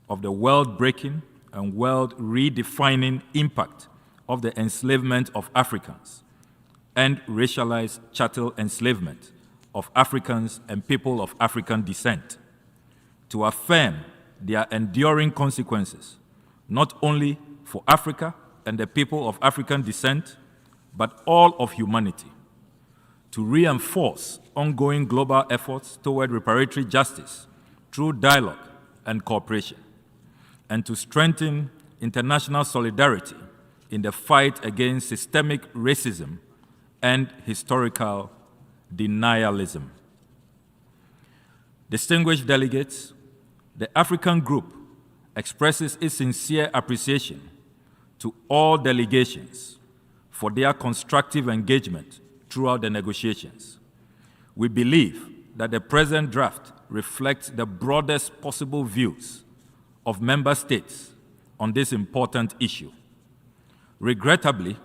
of the world-breaking and world-redefining impact of the enslavement of Africans and racialized chattel enslavement of Africans and people of African descent, to affirm their enduring consequences, not only for Africa and the people of African descent, but all of humanity, to reinforce ongoing global efforts toward reparatory justice through dialogue and cooperation, and to strengthen international solidarity in the fight against systemic racism and historical denialism. Distinguished delegates, the African Group expresses its sincere appreciation to all delegations for their constructive engagement
throughout the negotiations. We believe that the present draft reflects the broadest possible views of member states on this important issue. Regrettably,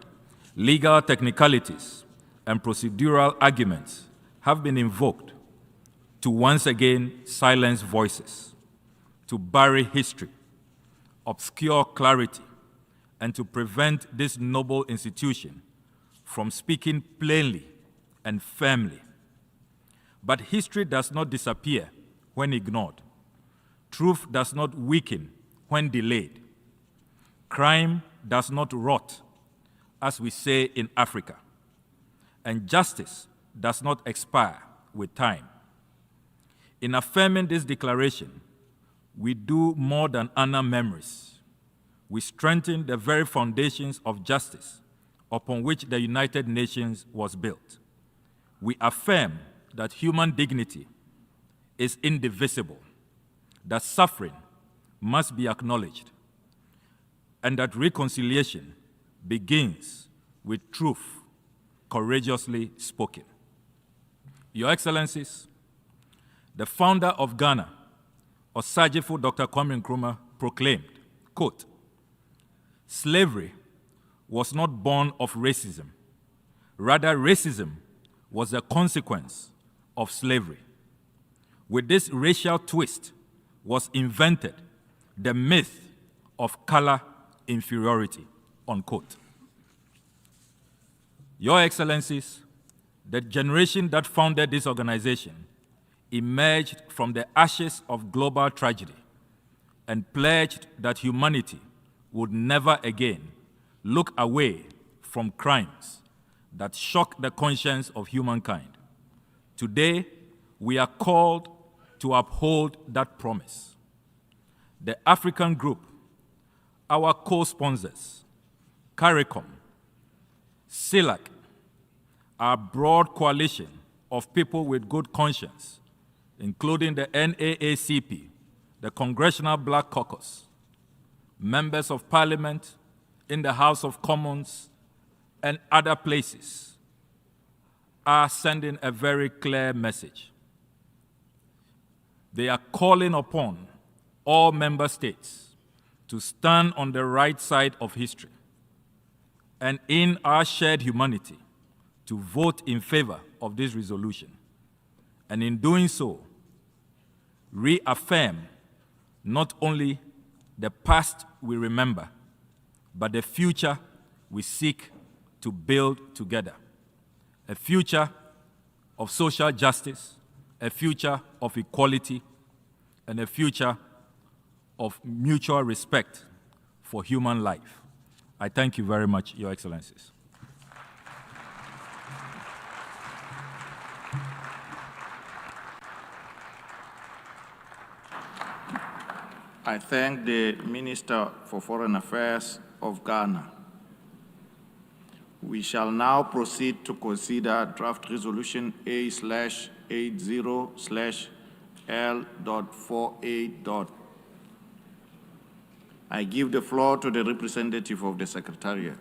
legal technicalities and procedural arguments have been invoked to once again silence voices, to bury history, obscure clarity, and to prevent this noble institution from speaking plainly and firmly. But history does not disappear when ignored. Truth does not weaken when delayed. Crime does not rot, as we say in Africa. And justice does not expire with time. In affirming this declaration, we do more than honor memories. We strengthen the very foundations of justice upon which the United Nations was built. We affirm that human dignity is indivisible, that suffering must be acknowledged, and that reconciliation begins with truth courageously spoken. Your Excellencies, the founder of Ghana, Osajifo Dr. Kwame Nkrumah, proclaimed, quote, "Slavery was not born of racism. Rather, racism was a consequence of slavery. With this racial twist was invented the myth of color inferiority," unquote. Your Excellencies, the generation that founded this organization emerged from the ashes of global tragedy and pledged that humanity would never again look away from crimes that shock the conscience of humankind. Today, we are called to uphold that promise. The African Group, our co-sponsors, CARICOM, CELAC, our broad coalition of people with good conscience, including the NAACP, the Congressional Black Caucus, members of Parliament in the House of Commons, and other places, are sending a very clear message. They are calling upon all member states to stand on the right side of history and in our shared humanity to vote in favor of this resolution, and in doing so, reaffirm not only the past we remember, but the future we seek to build together. A future of social justice, a future of equality, and a future of mutual respect for human life. I thank you very much, Your Excellencies.
I thank the Minister for Foreign Affairs of Ghana. We shall now proceed to consider Draft Resolution A/80/L.48. I give the floor to the representative of the Secretariat.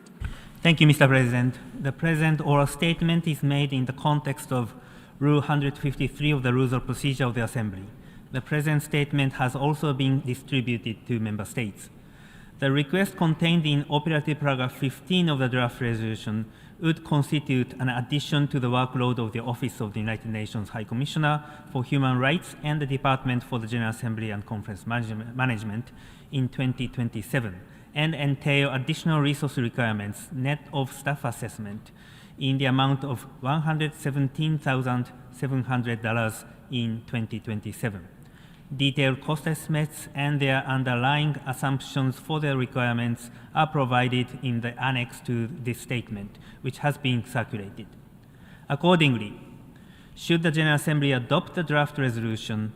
Thank you, Mr. President. The present oral statement is made in the context of Rule 153 of the Rules of Procedure of the Assembly. The present statement has also been distributed to member states. The request contained in operative paragraph 15 of the draft resolution would constitute an addition to the workload of the Office of the United Nations High Commissioner for Human Rights and the Department for the General Assembly and Conference Management in 2027, and entail additional resource requirements net of staff assessment in the amount of $117,700 in 2027. Detailed cost estimates and their underlying assumptions for the requirements are provided in the annex to this statement, which has been circulated. Accordingly, should the General Assembly adopt the draft resolution,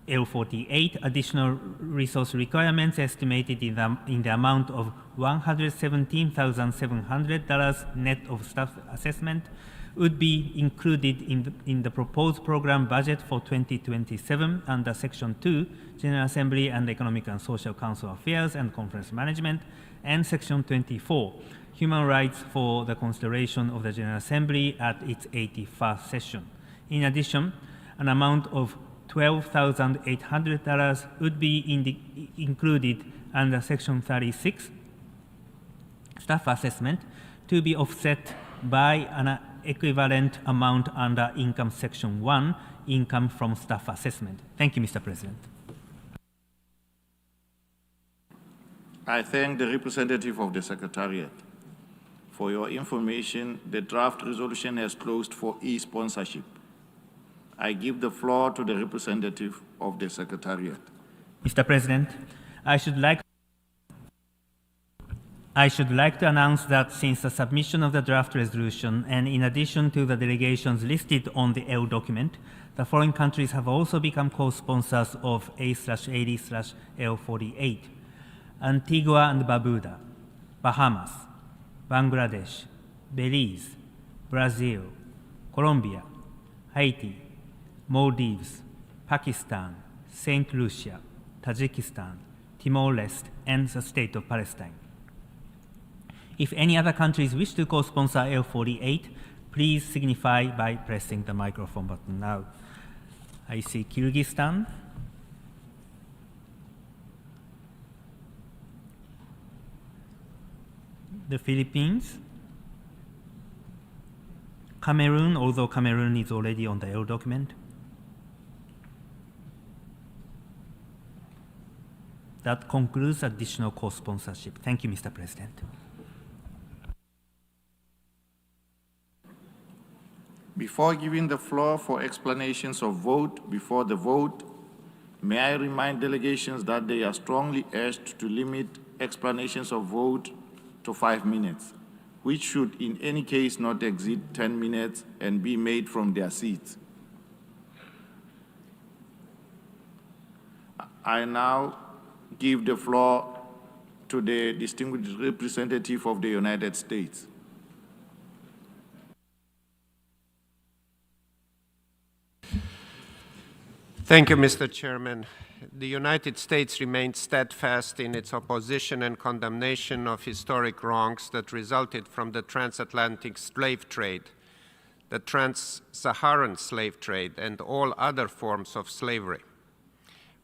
L48, additional resource requirements estimated in the amount of $117,700 net of staff assessment would be included in the proposed program budget for 2027 under Section 2, General Assembly and Economic and Social Council Affairs and Conference Management, and Section 24, Human Rights for the consideration of the General Assembly at its 81st session. In addition, an amount of $12,800 would be included under Section 36, staff assessment, to be offset by an equivalent amount under Income Section 1, income from staff assessment. Thank you, Mr. President.
I thank the representative of the Secretariat. For your information, the draft resolution has closed for e-sponsorship. I give the floor to the representative of the Secretariat.
Mr. President, I should like to announce that since the submission of the draft resolution, and in addition to the delegations listed on the L document, the foreign countries have also become co-sponsors of A/80/L48. Antigua and Barbuda, Bahamas, Bangladesh, Belize, Brazil, Colombia, Haiti, Maldives, Pakistan, St. Lucia, Tajikistan, Timor-Leste, and the State of Palestine. If any other countries wish to co-sponsor L48, please signify by pressing the microphone button now. I see Kyrgyzstan, the Philippines, Cameroon, although Cameroon is already on the L document. That concludes additional co-sponsorship. Thank you, Mr. President.
Before giving the floor for explanations of vote before the vote, may I remind delegations that they are strongly urged to limit explanations of vote to 5 minutes, which should in any case not exceed 10 minutes and be made from their seats. I now give the floor to the distinguished representative of the United States.
Thank you, Mr. Chairman. The United States remains steadfast in its opposition and condemnation of historic wrongs that resulted from the transatlantic slave trade, the trans-Saharan slave trade, and all other forms of slavery.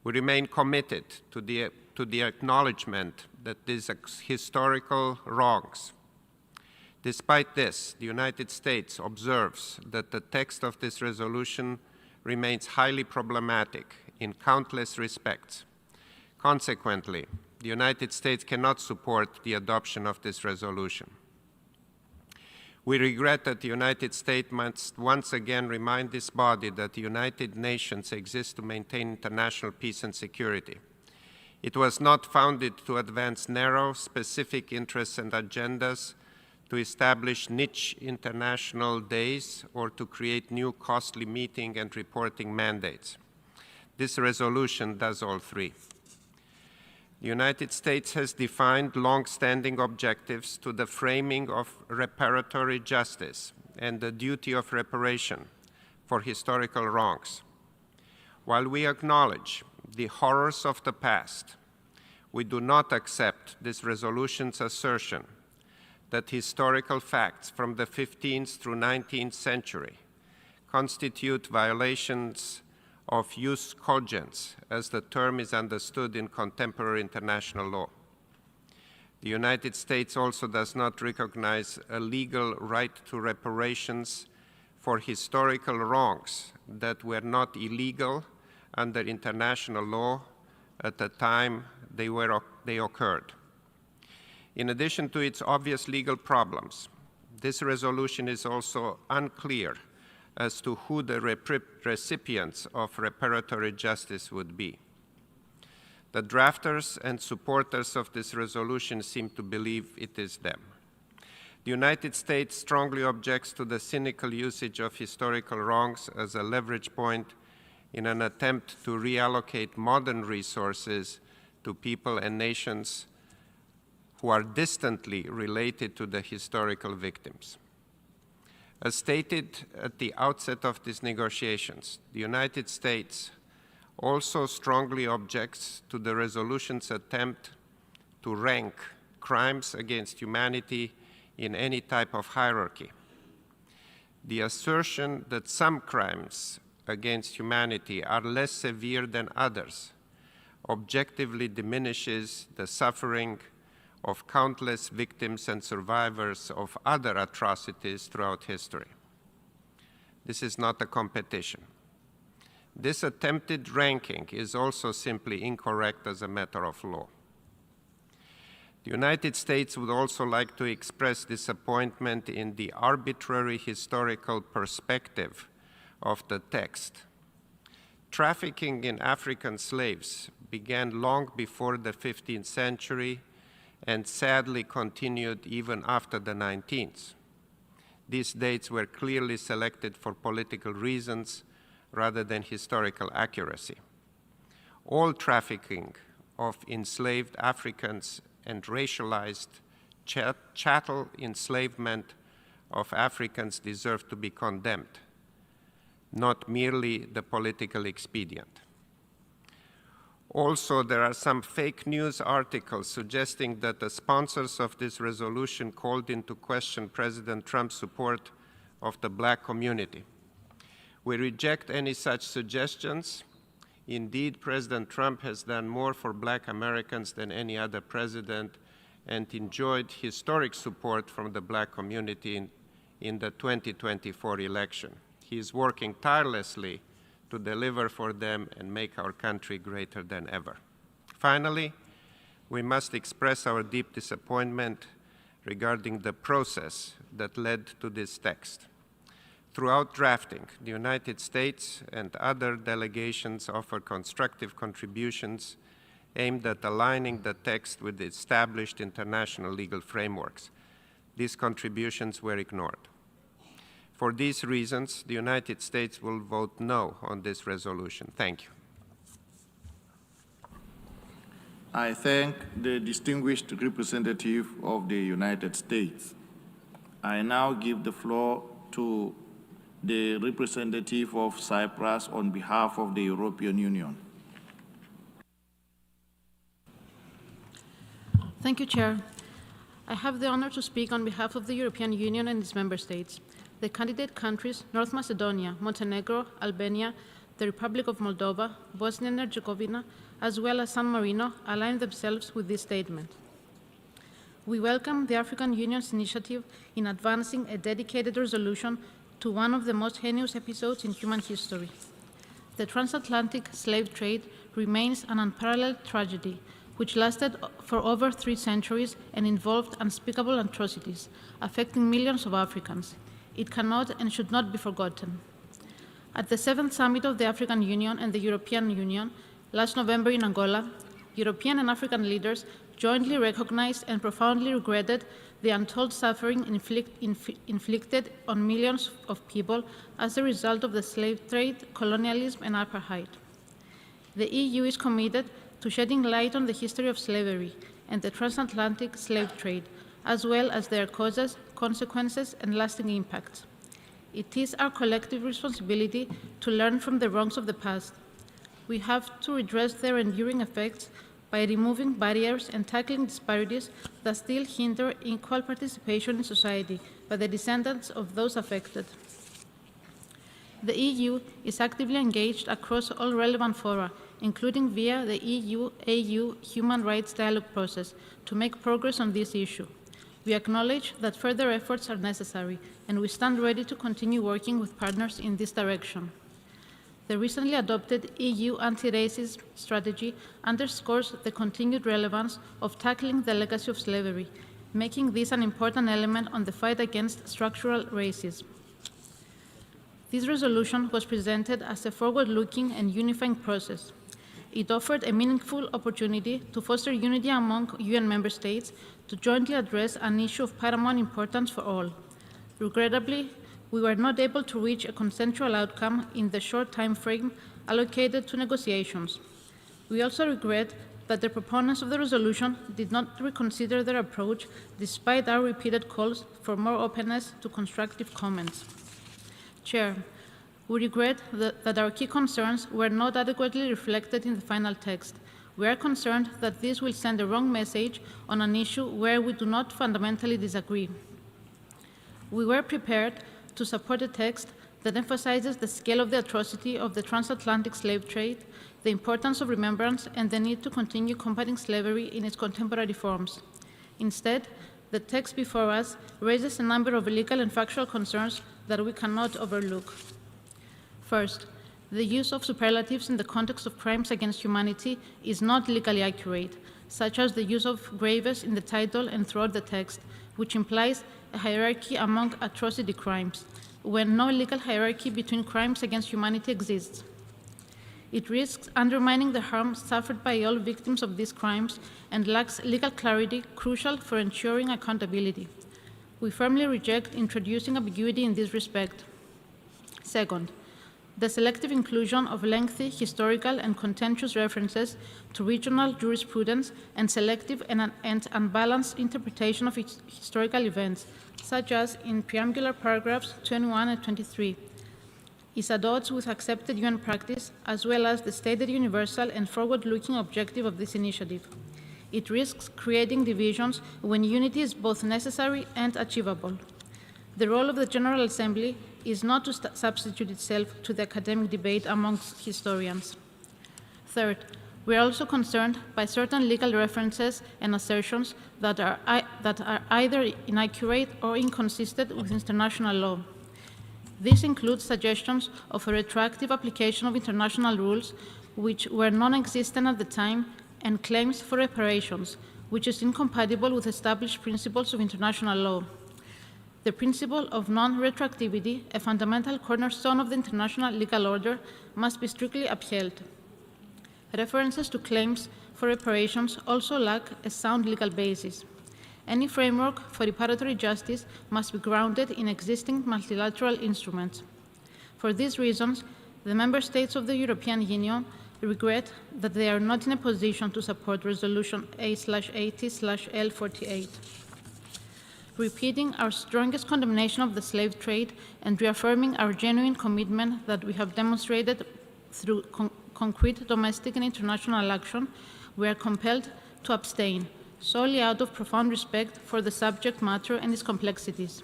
We remain committed to the acknowledgement that these historical wrongs. Despite this, the United States observes that the text of this resolution remains highly problematic in countless respects. Consequently, the United States cannot support the adoption of this resolution. We regret that the United States must once again remind this body that the United Nations exists to maintain international peace and security. It was not founded to advance narrow, specific interests and agendas, to establish niche international days, or to create new costly meeting and reporting mandates. This resolution does all three. The United States has defined long-standing objectives to the framing of reparatory justice and the duty of reparation for historical wrongs. While we acknowledge the horrors of the past, we do not accept this resolution's assertion that historical facts from the 15th through 19th century constitute violations of jus cogens, as the term is understood in contemporary international law. The United States also does not recognize a legal right to reparations for historical wrongs that were not illegal under international law at the time they occurred. In addition to its obvious legal problems, this resolution is also unclear as to who the recipients of reparatory justice would be. The drafters and supporters of this resolution seem to believe it is them. The United States strongly objects to the cynical usage of historical wrongs as a leverage point in an attempt to reallocate modern resources to people and nations who are distantly related to the historical victims. As stated at the outset of these negotiations, the United States also strongly objects to the resolution's attempt to rank crimes against humanity in any type of hierarchy. The assertion that some crimes against humanity are less severe than others objectively diminishes the suffering of countless victims and survivors of other atrocities throughout history. This is not a competition. This attempted ranking is also simply incorrect as a matter of law. The United States would also like to express disappointment in the arbitrary historical perspective of the text. Trafficking in African slaves began long before the 15th century and sadly continued even after the 19th. These dates were clearly selected for political reasons rather than historical accuracy. All trafficking of enslaved Africans and racialized chattel enslavement of Africans deserve to be condemned, not merely the political expedient. Also, there are some fake news articles suggesting that the sponsors of this resolution called into question President Trump's support of the Black community. We reject any such suggestions. Indeed, President Trump has done more for Black Americans than any other president and enjoyed historic support from the Black community in the 2024 election. He is working tirelessly to deliver for them and make our country greater than ever. Finally, we must express our deep disappointment regarding the process that led to this text. Throughout drafting, the United States and other delegations offer constructive contributions aimed at aligning the text with the established international legal frameworks. These contributions were ignored. For these reasons, the United States will vote no on this resolution. Thank you.
I thank the distinguished representative of the United States. I now give the floor to the representative of Cyprus on behalf of the European Union.
Thank you, Chair. I have the honor to speak on behalf of the European Union and its member states. The candidate countries, North Macedonia, Montenegro, Albania, the Republic of Moldova, Bosnia and Herzegovina, as well as San Marino, align themselves with this statement. We welcome the African Union's initiative in advancing a dedicated resolution to one of the most heinous episodes in human history. The transatlantic slave trade remains an unparalleled tragedy, which lasted for over 3 centuries and involved unspeakable atrocities, affecting millions of Africans. It cannot and should not be forgotten. At the 7th Summit of the African Union and the European Union, last November in Angola, European and African leaders jointly recognized and profoundly regretted the untold suffering inflicted on millions of people as a result of the slave trade, colonialism, and apartheid. The EU is committed to shedding light on the history of slavery and the transatlantic slave trade, as well as their causes, consequences, and lasting impacts. It is our collective responsibility to learn from the wrongs of the past. We have to redress their enduring effects by removing barriers and tackling disparities that still hinder equal participation in society by the descendants of those affected. The EU is actively engaged across all relevant fora, including via the EU-AU Human Rights Dialogue process, to make progress on this issue. We acknowledge that further efforts are necessary, and we stand ready to continue working with partners in this direction. The recently adopted EU anti-racism strategy underscores the continued relevance of tackling the legacy of slavery, making this an important element on the fight against structural racism. This resolution was presented as a forward-looking and unifying process. It offered a meaningful opportunity to foster unity among UN member states to jointly address an issue of paramount importance for all. Regrettably, we were not able to reach a consensual outcome in the short time frame allocated to negotiations. We also regret that the proponents of the resolution did not reconsider their approach despite our repeated calls for more openness to constructive comments. Chair, we regret that our key concerns were not adequately reflected in the final text. We are concerned that this will send a wrong message on an issue where we do not fundamentally disagree. We were prepared to support a text that emphasizes the scale of the atrocity of the transatlantic slave trade, the importance of remembrance, and the need to continue combating slavery in its contemporary forms. Instead, the text before us raises a number of legal and factual concerns that we cannot overlook. First, the use of superlatives in the context of crimes against humanity is not legally accurate, such as the use of graves in the title and throughout the text, which implies a hierarchy among atrocity crimes, when no legal hierarchy between crimes against humanity exists. It risks undermining the harm suffered by all victims of these crimes and lacks legal clarity crucial for ensuring accountability. We firmly reject introducing ambiguity in this respect. Second, the selective inclusion of lengthy historical and contentious references to regional jurisprudence and selective and unbalanced interpretation of historical events, such as in preambular paragraphs 21 and 23, is at odds with accepted UN practice, as well as the stated universal and forward-looking objective of this initiative. It risks creating divisions when unity is both necessary and achievable. The role of the General Assembly is not to substitute itself to the academic debate amongst historians. Third, we are also concerned by certain legal references and assertions that are either inaccurate or inconsistent with international law. This includes suggestions of a retroactive application of international rules which were non-existent at the time, and claims for reparations, which is incompatible with established principles of international law. The principle of non-retroactivity, a fundamental cornerstone of the international legal order, must be strictly upheld. References to claims for reparations also lack a sound legal basis. Any framework for reparatory justice must be grounded in existing multilateral instruments. For these reasons, the member states of the European Union regret that they are not in a position to support Resolution A/80/L48. Repeating our strongest condemnation of the slave trade and reaffirming our genuine commitment that we have demonstrated through concrete domestic and international action, we are compelled to abstain, solely out of profound respect for the subject matter and its complexities.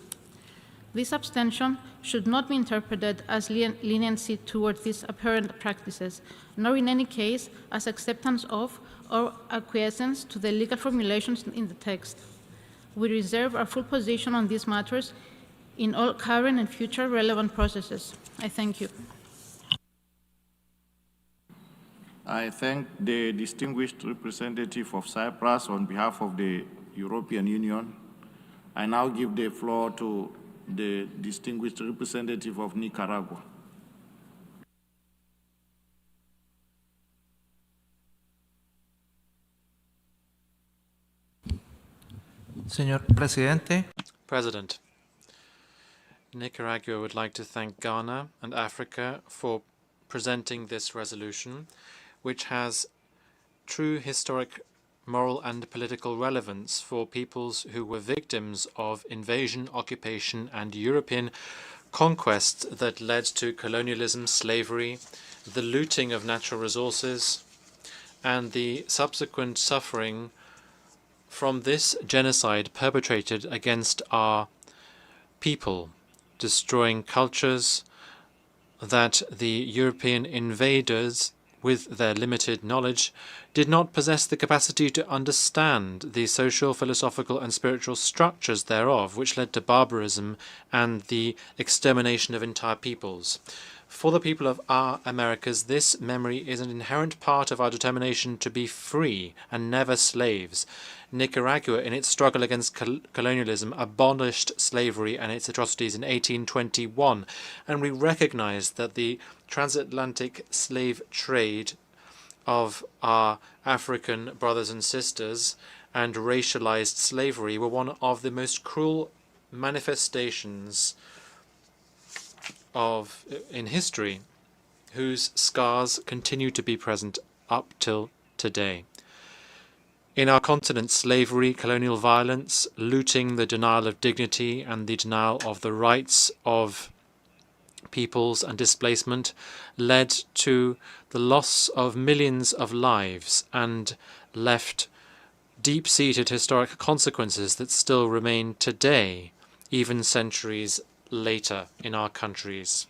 This abstention should not be interpreted as leniency towards these apparent practices, nor in any case as acceptance of or acquiescence to the legal formulations in the text. We reserve our full position on these matters in all current and future relevant processes. I thank you.
I thank the distinguished representative of Cyprus on behalf of the European Union. I now give the floor to the distinguished representative of Nicaragua.
Señor Presidente.
President, Nicaragua would like to thank Ghana and Africa for presenting this resolution, which has true historic, moral and political relevance for peoples who were victims of invasion, occupation and European conquest that led to colonialism, slavery, the looting of natural resources, and the subsequent suffering from this genocide perpetrated against our people, destroying cultures that the European invaders, with their limited knowledge, did not possess the capacity to understand the social, philosophical and spiritual structures thereof, which led to barbarism and the extermination of entire peoples. For the people of our Americas, this memory is an inherent part of our determination to be free and never slaves. Nicaragua, in its struggle against colonialism, abolished slavery and its atrocities in 1821, and we recognize that the transatlantic slave trade of our African brothers and sisters and racialized slavery were one of the most cruel manifestations in history, whose scars continue to be present up till today. In our continent, slavery, colonial violence, looting, the denial of dignity and the denial of the rights of peoples and displacement led to the loss of millions of lives and left deep-seated historic consequences that still remain today even centuries later in our countries.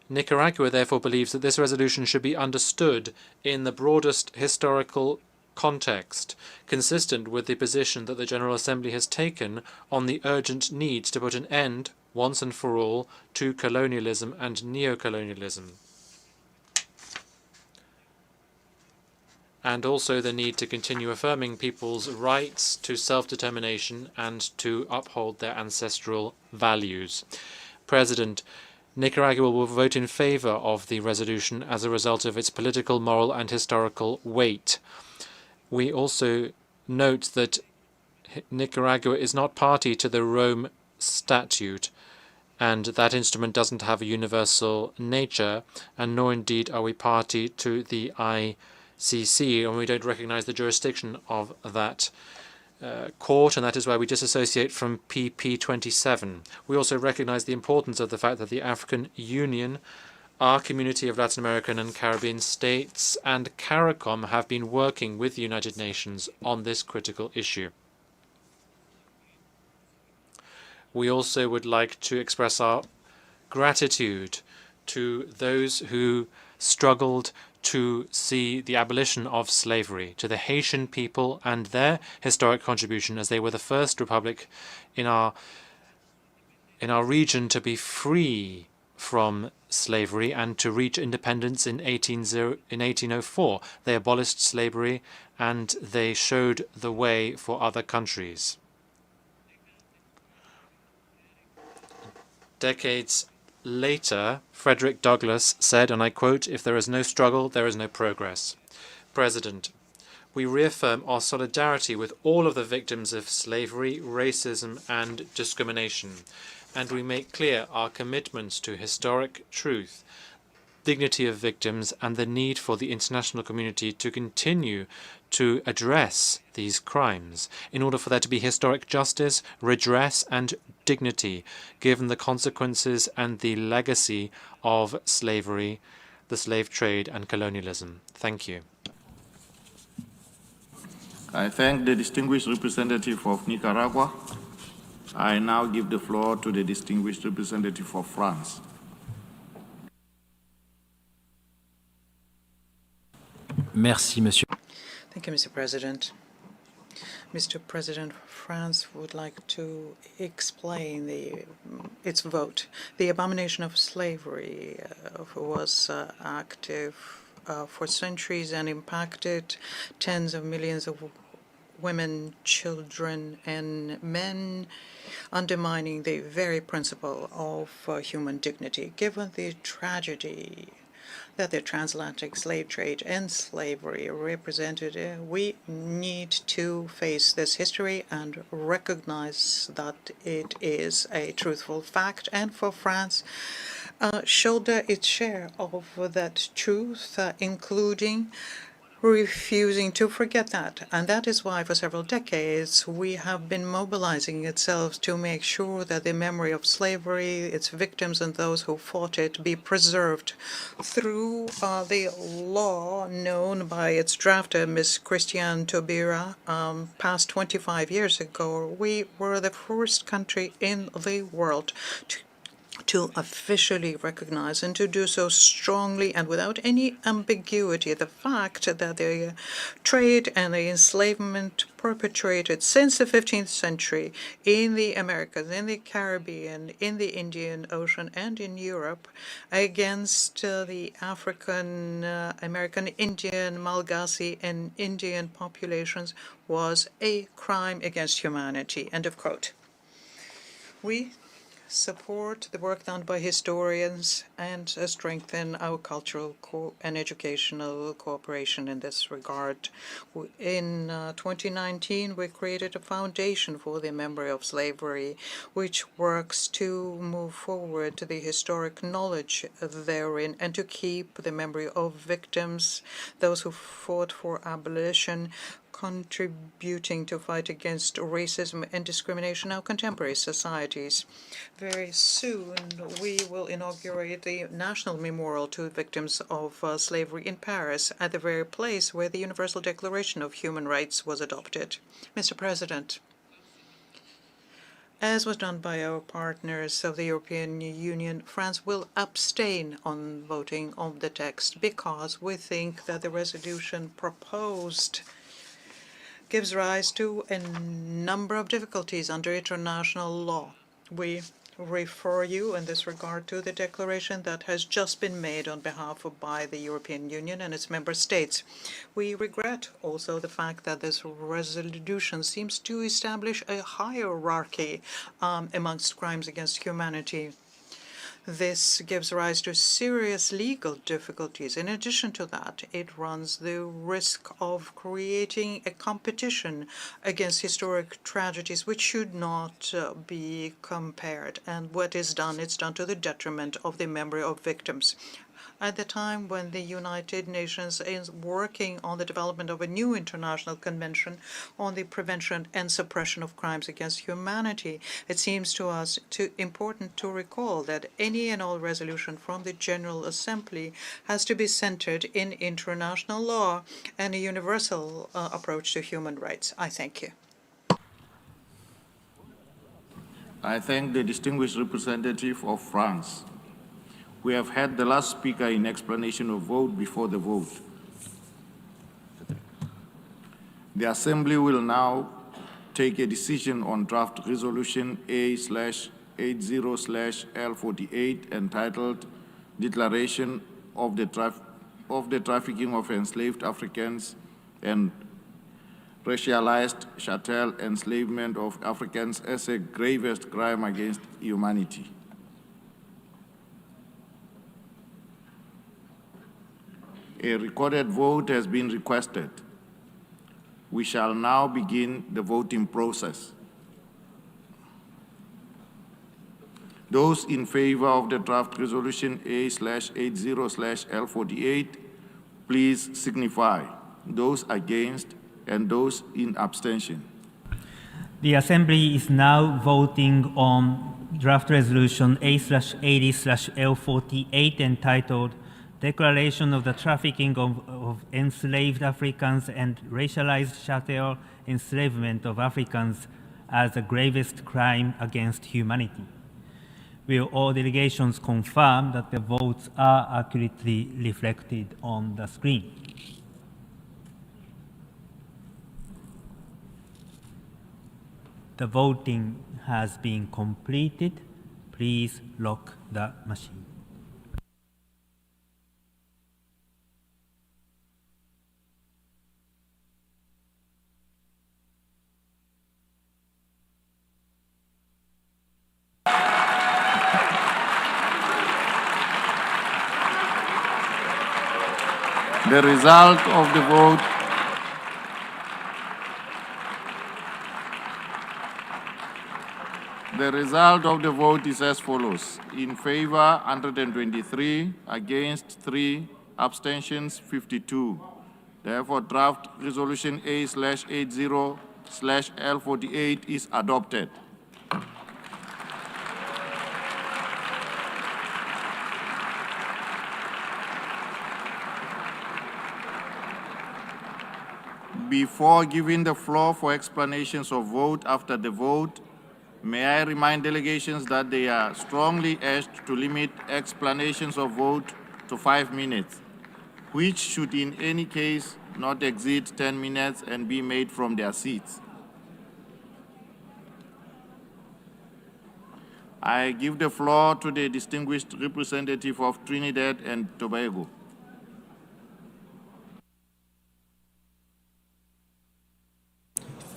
Nicaragua therefore believes that this resolution should be understood in the broadest historical context, consistent with the position that the General Assembly has taken on the urgent need to put an end, once and for all, to colonialism and neocolonialism, and also the need to continue affirming people's rights to self-determination and to uphold their ancestral values. President, Nicaragua will vote in favor of the resolution as a result of its political, moral, and historical weight. We also note that Nicaragua is not party to the Rome Statute, and that instrument doesn't have a universal nature, and nor indeed are we party to the ICC, and we don't recognize the jurisdiction of that court, and that is why we disassociate from PP27. We also recognize the importance of the fact that the African Union, our community of Latin American and Caribbean states, and CARICOM have been working with the United Nations on this critical issue. We also would like to express our gratitude to those who struggled to see the abolition of slavery, to the Haitian people and their historic contribution, as they were the first republic in our region to be free from slavery and to reach independence in 1804. They abolished slavery and they showed the way for other countries. Decades later, Frederick Douglass said, and I quote, "If there is no struggle, there is no progress." President, we reaffirm our solidarity with all of the victims of slavery, racism, and discrimination, and we make clear our commitments to historic truth, dignity of victims, and the need for the international community to continue to address these crimes in order for there to be historic justice, redress, and dignity, given the consequences and the legacy of slavery, the slave trade, and colonialism. Thank you.
I thank the distinguished representative of Nicaragua. I now give the floor to the distinguished representative of France.
Merci, Monsieur.
Thank you, Mr. President. Mr. President, France would like to explain its vote. The abomination of slavery was active for centuries and impacted tens of millions of women, children, and men, undermining the very principle of human dignity. Given the tragedy that the transatlantic slave trade and slavery represented, we need to face this history and recognize that it is a truthful fact, and for France, shoulder its share of that truth, including refusing to forget that. And that is why for several decades we have been mobilizing itself to make sure that the memory of slavery, its victims and those who fought it, be preserved through the law known by its drafter, Ms. Christiane Taubira, passed 25 years ago. We were the first country in the world to officially recognize and to do so strongly and without any ambiguity the fact that the trade and the enslavement perpetrated since the 15th century in the Americas, in the Caribbean, in the Indian Ocean, and in Europe against the African, American, Indian, Malagasy, and Indian populations was a crime against humanity. End of quote. We support the work done by historians and strengthen our cultural and educational cooperation in this regard. In 2019, we created a foundation for the memory of slavery, which works to move forward the historic knowledge therein and to keep the memory of victims, those who fought for abolition, contributing to fight against racism and discrimination in our contemporary societies. Very soon, we will inaugurate the National Memorial to Victims of Slavery in Paris, at the very place where the Universal Declaration of Human Rights was adopted. Mr. President, As was done by our partners of the European Union, France will abstain on voting on the text because we think that the resolution proposed gives rise to a number of difficulties under international law. We refer you in this regard to the declaration that has just been made on behalf of by the European Union and its member states. We regret also the fact that this resolution seems to establish a hierarchy amongst crimes against humanity. This gives rise to serious legal difficulties. In addition to that, it runs the risk of creating a competition against historic tragedies which should not be compared. And what is done, it's done to the detriment of the memory of victims. At the time when the United Nations is working on the development of a new international convention on the prevention and suppression of crimes against humanity, it seems to us important to recall that any and all resolution from the General Assembly has to be centered in international law and a universal approach to human rights. I thank you.
I thank the distinguished representative of France. We have had the last speaker in explanation of vote before the vote. The Assembly will now take a decision on draft resolution A/80/L48 entitled Declaration of the Trafficking of Enslaved Africans and Racialized chattel enslavement of Africans as a gravest crime against humanity. A recorded vote has been requested. We shall now begin the voting process. Those in favor of the draft resolution A/80/L48, please signify. Those against and those in abstention.
The Assembly is now voting on draft resolution A/80/L48 entitled Declaration of the Trafficking of Enslaved Africans and Racialized Chattel Enslavement of Africans as the gravest crime against humanity. Will all delegations confirm that the votes are accurately reflected on the screen? The voting has been completed. Please lock the machine.
The result of the vote is as follows. In favor, 123, against 3, abstentions 52. Therefore, draft resolution A/80/L48 is adopted. Before giving the floor for explanations of vote after the vote, may I remind delegations that they are strongly urged to limit explanations of vote to 5 minutes, which should in any case not exceed 10 minutes and be made from their seats. I give the floor to the distinguished representative of Trinidad and Tobago.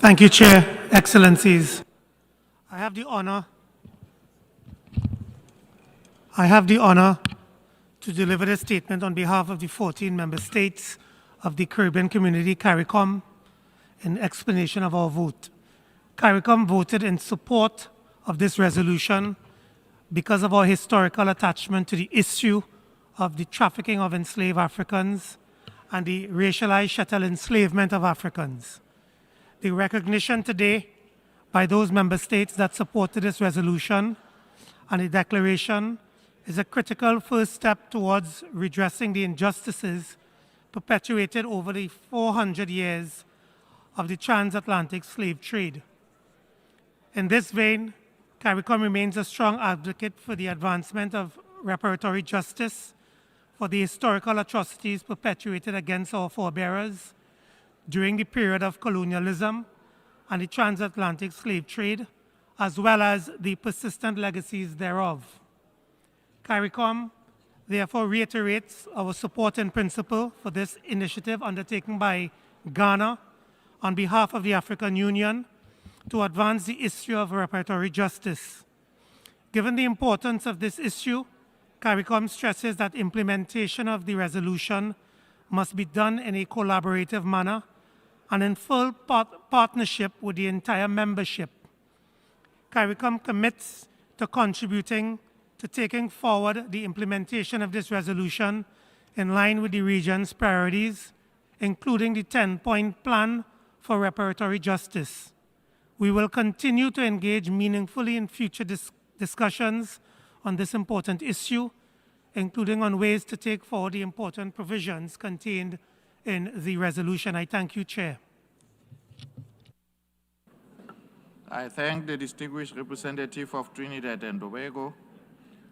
Thank you, Chair, Excellencies. I have the honor to deliver this statement on behalf of the 14 member states of the Caribbean Community, CARICOM, in explanation of our vote. CARICOM voted in support of this resolution because of our historical attachment to the issue of the trafficking of enslaved Africans and the racialized chattel enslavement of Africans. The recognition today by those member states that supported this resolution and the declaration is a critical first step towards redressing the injustices perpetuated over the 400 years of the transatlantic slave trade. In this vein, CARICOM remains a strong advocate for the advancement of reparatory justice for the historical atrocities perpetuated against our forebears during the period of colonialism and the transatlantic slave trade, as well as the persistent legacies thereof. CARICOM therefore reiterates our support in principle for this initiative undertaken by Ghana on behalf of the African Union to advance the issue of reparatory justice. Given the importance of this issue, CARICOM stresses that implementation of the resolution must be done in a collaborative manner and in full partnership with the entire membership. CARICOM commits to contributing to taking forward the implementation of this resolution in line with the region's priorities, including the 10-point plan for reparatory justice. We will continue to engage meaningfully in future discussions on this important issue, including on ways to take forward the important provisions contained in the resolution. I thank you, Chair.
I thank the distinguished representative of Trinidad and Tobago.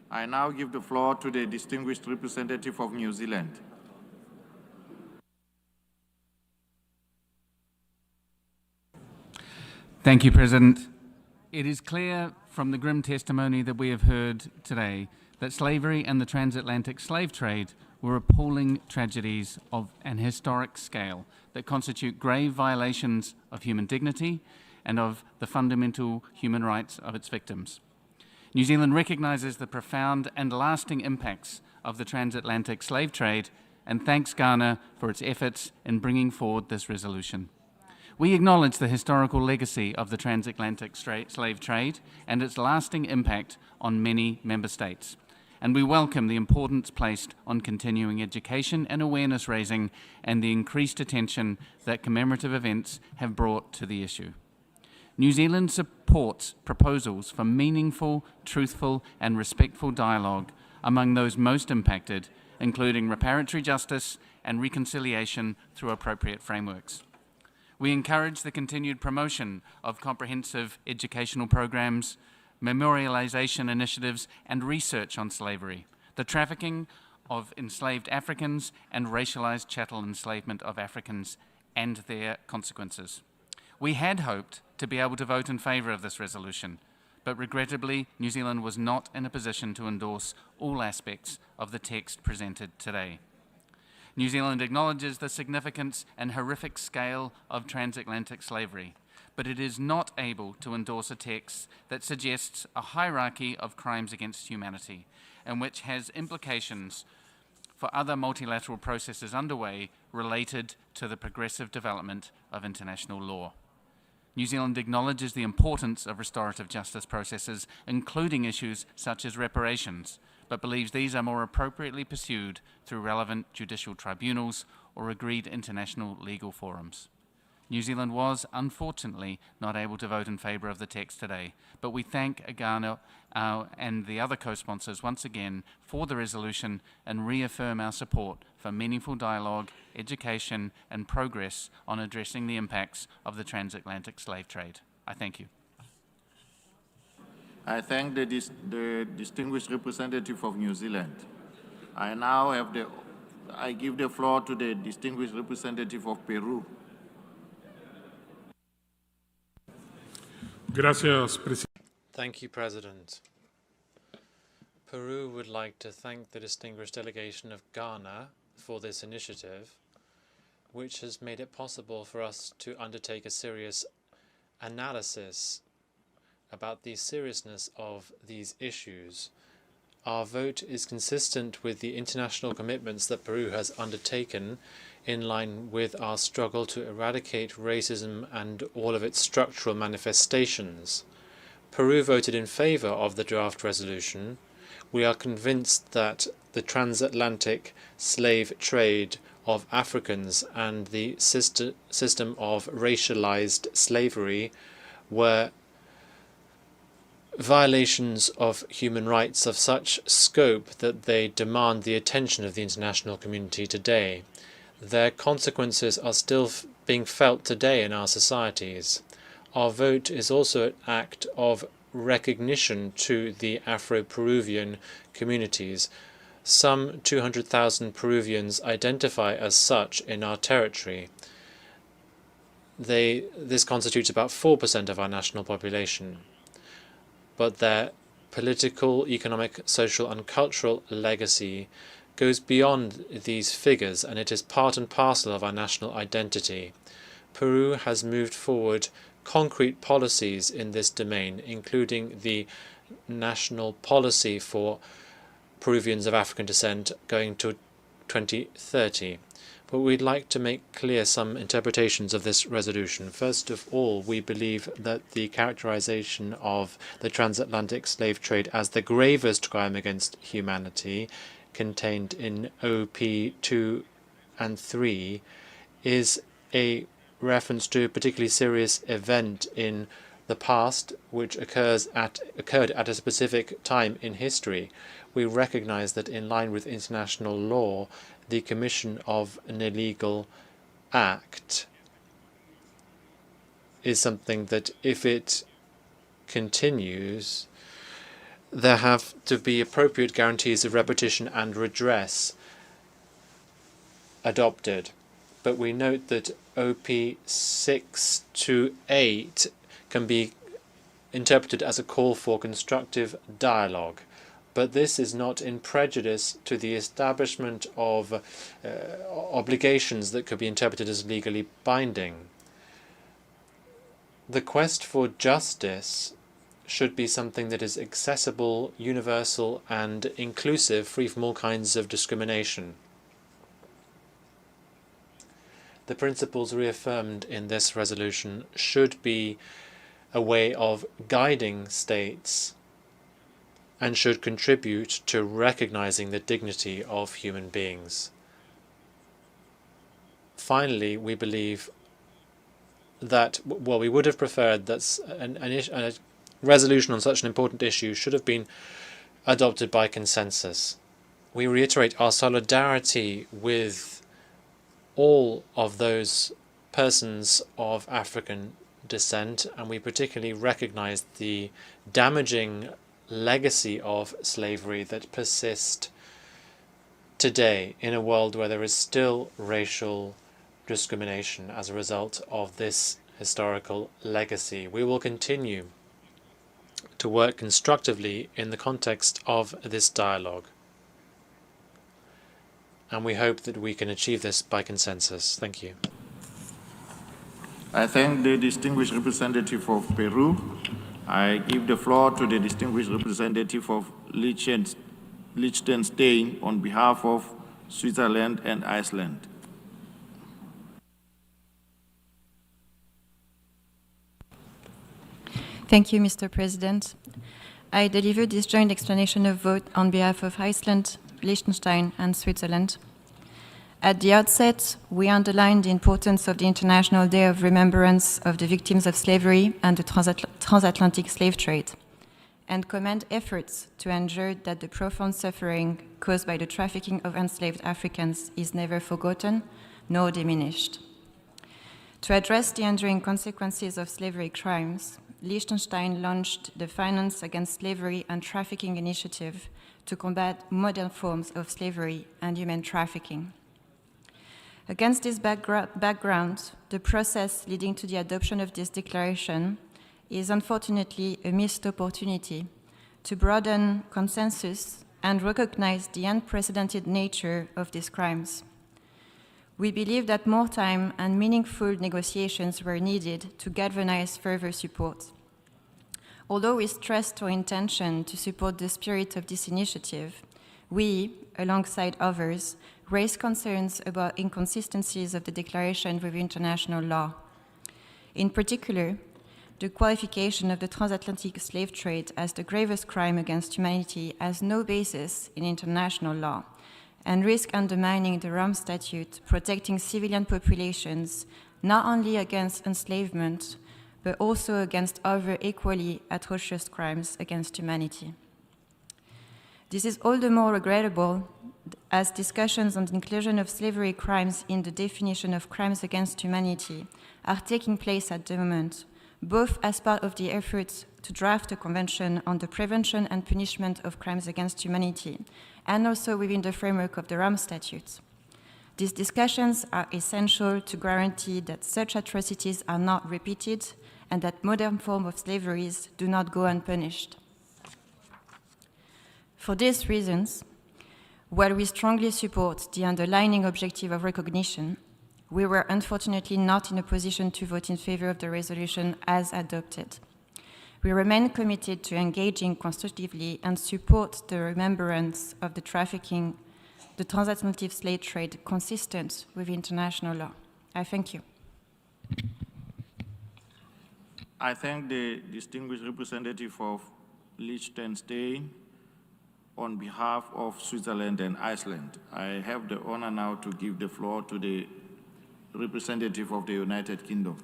I now give the floor to the distinguished representative of New Zealand.
Thank you, President. It is clear from the grim testimony that we have heard today that slavery and the transatlantic slave trade were appalling tragedies of an historic scale that constitute grave violations of human dignity and of the fundamental human rights of its victims. New Zealand recognises the profound and lasting impacts of the transatlantic slave trade and thanks Ghana for its efforts in bringing forward this resolution. We acknowledge the historical legacy of the transatlantic slave trade and its lasting impact on many member states, and we welcome the importance placed on continuing education and awareness raising and the increased attention that commemorative events have brought to the issue. New Zealand supports proposals for meaningful, truthful and respectful dialogue among those most impacted, including reparatory justice and reconciliation through appropriate frameworks. We encourage the continued promotion of comprehensive educational programs, memorialization initiatives and research on slavery, the trafficking of enslaved Africans and racialized chattel enslavement of Africans and their consequences. We had hoped to be able to vote in favour of this resolution, but regrettably, New Zealand was not in a position to endorse all aspects of the text presented today. New Zealand acknowledges the significance and horrific scale of transatlantic slavery, but it is not able to endorse a text that suggests a hierarchy of crimes against humanity and which has implications for other multilateral processes underway related to the progressive development of international law. New Zealand acknowledges the importance of restorative justice processes, including issues such as reparations, but believes these are more appropriately pursued through relevant judicial tribunals or agreed international legal forums. New Zealand was, unfortunately, not able to vote in favour of the text today, but we thank Ghana and the other co-sponsors once again for the resolution and reaffirm our support for meaningful dialogue, education and progress on addressing the impacts of the transatlantic slave trade. I thank you.
I thank the distinguished representative of New Zealand. I give the floor to the distinguished representative of Peru.
Thank you, President. Peru would like to thank the distinguished delegation of Ghana for this initiative, which has made it possible for us to undertake a serious analysis about the seriousness of these issues. Our vote is consistent with the international commitments that Peru has undertaken in line with our struggle to eradicate racism and all of its structural manifestations. Peru voted in favour of the draft resolution. We are convinced that the transatlantic slave trade of Africans and the system of racialized slavery were violations of human rights of such scope that they demand the attention of the international community today. Their consequences are still being felt today in our societies. Our vote is also an act of recognition to the Afro-Peruvian communities. Some 200,000 Peruvians identify as such in our territory. This constitutes about 4% of our national population. But their political, economic, social, and cultural legacy goes beyond these figures, and it is part and parcel of our national identity. Peru has moved forward concrete policies in this domain, including the national policy for Peruvians of African descent going to 2030. But we'd like to make clear some interpretations of this resolution. First of all, we believe that the characterization of the transatlantic slave trade as the gravest crime against humanity contained in OP 2 and 3 is a reference to a particularly serious event in the past which occurred at a specific time in history. We recognize that in line with international law, the commission of an illegal act is something that, if it continues, there have to be appropriate guarantees of repetition and redress adopted. But we note that OP 6 to 8 can be interpreted as a call for constructive dialogue. But this is not in prejudice to the establishment of obligations that could be interpreted as legally binding. The quest for justice should be something that is accessible, universal, and inclusive, free from all kinds of discrimination. The principles reaffirmed in this resolution should be a way of guiding states and should contribute to recognizing the dignity of human beings. Finally, we believe that, well, we would have preferred that a resolution on such an important issue should have been adopted by consensus. We reiterate our solidarity with all of those persons of African descent, and we particularly recognize the damaging legacy of slavery that persists today in a world where there is still racial discrimination as a result of this historical legacy. We will continue to work constructively in the context of this dialogue, and we hope that we can achieve this by consensus. Thank you.
I thank the distinguished representative of Peru. I give the floor to the distinguished representative of Liechtenstein on behalf of Switzerland and Iceland.
Thank you, Mr. President. I deliver this joint explanation of vote on behalf of Iceland, Liechtenstein, and Switzerland. At the outset, we underline the importance of the International Day of Remembrance of the Victims of Slavery and the Transatlantic Slave Trade, and commend efforts to ensure that the profound suffering caused by the trafficking of enslaved Africans is never forgotten nor diminished. To address the enduring consequences of slavery crimes, Liechtenstein launched the Finance Against Slavery and Trafficking Initiative to combat modern forms of slavery and human trafficking. Against this background, the process leading to the adoption of this declaration is unfortunately a missed opportunity to broaden consensus and recognize the unprecedented nature of these crimes. We believe that more time and meaningful negotiations were needed to galvanize further support. Although we stressed our intention to support the spirit of this initiative, we, alongside others, raised concerns about inconsistencies of the declaration with international law. In particular, the qualification of the transatlantic slave trade as the gravest crime against humanity has no basis in international law and risks undermining the Rome Statute protecting civilian populations not only against enslavement, but also against other equally atrocious crimes against humanity. This is all the more regrettable as discussions on the inclusion of slavery crimes in the definition of crimes against humanity are taking place at the moment, both as part of the efforts to draft a convention on the prevention and punishment of crimes against humanity, and also within the framework of the Rome Statute. These discussions are essential to guarantee that such atrocities are not repeated and that modern forms of slaveries do not go unpunished. For these reasons, while we strongly support the underlying objective of recognition, we were unfortunately not in a position to vote in favor of the resolution as adopted. We remain committed to engaging constructively and support the remembrance of the trafficking, the transatlantic slave trade consistent with international law. I thank you.
I thank the distinguished representative of Liechtenstein on behalf of Switzerland and Iceland. I have the honor now to give the floor to the representative of the United Kingdom.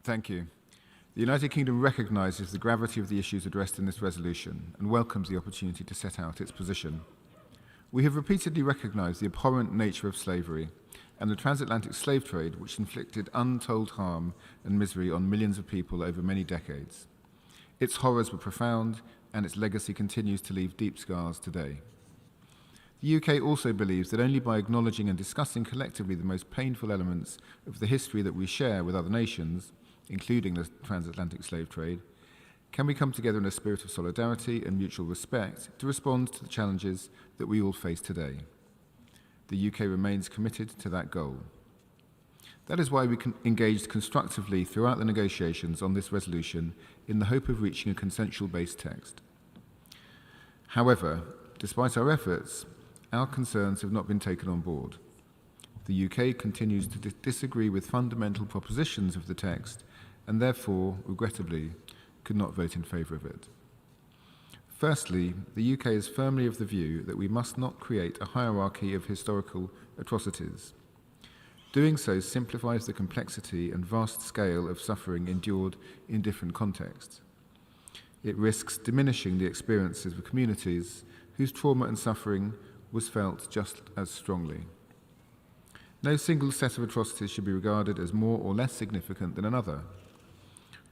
Thank you. The United Kingdom recognises the gravity of the issues addressed in this resolution and welcomes the opportunity to set out its position. We have repeatedly recognised the abhorrent nature of slavery and the transatlantic slave trade, which inflicted untold harm and misery on millions of people over many decades. Its horrors were profound, and its legacy continues to leave deep scars today. The UK also believes that only by acknowledging and discussing collectively the most painful elements of the history that we share with other nations, including the transatlantic slave trade, can we come together in a spirit of solidarity and mutual respect to respond to the challenges that we all face today. The UK remains committed to that goal. That is why we engaged constructively throughout the negotiations on this resolution in the hope of reaching a consensual-based text. However, despite our efforts, our concerns have not been taken on board. The UK continues to disagree with fundamental propositions of the text and therefore, regrettably, could not vote in favour of it. Firstly, the UK is firmly of the view that we must not create a hierarchy of historical atrocities. Doing so simplifies the complexity and vast scale of suffering endured in different contexts. It risks diminishing the experiences of communities whose trauma and suffering was felt just as strongly. No single set of atrocities should be regarded as more or less significant than another.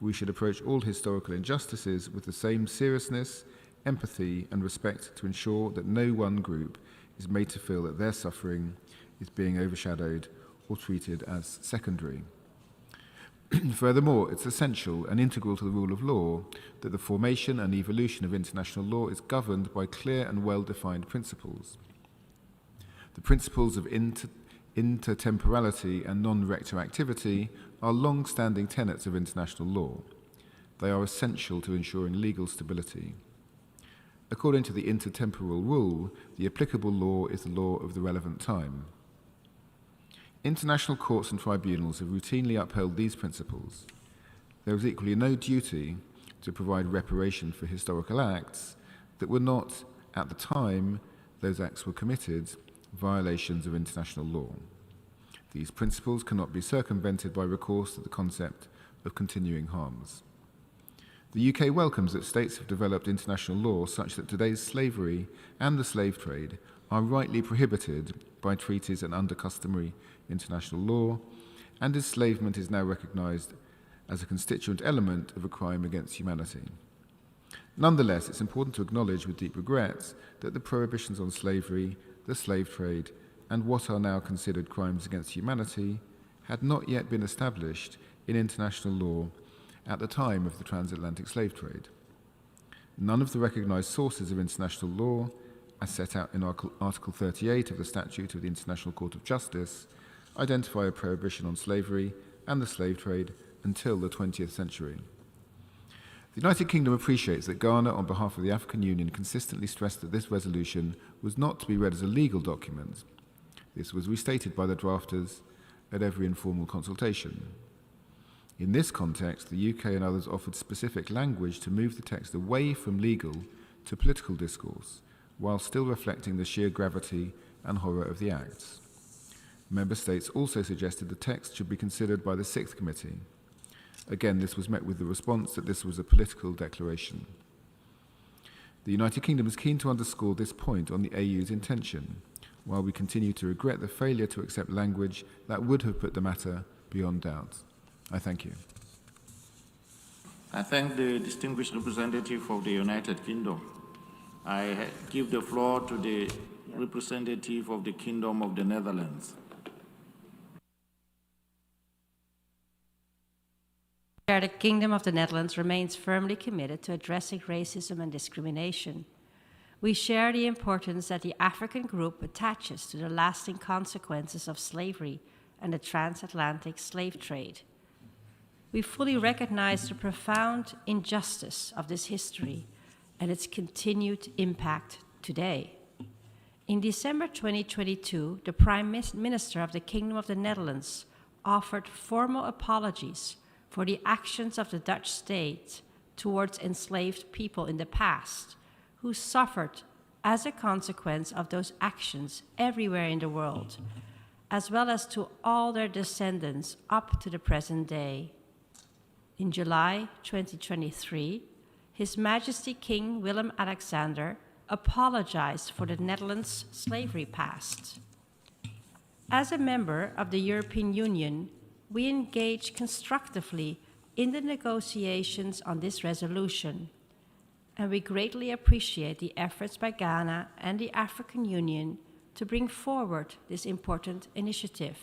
We should approach all historical injustices with the same seriousness, empathy, and respect to ensure that no one group is made to feel that their suffering is being overshadowed or treated as secondary. Furthermore, it's essential and integral to the rule of law that the formation and evolution of international law is governed by clear and well-defined principles. The principles of intertemporality and non-retroactivity are long-standing tenets of international law. They are essential to ensuring legal stability. According to the intertemporal rule, the applicable law is the law of the relevant time. International courts and tribunals have routinely upheld these principles. There is equally no duty to provide reparation for historical acts that were not, at the time those acts were committed, violations of international law. These principles cannot be circumvented by recourse to the concept of continuing harms. The UK welcomes that states have developed international law such that today's slavery and the slave trade are rightly prohibited by treaties and under customary international law, and enslavement is now recognised as a constituent element of a crime against humanity. Nonetheless, it's important to acknowledge with deep regret that the prohibitions on slavery, the slave trade, and what are now considered crimes against humanity had not yet been established in international law at the time of the transatlantic slave trade. None of the recognised sources of international law, as set out in Article 38 of the Statute of the International Court of Justice, identify a prohibition on slavery and the slave trade until the 20th century. The United Kingdom appreciates that Ghana, on behalf of the African Union, consistently stressed that this resolution was not to be read as a legal document. This was restated by the drafters at every informal consultation. In this context, the UK and others offered specific language to move the text away from legal to political discourse, while still reflecting the sheer gravity and horror of the acts. Member States also suggested the text should be considered by the Sixth Committee. Again, this was met with the response that this was a political declaration. The United Kingdom is keen to underscore this point on the AU's intention, while we continue to regret the failure to accept language that would have put the matter beyond doubt. I thank you.
I thank the distinguished representative of the United Kingdom. I give the floor to the representative of the Kingdom of the Netherlands.
The Kingdom of the Netherlands remains firmly committed to addressing racism and discrimination. We share the importance that the African group attaches to the lasting consequences of slavery and the transatlantic slave trade. We fully recognize the profound injustice of this history and its continued impact today. In December 2022, the Prime Minister of the Kingdom of the Netherlands offered formal apologies for the actions of the Dutch state towards enslaved people in the past, who suffered as a consequence of those actions everywhere in the world, as well as to all their descendants up to the present day. In July 2023, His Majesty King Willem-Alexander apologized for the Netherlands' slavery past. As a member of the European Union, we engage constructively in the negotiations on this resolution, and we greatly appreciate the efforts by Ghana and the African Union to bring forward this important initiative.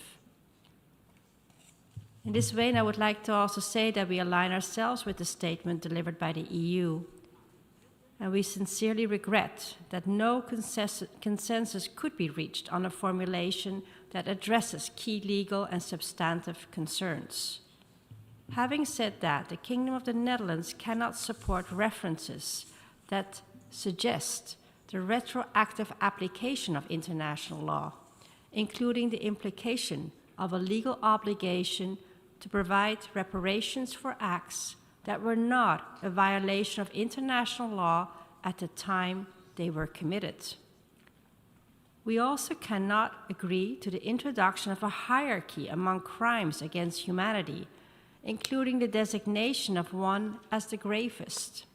In this vein, I would like to also say that we align ourselves with the statement delivered by the EU, and we sincerely regret that no consensus could be reached on a formulation that addresses key legal and substantive concerns. Having said that, the Kingdom of the Netherlands cannot support references that suggest the retroactive application of international law, including the implication of a legal obligation to provide reparations for acts that were not a violation of international law at the time they were committed. We also cannot agree to the introduction of a hierarchy among crimes against humanity, including the designation of one as the gravest,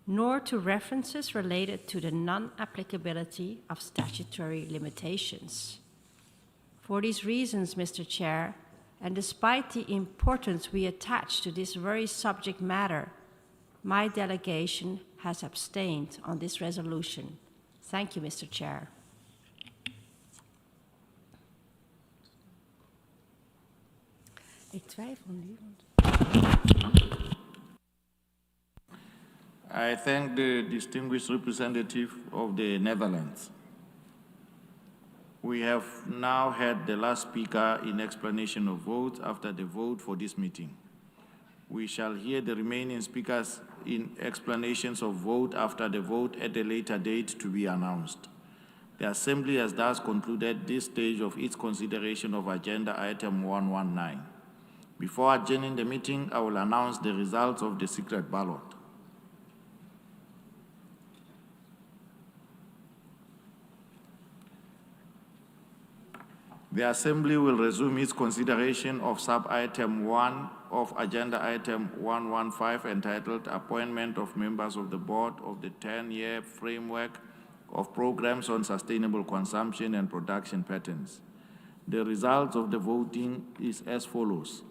nor to references related to the non-applicability of statutory limitations. For these reasons, Mr. Chair, and despite the importance we attach to this very subject matter, my delegation has abstained on this resolution. Thank you, Mr. Chair.
I thank the distinguished representative of the Netherlands. We have now had the last speaker in explanation of vote after the vote for this meeting. We shall hear the remaining speakers in explanations of vote after the vote at a later date to be announced. The Assembly has thus concluded this stage of its consideration of Agenda Item 119. Before adjourning the meeting, I will announce the results of the secret ballot. The Assembly will resume its consideration of sub-item 1 of Agenda Item 115, entitled Appointment of Members of the Board of the 10-Year Framework of Programs on Sustainable Consumption and Production Patterns. The results of the voting is as follows.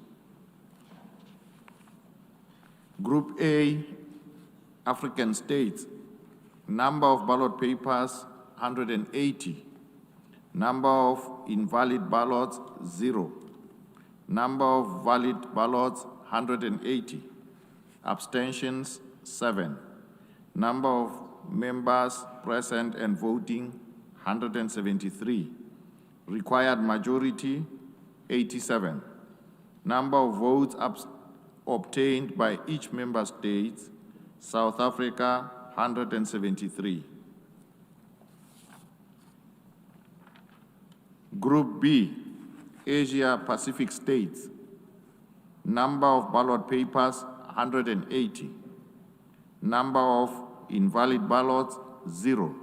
Group A, African States, number of ballot papers, 180. Number of invalid ballots, 0. Number of valid ballots, 180. Abstentions, 7. Number of members present and voting, 173. Required majority, 87. Number of votes obtained by each member state, South Africa, 173. Group B, Asia Pacific States, number of ballot papers, 180. Number of invalid ballots, 0.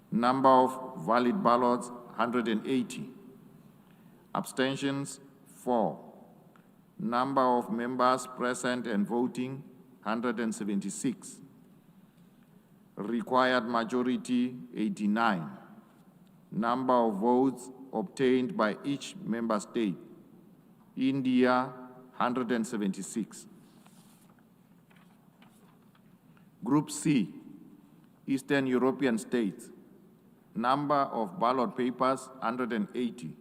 Number of valid ballots, 180. Abstentions, 4. Number of members present and voting, 176. Required majority 89. Number of votes obtained by each member state. India 176. Group C, Eastern European states. Number of ballot papers 180.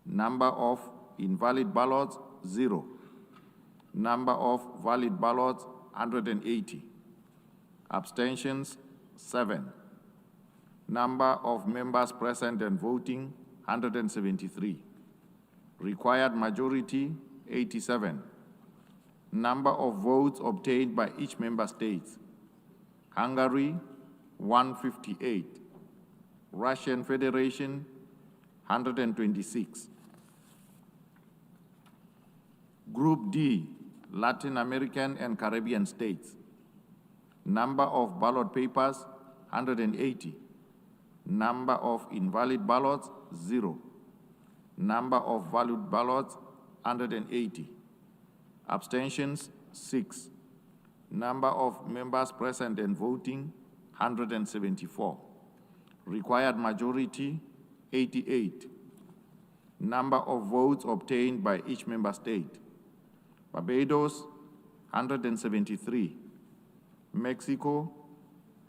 Number of invalid ballots 0. Number of valid ballots 180. Abstentions 7. Number of members present and voting 173. Required majority 87. Number of votes obtained by each member state. Hungary 158. Russian Federation 126. Group D, Latin American and Caribbean states. Number of ballot papers 180. Number of invalid ballots 0. Number of valid ballots 180. Abstentions 6. Number of members present and voting 174. Required majority 88. Number of votes obtained by each member state. Barbados 173. Mexico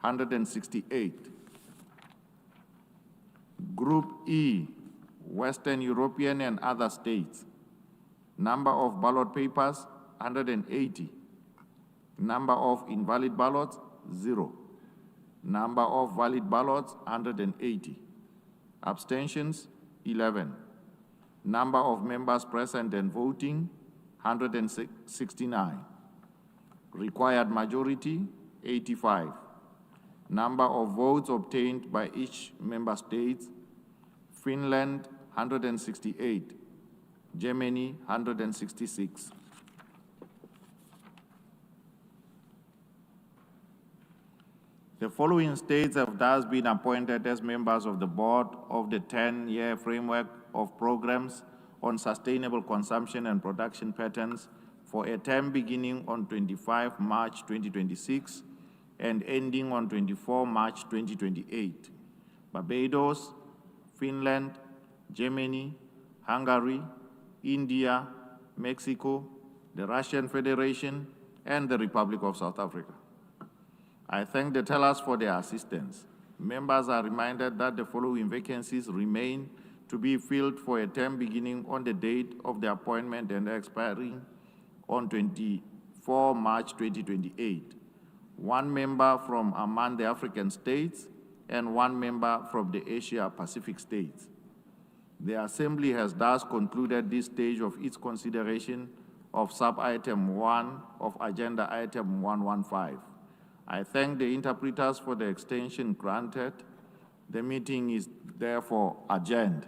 168. Group E, Western European and other states. Number of ballot papers 180. Number of invalid ballots 0. Number of valid ballots 180. Abstentions 11. Number of members present and voting 169. Required majority 85. Number of votes obtained by each member state. Finland 168. Germany 166. The following states have thus been appointed as members of the board of the 10-year framework of programs on sustainable consumption and production patterns for a term beginning on 25 March 2026 and ending on 24 March 2028. Barbados, Finland, Germany, Hungary, India, Mexico, the Russian Federation, and the Republic of South Africa. I thank the tellers for their assistance. Members are reminded that the following vacancies remain to be filled for a term beginning on the date of the appointment and expiring on 24 March 2028. 1 member from among the African states and 1 member from the Asia-Pacific states. The Assembly has thus concluded this stage of its consideration of sub-item 1 of Agenda Item 115. I thank the interpreters for the extension granted. The meeting is therefore adjourned.